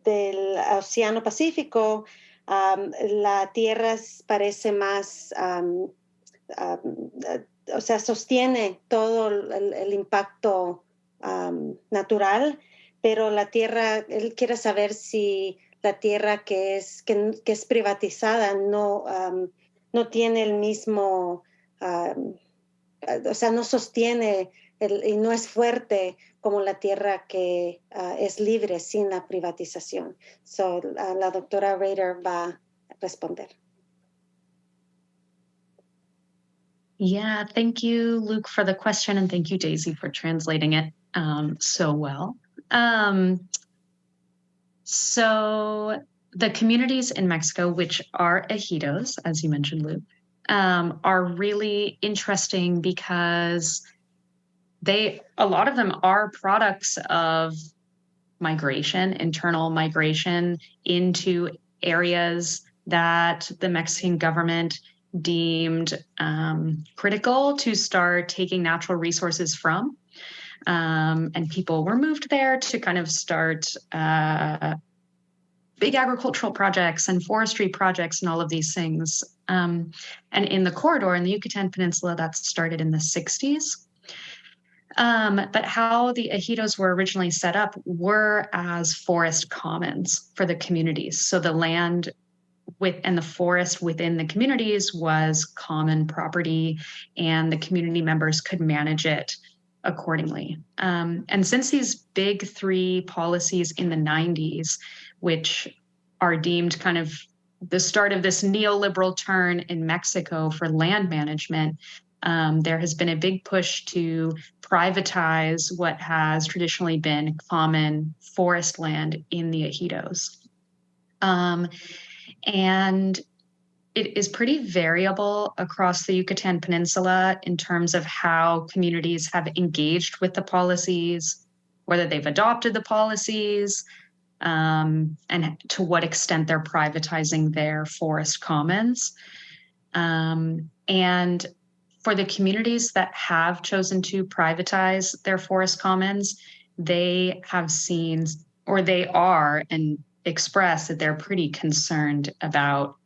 del Océano Pacífico, la tierra parece más, o sea, sostiene todo el impacto natural, pero la tierra, él quiere saber si la tierra que es privatizada no tiene el mismo, o sea, no sostiene y no es fuerte como la tierra que es libre sin la privatización. So, la doctora Rader va a responder. Yeah, thank you, Luke, for the question, and thank you, Daisy, for translating it so well. So the communities in Mexico, which are ejidos, as you mentioned, Luke, are really interesting because a lot of them are products of migration, internal migration into areas that the Mexican government deemed critical to start taking natural resources from. And people were moved there to kind of start big agricultural projects and forestry projects and all of these things. And in the corridor, in the Yucatan Peninsula, that started in the 60s. But how the ejidos were originally set up were as forest commons for the communities. So the land and the forest within the communities was common property, and the community members could manage it accordingly. And since these big three policies in the 90s, which are deemed kind of the start of this neoliberal turn in Mexico for land management, there has been a big push to privatize what has traditionally been common forest land in the ejidos. And it is pretty variable across the Yucatan Peninsula in terms of how communities have engaged with the policies, whether they've adopted the policies, and to what extent they're privatizing their forest commons. And for the communities that have chosen to privatize their forest commons, they have seen, or they are, and express that they're pretty concerned about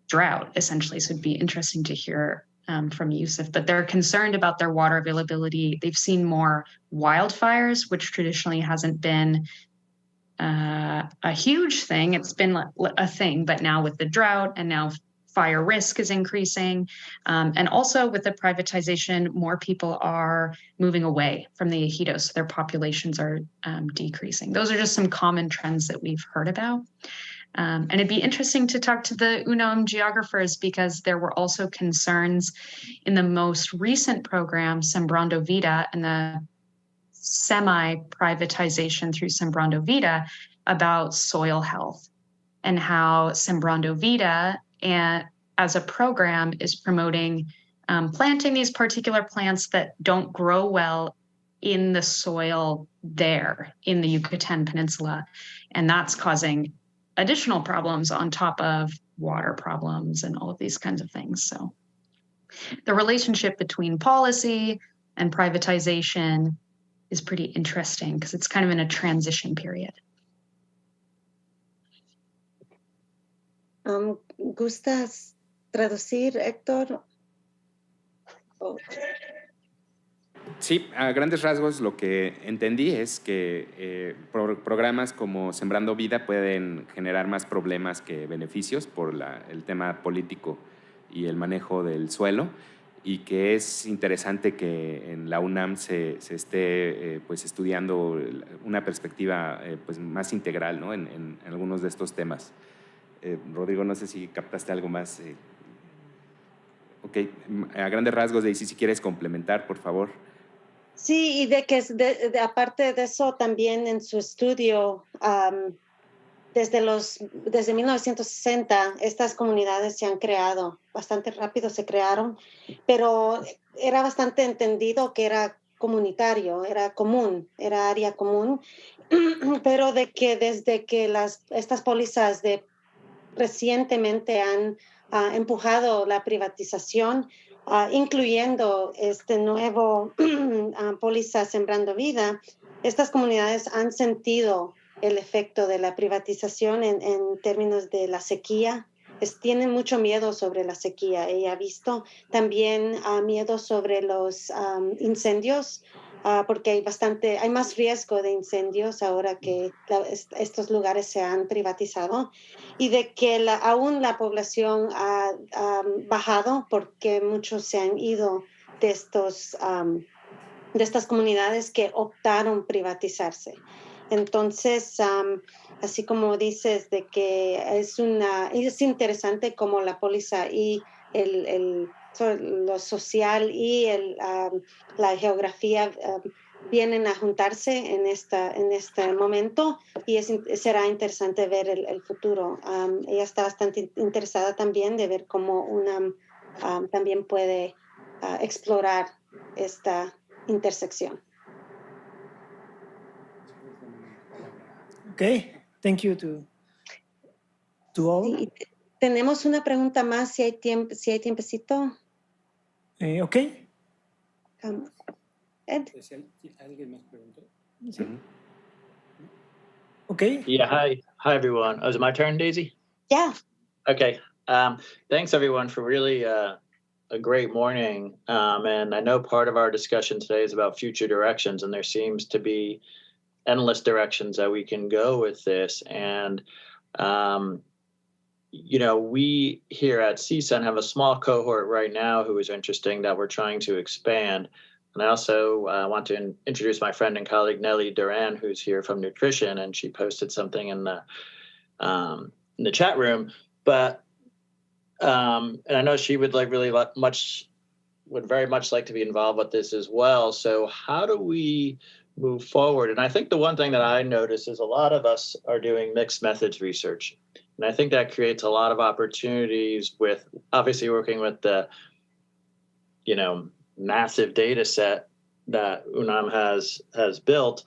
drought, essentially. So it'd be interesting to hear from Yusuf, but they're concerned about their water availability. They've seen more wildfires, which traditionally hasn't been a huge thing. It's been a thing, but now with the drought and now fire risk is increasing. And also with the privatization, more people are moving away from the ejidos, so their populations are decreasing. Those are just some common trends that we've heard about. And it'd be interesting to talk to the UNAM geographers, because there were also concerns in the most recent program, Sembrando Vida, and the semi-privatization through Sembrando Vida, about soil health, and how Sembrando Vida as a program is promoting planting these particular plants that don't grow well in the soil there in the Yucatan Peninsula. And that's causing additional problems on top of water problems and all of these kinds of things. So the relationship between policy and privatization is pretty interesting because it's kind of in a transition period. ¿Gustas traducir, Héctor? Oh. Sí, a grandes rasgos lo que entendí es que programas como Sembrando Vida pueden generar más problemas que beneficios por el tema político y el manejo del suelo, y que es interesante que en la UNAM se esté pues estudiando una perspectiva pues más integral, ¿no? en algunos de estos temas. Rodrigo, no sé si captaste algo más. Ok, a grandes rasgos, Daisy, si quieres complementar, por favor. Sí, y de que aparte de eso, también en su estudio, desde 1960, estas comunidades se han creado, bastante rápido se crearon, pero era bastante entendido que era comunitario, era común, era área común, pero de que desde que estas pólizas recientemente han empujado la privatización, incluyendo este nuevo póliza Sembrando Vida, estas comunidades han sentido el efecto de la privatización en términos de la sequía. Tienen mucho miedo sobre la sequía. Ella ha visto también miedo sobre los incendios porque hay más riesgo de incendios ahora que estos lugares se han privatizado, y de que aún la población ha bajado porque muchos se han ido de estas comunidades que optaron privatizarse. Entonces, así como dices, de que es interesante cómo la póliza y lo social y la geografía vienen a juntarse en este momento, y será interesante ver el futuro. Ella está bastante interesada también de ver cómo UNAM también puede explorar esta intersección. Okay, thank you to all. Sí, tenemos una pregunta más, si hay tiempecito. Okay. Ed? ¿Alguien más preguntó? Sí. Okay. Yeah, hi everyone. Oh, is it my turn, Daisy? Yeah. Okay. Thanks everyone for really a great morning. And I know part of our discussion today is about future directions, and there seems to be endless directions that we can go with this. And, we here at CSUN have a small cohort right now who is interesting that we're trying to expand. And I also want to introduce my friend and colleague, Nelly Duran, who's here from nutrition, and she posted something in the chat room. But, and I know she would would very much like to be involved with this as well. So how do we move forward? And I think the one thing that I notice is a lot of us are doing mixed methods research. And I think that creates a lot of opportunities with obviously working with the, massive data set that UNAM has built,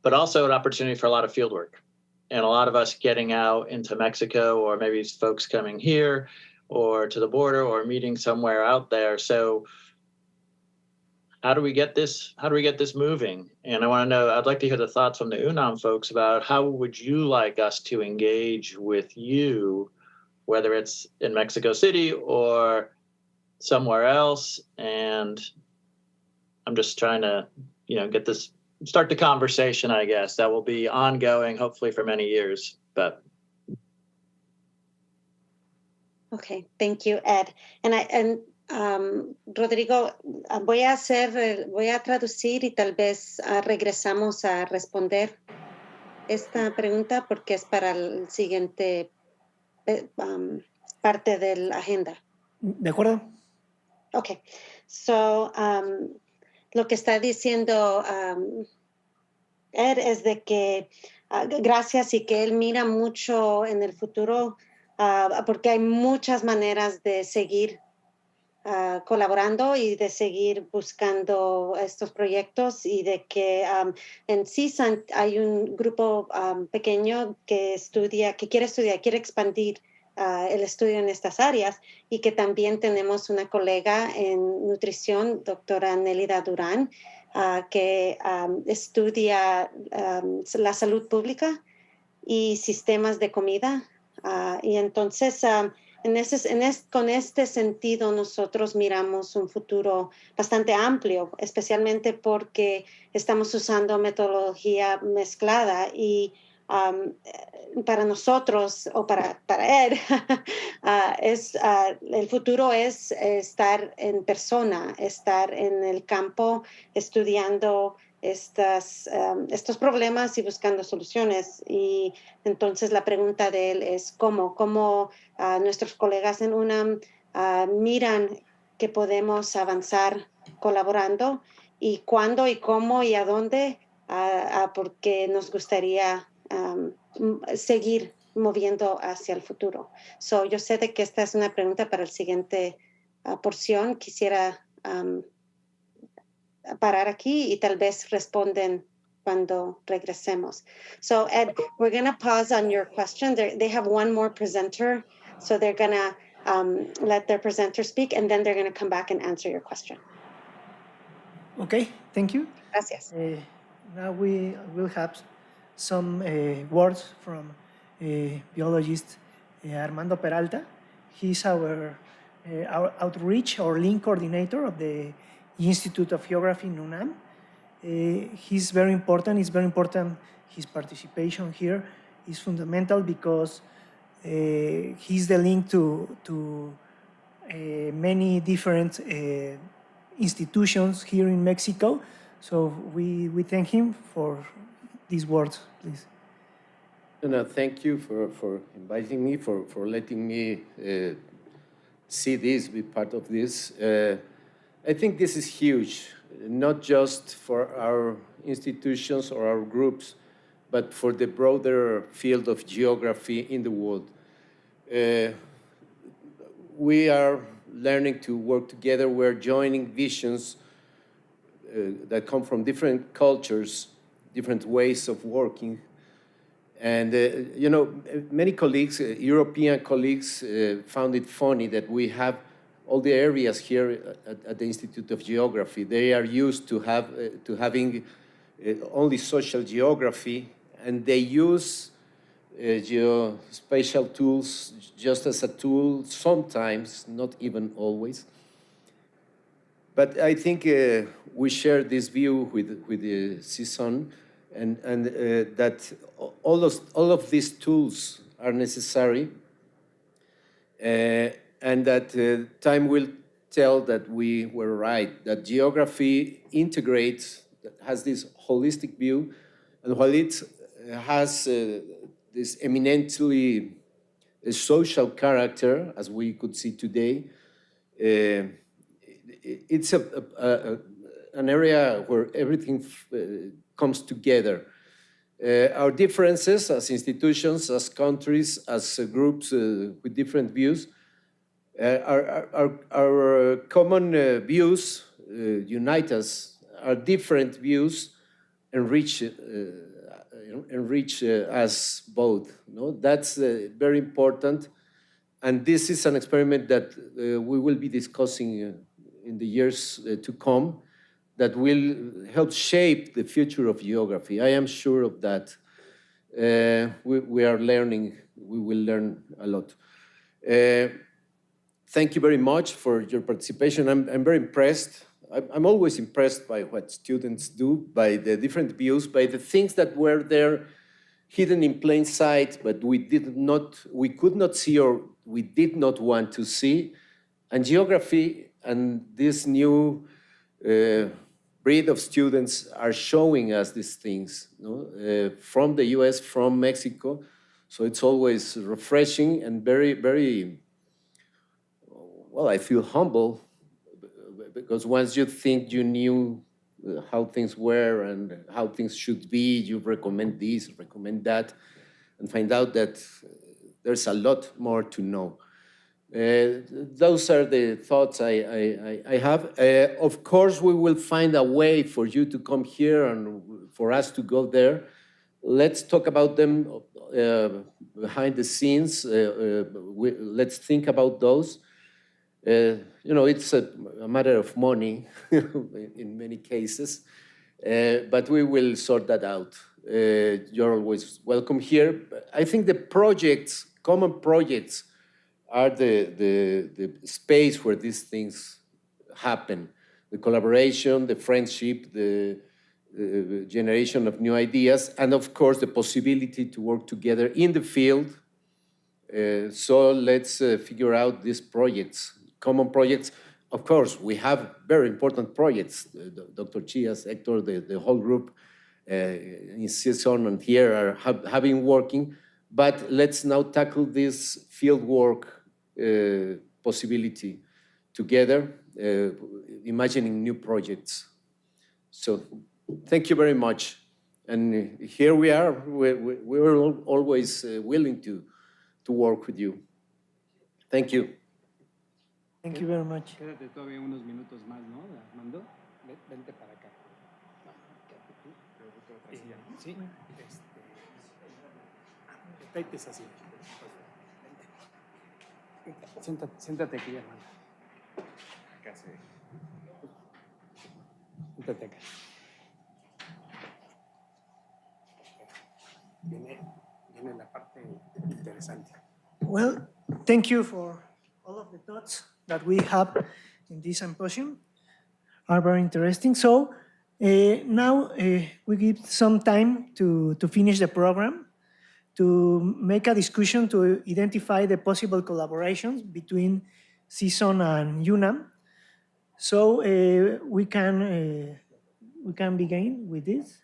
but also an opportunity for a lot of field work. And a lot of us getting out into Mexico, or maybe folks coming here or to the border or meeting somewhere out there. So how do we get this moving? And I want to know, I'd like to hear the thoughts from the UNAM folks about how would you like us to engage with you, whether it's in Mexico City or somewhere else. And I'm just trying to, start the conversation, I guess, that will be ongoing, hopefully for many years, but. Okay, thank you, Ed. And Rodrigo, voy a traducir y tal vez regresamos a responder esta pregunta porque es para el siguiente parte de la agenda. De acuerdo. Okay, so lo que está diciendo Ed es de que gracias, y que él mira mucho en el futuro porque hay muchas maneras de seguir colaborando y de seguir buscando estos proyectos, y de que en CSUN hay un grupo pequeño que quiere expandir el estudio en estas áreas, y que también tenemos una colega en nutrición, doctora Nélida Durán, que estudia la salud pública y sistemas de comida. Y entonces, con este sentido, nosotros miramos un futuro bastante amplio, especialmente porque estamos usando metodología mezclada, y para nosotros, o para Ed, el futuro es estar en persona, estar en el campo estudiando estos problemas y buscando soluciones. Y entonces la pregunta de él es cómo nuestros colegas en UNAM miran que podemos avanzar colaborando, y cuándo y cómo y a dónde, porque nos gustaría seguir moviendo hacia el futuro. So, yo sé de que esta es una pregunta para el siguiente porción. Quisiera parar aquí y tal vez responden cuando regresemos. So, Ed, we're going to pause on your question. They have one more presenter, so they're going to let their presenter speak, and then they're going to come back and answer your question. Okay, thank you. Gracias. Now we will have some words from biologist Armando Peralta. He's our outreach or link coordinator of the Institute of Geography in UNAM. He's very important. It's very important. His participation here is fundamental because he's the link to many different institutions here in Mexico. So we thank him for these words, please. No, thank you for inviting me, for letting me see this, be part of this. I think this is huge, not just for our institutions or our groups, but for the broader field of geography in the world. We are learning to work together. We're joining visions that come from different cultures, different ways of working. And, you know, many colleagues, European colleagues, found it funny that we have all the areas here at the Institute of Geography. They are used to having only social geography, and they use geospatial tools just as a tool, sometimes, not even always. But I think we share this view with the CSUN, and that all of these tools are necessary, and that time will tell that we were right, that geography integrates, has this holistic view, and while it has this eminently social character, as we could see today, it's an area where everything comes together. Our differences as institutions, as countries, as groups with different views, our common views unite us. Our different views enrich us both. No? That's very important. And this is an experiment that we will be discussing in the years to come, that will help shape the future of geography. I am sure of that. We are learning, we will learn a lot. Thank you very much for your participation. I'm very impressed. I'm always impressed by what students do, by the different views, by the things that were there hidden in plain sight, but we could not see, or we did not want to see. And geography and this new breed of students are showing us these things, no? From the US, from Mexico. So it's always refreshing and very, very, well, I feel humble, because once you think you knew how things were and how things should be, you recommend this, recommend that, and find out that there's a lot more to know. Those are the thoughts I have. Of course, we will find a way for you to come here and for us to go there. Let's talk about them behind the scenes. Let's think about those. You know, it's a matter of money in many cases, but we will sort that out. You're always welcome here. I think the projects, common projects, are the space where these things happen. The collaboration, the friendship, the generation of new ideas, and of course the possibility to work together in the field. So let's figure out these projects, common projects. Of course, we have very important projects. Dr. Chias, Hector, the whole group in CSUN and here have been working, but let's now tackle this field work possibility together, imagining new projects. So thank you very much. And here we are. We're always willing to work with you. Thank you. Thank you very much. Quédate todavía unos minutos más, ¿no, Armando? Vente para acá. Sí, vete así. Siéntate aquí, hermano. Acá sí. Siéntate acá. Viene la parte interesante. Well, thank you for all of the thoughts that we have in this symposium. Are very interesting. So Now we give some time to finish the program, to make a discussion to identify the possible collaborations between CSUN and UNAM. So we can begin with this,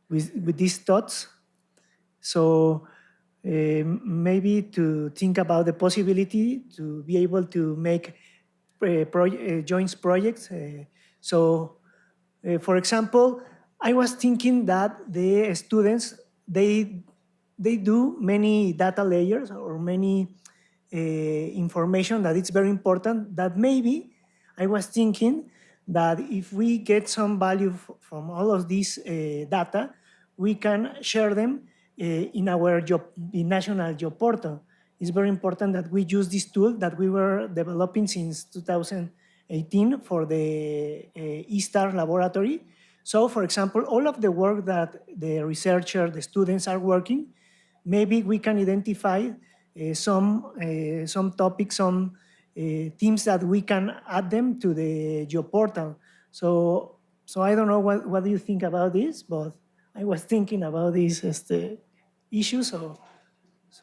with these thoughts. So maybe to think about the possibility to be able to make joint projects. For example, I was thinking that the students, they do many data layers or many information that it's very important, that maybe I was thinking that if we get some value from all of these data, we can share them in our national job portal. It's very important that we use this tool that we were developing since 2018 for the eStar laboratory. So, for example, all of the work that the researcher, the students are working, maybe we can identify some topics, some themes that we can add them to the job portal. So I don't know what do you think about this, but I was thinking about this issue. So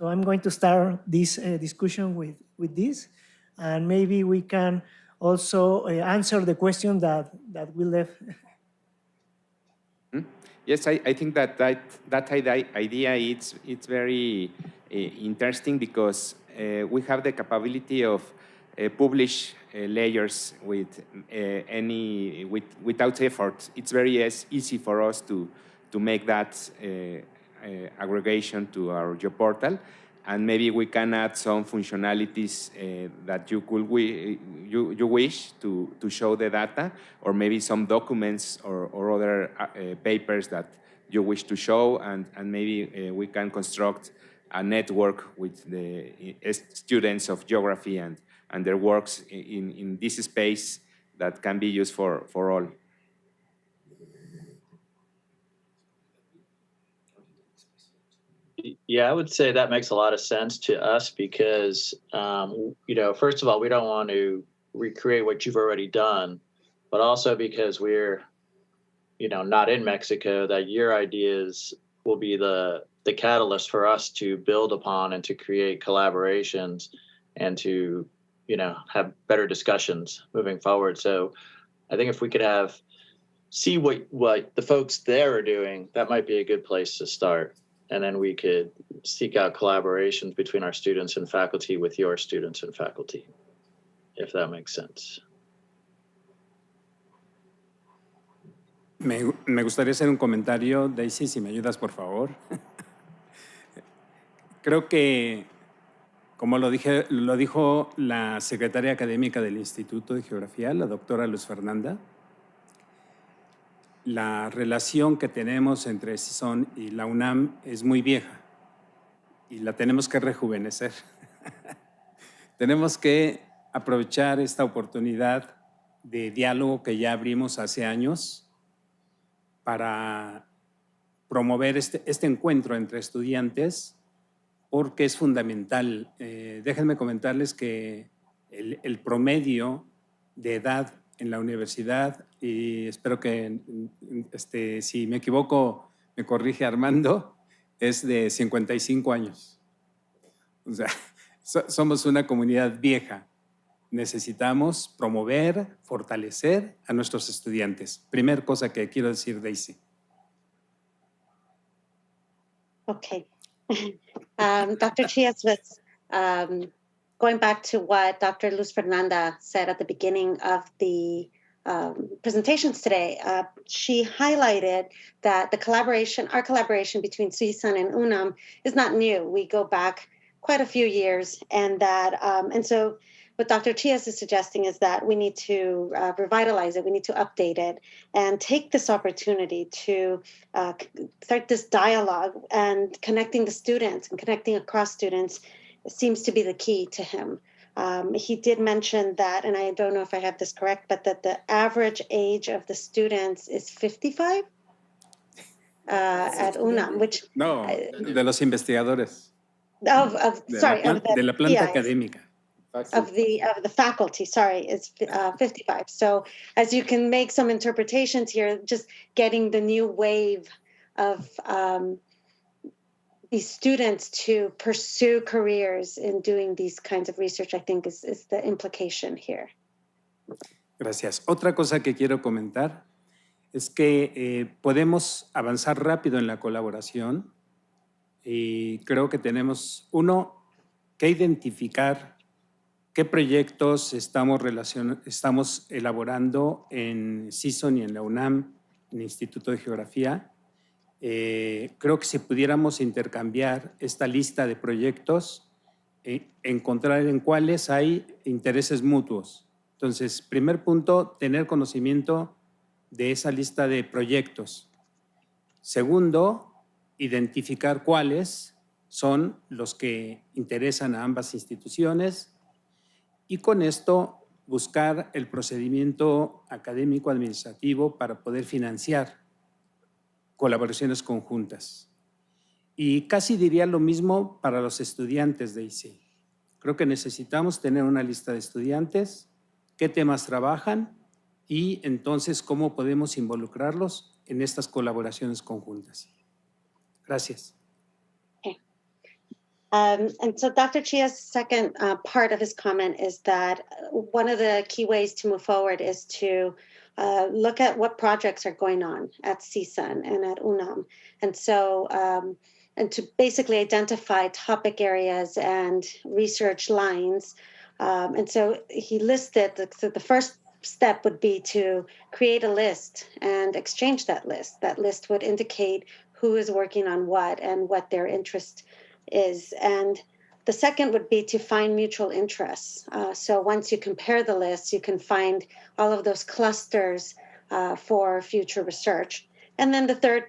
I'm going to start this discussion with this, and maybe we can also answer the question that we left. Yes, I think that idea it's very interesting, because we have the capability of publish layers without effort. It's very easy for us to make that aggregation to our job portal, and maybe we can add some functionalities that you wish to show the data, or maybe some documents or other papers that you wish to show, and maybe we can construct a network with the students of geography and their works in this space that can be used for all. Yeah, I would say that makes a lot of sense to us because, first of all, we don't want to recreate what you've already done, but also because we're, not in Mexico, that your ideas will be the catalyst for us to build upon and to create collaborations and to, have better discussions moving forward. So I think if we could see what the folks there are doing, that might be a good place to start. And then we could seek out collaborations between our students and faculty with your students and faculty, if that makes sense. Me gustaría hacer un comentario, Daisy, si me ayudas, por favor. Creo que, como lo dijo la secretaria académica del Instituto de Geografía, la doctora Luz Fernanda, la relación que tenemos entre CSUN y la UNAM es muy vieja y la tenemos que rejuvenecer. Tenemos que aprovechar esta oportunidad de diálogo que ya abrimos hace años para promover este encuentro entre estudiantes, porque es fundamental. Déjenme comentarles que el promedio de edad en la universidad, y espero que si me equivoco me corrige Armando, es de 55 años. O sea, somos una comunidad vieja. Necesitamos promover, fortalecer a nuestros estudiantes. Primer cosa que quiero decir, Daisy. Okay. Dr. Chiatzwitz, going back to what Dr. Luz Fernanda said at the beginning of the presentations today, she highlighted that our collaboration between CSUN and UNAM is not new. We go back quite a few years, and so what Dr. Chias is suggesting is that we need to revitalize it, we need to update it, and take this opportunity to start this dialogue, and connecting the students and connecting across students seems to be the key to him. He did mention that, and I don't know if I have this correct, but that the average age of the students is 55 at UNAM, which... No, de los investigadores. De la planta académica. of the faculty, sorry, is 55. So as you can make some interpretations here, just getting the new wave of these students to pursue careers in doing these kinds of research, I think is the implication here. Gracias. Otra cosa que quiero comentar es que podemos avanzar rápido en la colaboración y creo que tenemos, uno, que identificar qué proyectos estamos elaborando en CSUN y en la UNAM, en el Instituto de Geografía. Creo que si pudiéramos intercambiar esta lista de proyectos, encontrar en cuáles hay intereses mutuos. Entonces, primer punto, tener conocimiento de esa lista de proyectos. Segundo, identificar cuáles son los que interesan a ambas instituciones y con esto buscar el procedimiento académico administrativo para poder financiar colaboraciones conjuntas. Y casi diría lo mismo para los estudiantes de IC. Creo que necesitamos tener una lista de estudiantes, qué temas trabajan y entonces cómo podemos involucrarlos en estas colaboraciones conjuntas. Gracias. Okay. And so Dr. Chia's second part of his comment is that one of the key ways to move forward is to look at what projects are going on at CSUN and at UNAM. And so, and to basically identify topic areas and research lines. And so he listed, so the first step would be to create a list and exchange that list. That list would indicate who is working on what and what their interest is. And the second would be to find mutual interests. So once you compare the lists, you can find all of those clusters for future research. And then the third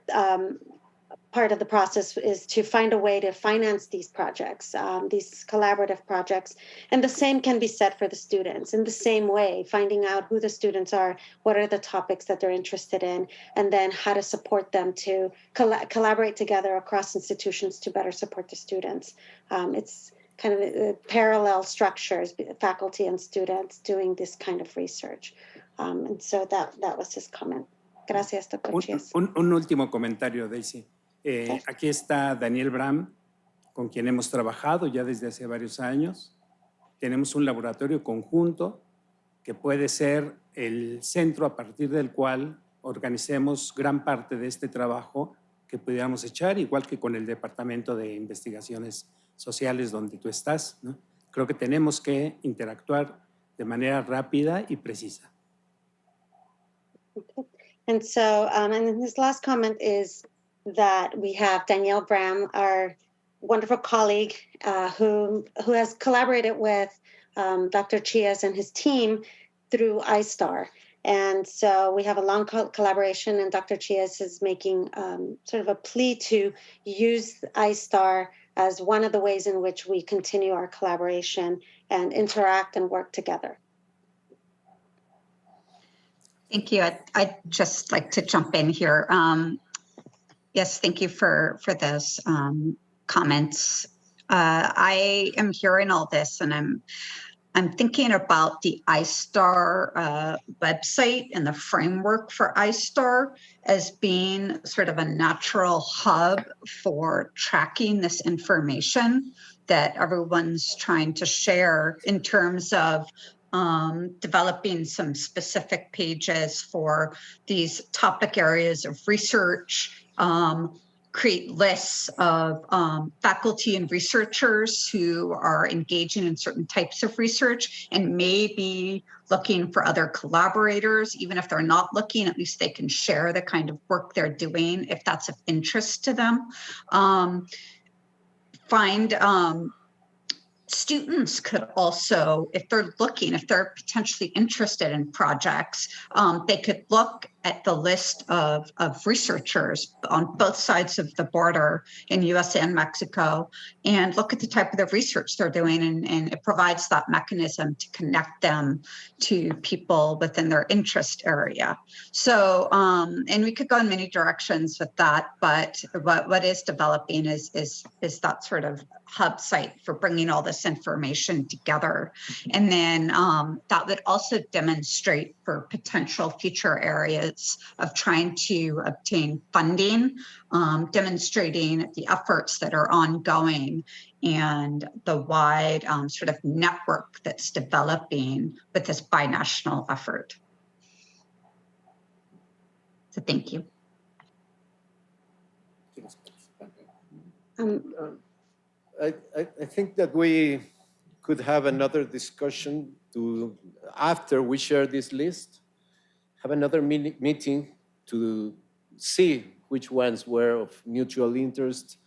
part of the process is to find a way to finance these projects, these collaborative projects. And the same can be said for the students. In the same way, finding out who the students are, what are the topics that they're interested in, and then how to support them to collaborate together across institutions to better support the students. It's kind of parallel structures, faculty and students doing this kind of research. And so that was his comment. Gracias, Dr. Chias. Un último comentario, Daisy. Aquí está Daniel Bram, con quien hemos trabajado ya desde hace varios años. Tenemos un laboratorio conjunto que puede ser el centro a partir del cual organicemos gran parte de este trabajo que pudiéramos echar, igual que con el Departamento de Investigaciones Sociales donde tú estás, ¿no? Creo que tenemos que interactuar de manera rápida y precisa. Okay. And so, and his last comment is that we have Danielle Bram, our wonderful colleague who has collaborated with Dr. Chias and his team through iStar. And so we have a long collaboration, and Dr. Chias is making sort of a plea to use iStar as one of the ways in which we continue our collaboration and interact and work together. Thank you. I'd just like to jump in here. Yes, thank you for those comments. I am hearing all this, and I'm thinking about the iStar website and the framework for iStar as being sort of a natural hub for tracking this information that everyone's trying to share in terms of developing some specific pages for these topic areas of research, create lists of faculty and researchers who are engaging in certain types of research and maybe looking for other collaborators. Even if they're not looking, at least they can share the kind of work they're doing if that's of interest to them. Students could also, if they're looking, if they're potentially interested in projects, they could look at the list of researchers on both sides of the border in US and Mexico and look at the type of the research they're doing, and it provides that mechanism to connect them to people within their interest area. So, and we could go in many directions with that, but what is developing is that sort of hub site for bringing all this information together. And then that would also demonstrate for potential future areas of trying to obtain funding, demonstrating the efforts that are ongoing and the wide sort of network that's developing with this binational effort. So thank you. I think that we could have another discussion after we share this list, have another meeting to see which ones were of mutual interest,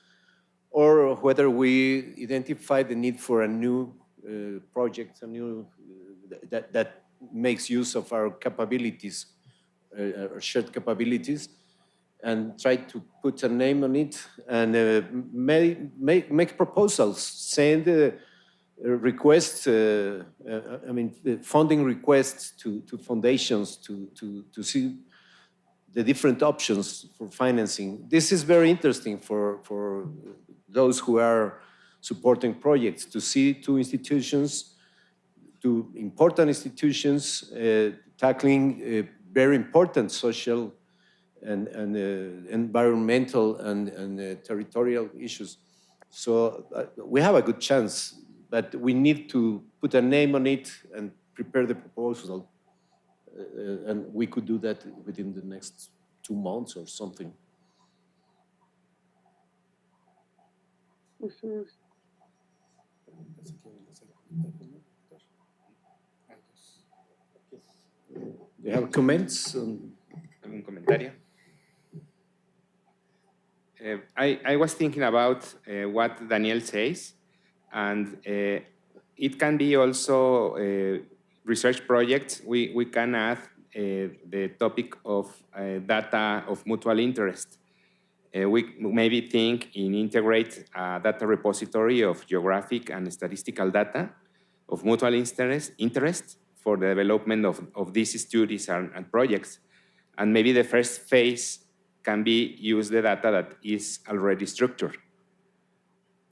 or whether we identify the need for a new project, that makes use of our capabilities, our shared capabilities, and try to put a name on it and make proposals, send requests, funding requests to foundations to see the different options for financing. This is very interesting for those who are supporting projects, to see two important institutions tackling very important social and environmental and territorial issues. So we have a good chance, but we need to put a name on it and prepare the proposal. And we could do that within the next 2 months or something. Mm-hmm. Do you have comments? ¿Algún comentario? I was thinking about what Daniel says, and it can be also research projects. We can add the topic of data of mutual interest. We maybe think in integrate a data repository of geographic and statistical data of mutual interest for the development of these studies and projects. And maybe the first phase can be use the data that is already structured.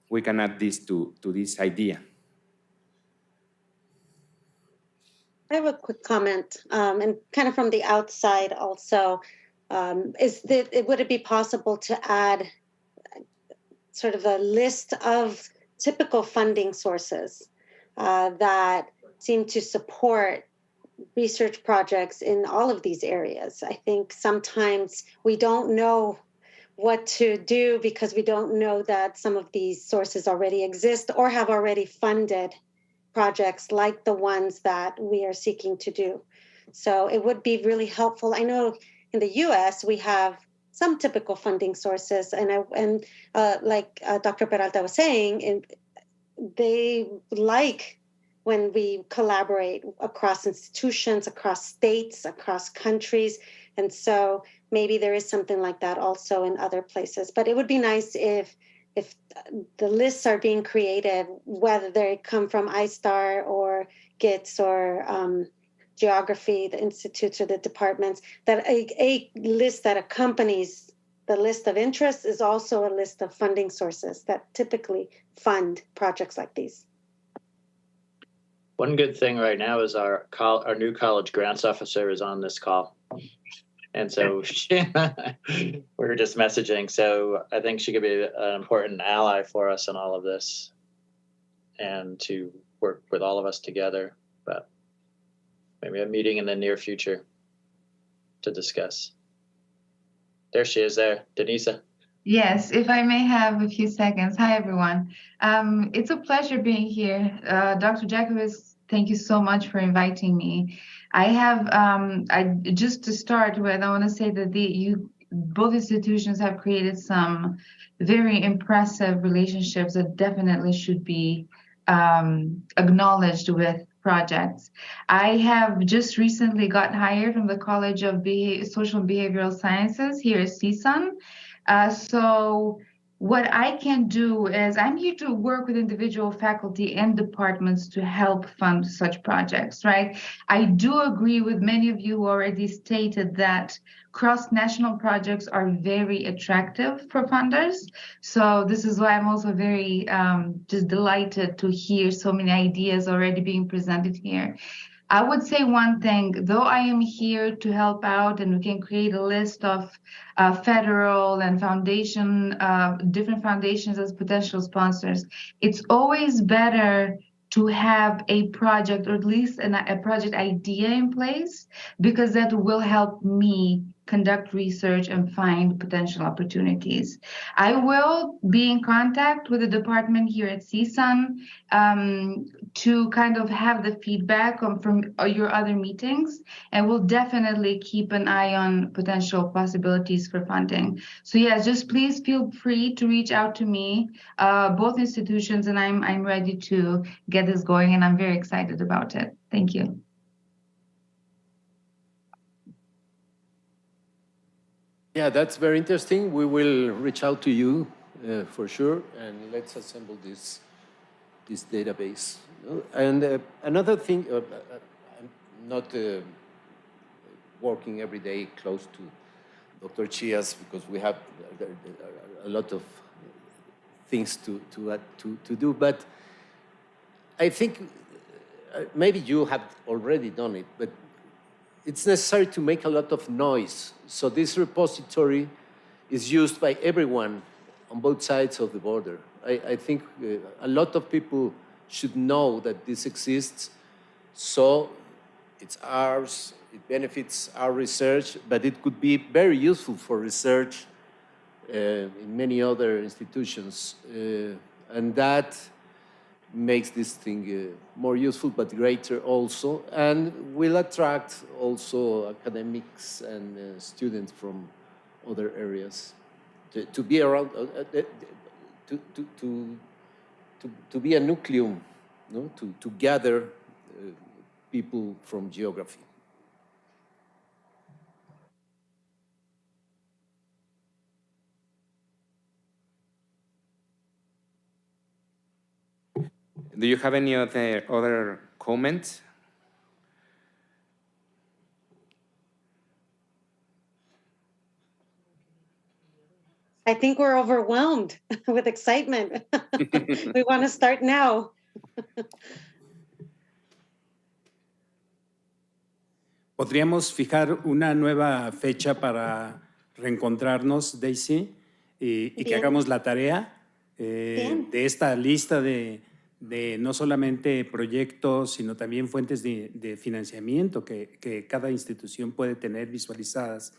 We can add this to this idea. I have a quick comment, and kind of from the outside also. Would it be possible to add sort of a list of typical funding sources that seem to support research projects in all of these areas? I think sometimes we don't know what to do because we don't know that some of these sources already exist or have already funded projects like the ones that we are seeking to do. So it would be really helpful. I know in the US, we have some typical funding sources, and like Dr. Peralta was saying, they like when we collaborate across institutions, across states, across countries. And so maybe there is something like that also in other places. But it would be nice if the lists are being created, whether they come from ISTAR or GITS or Geography, the institutes or the departments, that a list that accompanies the list of interests is also a list of funding sources that typically fund projects like these. One good thing right now is our new college grants officer is on this call. And so we're just messaging. So I think she could be an important ally for us in all of this and to work with all of us together. But maybe a meeting in the near future to discuss. There she is there, Denisa. Yes, if I may have a few seconds. Hi, everyone. It's a pleasure being here. Dr. Jackiewicz, thank you so much for inviting me. I have, just to start with, I want to say that both institutions have created some very impressive relationships that definitely should be acknowledged with projects. I have just recently got hired from the College of Social and Behavioral Sciences here at CSUN. So what I can do is I'm here to work with individual faculty and departments to help fund such projects, right? I do agree with many of you who already stated that cross-national projects are very attractive for funders. So this is why I'm also very just delighted to hear so many ideas already being presented here. I would say one thing, though I am here to help out and we can create a list of federal and different foundations as potential sponsors, it's always better to have a project or at least a project idea in place, because that will help me conduct research and find potential opportunities. I will be in contact with the department here at CSUN to kind of have the feedback from your other meetings, and we'll definitely keep an eye on potential possibilities for funding. So yes, just please feel free to reach out to me, both institutions, and I'm ready to get this going, and I'm very excited about it. Thank you. Yeah, that's very interesting. We will reach out to you for sure, and let's assemble this database. And another thing, I'm not working every day close to Dr. Chia's because we have a lot of things to do, but I think maybe you have already done it, but it's necessary to make a lot of noise. So this repository is used by everyone on both sides of the border. I think a lot of people should know that this exists. So it's ours, it benefits our research, but it could be very useful for research in many other institutions. And that makes this thing more useful, but greater also, and will attract also academics and students from other areas to be around, to be a nucleum, no? to gather people from geography. Do you have any other comments? I think we're overwhelmed with excitement. We want to start now. Podríamos fijar una nueva fecha para reencontrarnos, Daisy, y que hagamos la tarea de esta lista de no solamente proyectos, sino también fuentes de financiamiento que cada institución puede tener visualizadas,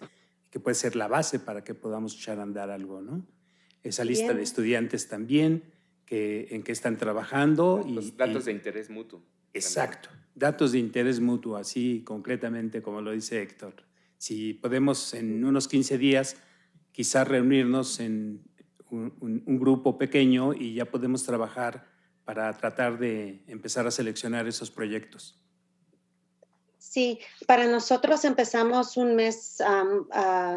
que puede ser la base para que podamos echar a andar algo, ¿no? Esa lista de estudiantes también, en qué están trabajando. Los datos de interés mutuo. Exacto, datos de interés mutuo, así concretamente como lo dice Héctor. Si podemos en unos 15 días quizás reunirnos en un grupo pequeño y ya podemos trabajar para tratar de empezar a seleccionar esos proyectos. Sí, para nosotros empezamos un mes,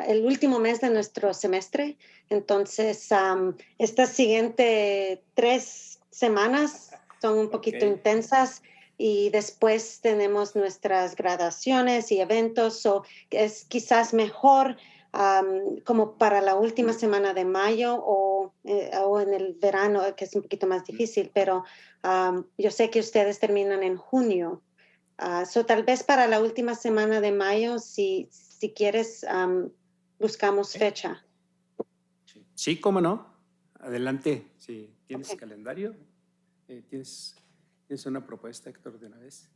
el último mes de nuestro semestre. Entonces, estas siguientes 3 semanas son un poquito intensas y después tenemos nuestras graduaciones y eventos. So es quizás mejor como para la última semana de mayo o en el verano, que es un poquito más difícil, pero yo sé que ustedes terminan en junio. So tal vez para la última semana de mayo, si quieres, buscamos fecha. Sí, cómo no. Adelante. Si tienes calendario, ¿tienes una propuesta, Héctor, de una vez?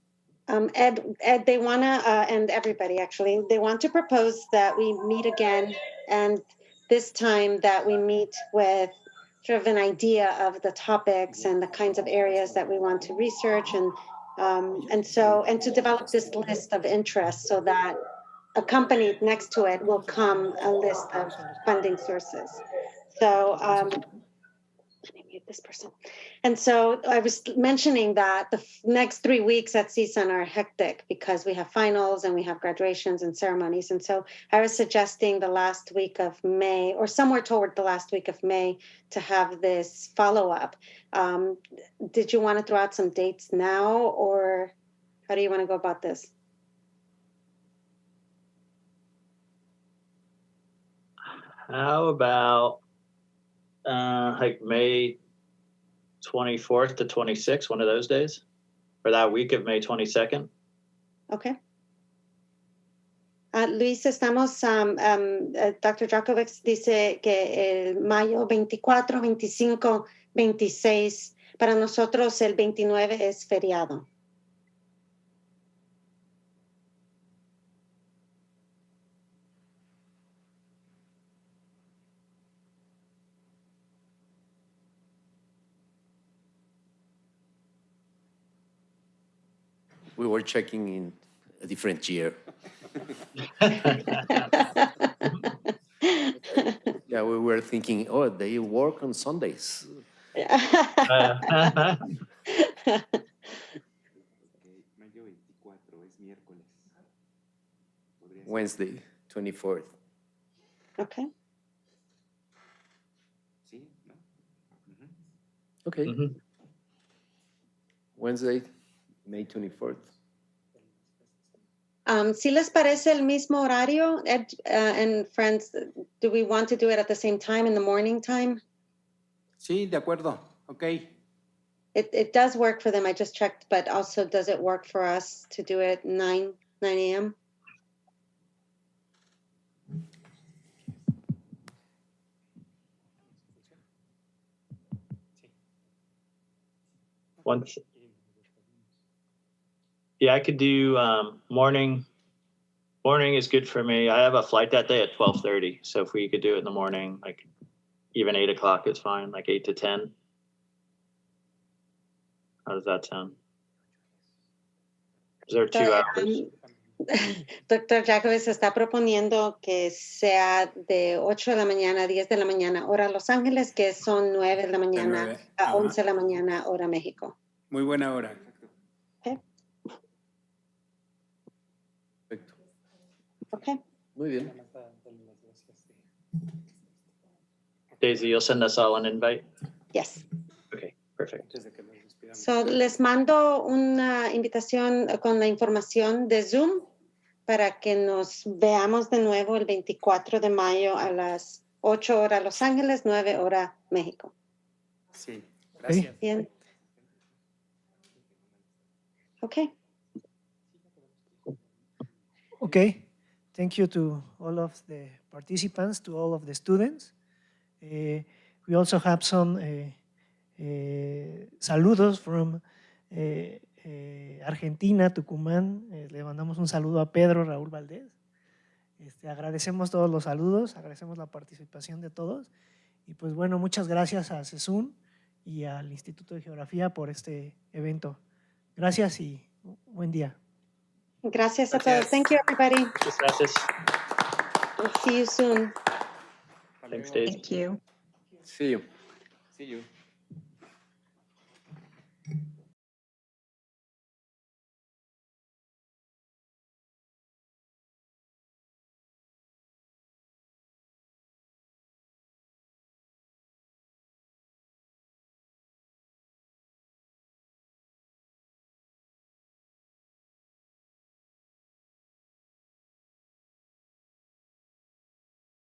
Ed, they want to, and everybody actually, they want to propose that we meet again, and this time that we meet with sort of an idea of the topics and the kinds of areas that we want to research, and to develop this list of interests so that accompanied next to it will come a list of funding sources. So let me mute this person. And so I was mentioning that the next 3 weeks at CSUN are hectic because we have finals and we have graduations and ceremonies. And so I was suggesting the last week of May, or somewhere toward the last week of May, to have this follow-up. Did you want to throw out some dates now, or how do you want to go about this? How about like May 24th to 26th, one of those days, or that week of May 22nd? Okay. Luis, estamos, Dr. Jackiewicz dice que el mayo 24, 25, 26, para nosotros el 29 es feriado. We were checking in a different year. Yeah, we were thinking, oh, they work on Sundays. Wednesday, 24th. Okay. Okay. Wednesday, May 24th. Si les parece el mismo horario, Ed, and friends, do we want to do it at the same time in the morning time? Sí, de acuerdo. Okay. It does work for them. I just checked, but also does it work for us to do it 9 a.m.? Once. Yeah, I could do morning. Morning is good for me. I have a flight that day at 12:30. So if we could do it in the morning, like even 8 o'clock is fine, like 8 to 10. How does that sound? Is there 2 hours? Dr. Jackiewicz está proponiendo que sea de 8 de la mañana a 10 de la mañana, hora Los Ángeles, que son 9 de la mañana a 11 de la mañana, hora México. Muy buena hora. Okay. Perfecto. Okay. Muy bien. Daisy, you'll send us all an invite? Yes. Okay, perfect. So, les mando una invitación con la información de Zoom para que nos veamos de nuevo el 24 de mayo a las 8 horas Los Ángeles, 9 horas México. Sí, gracias. Bien. Okay. Okay. Thank you to all of the participants, to all of the students. We also have some saludos from Argentina, Tucumán. Le mandamos un saludo a Pedro Raúl Valdés. Agradecemos todos los saludos, agradecemos la participación de todos. Y pues bueno, muchas gracias a CSUN y al Instituto de Geografía por este evento. Gracias y buen día. Gracias a todos. Thank you, everybody. Gracias. We'll see you soon. Thanks, Daisy. Thank you. See you. See you.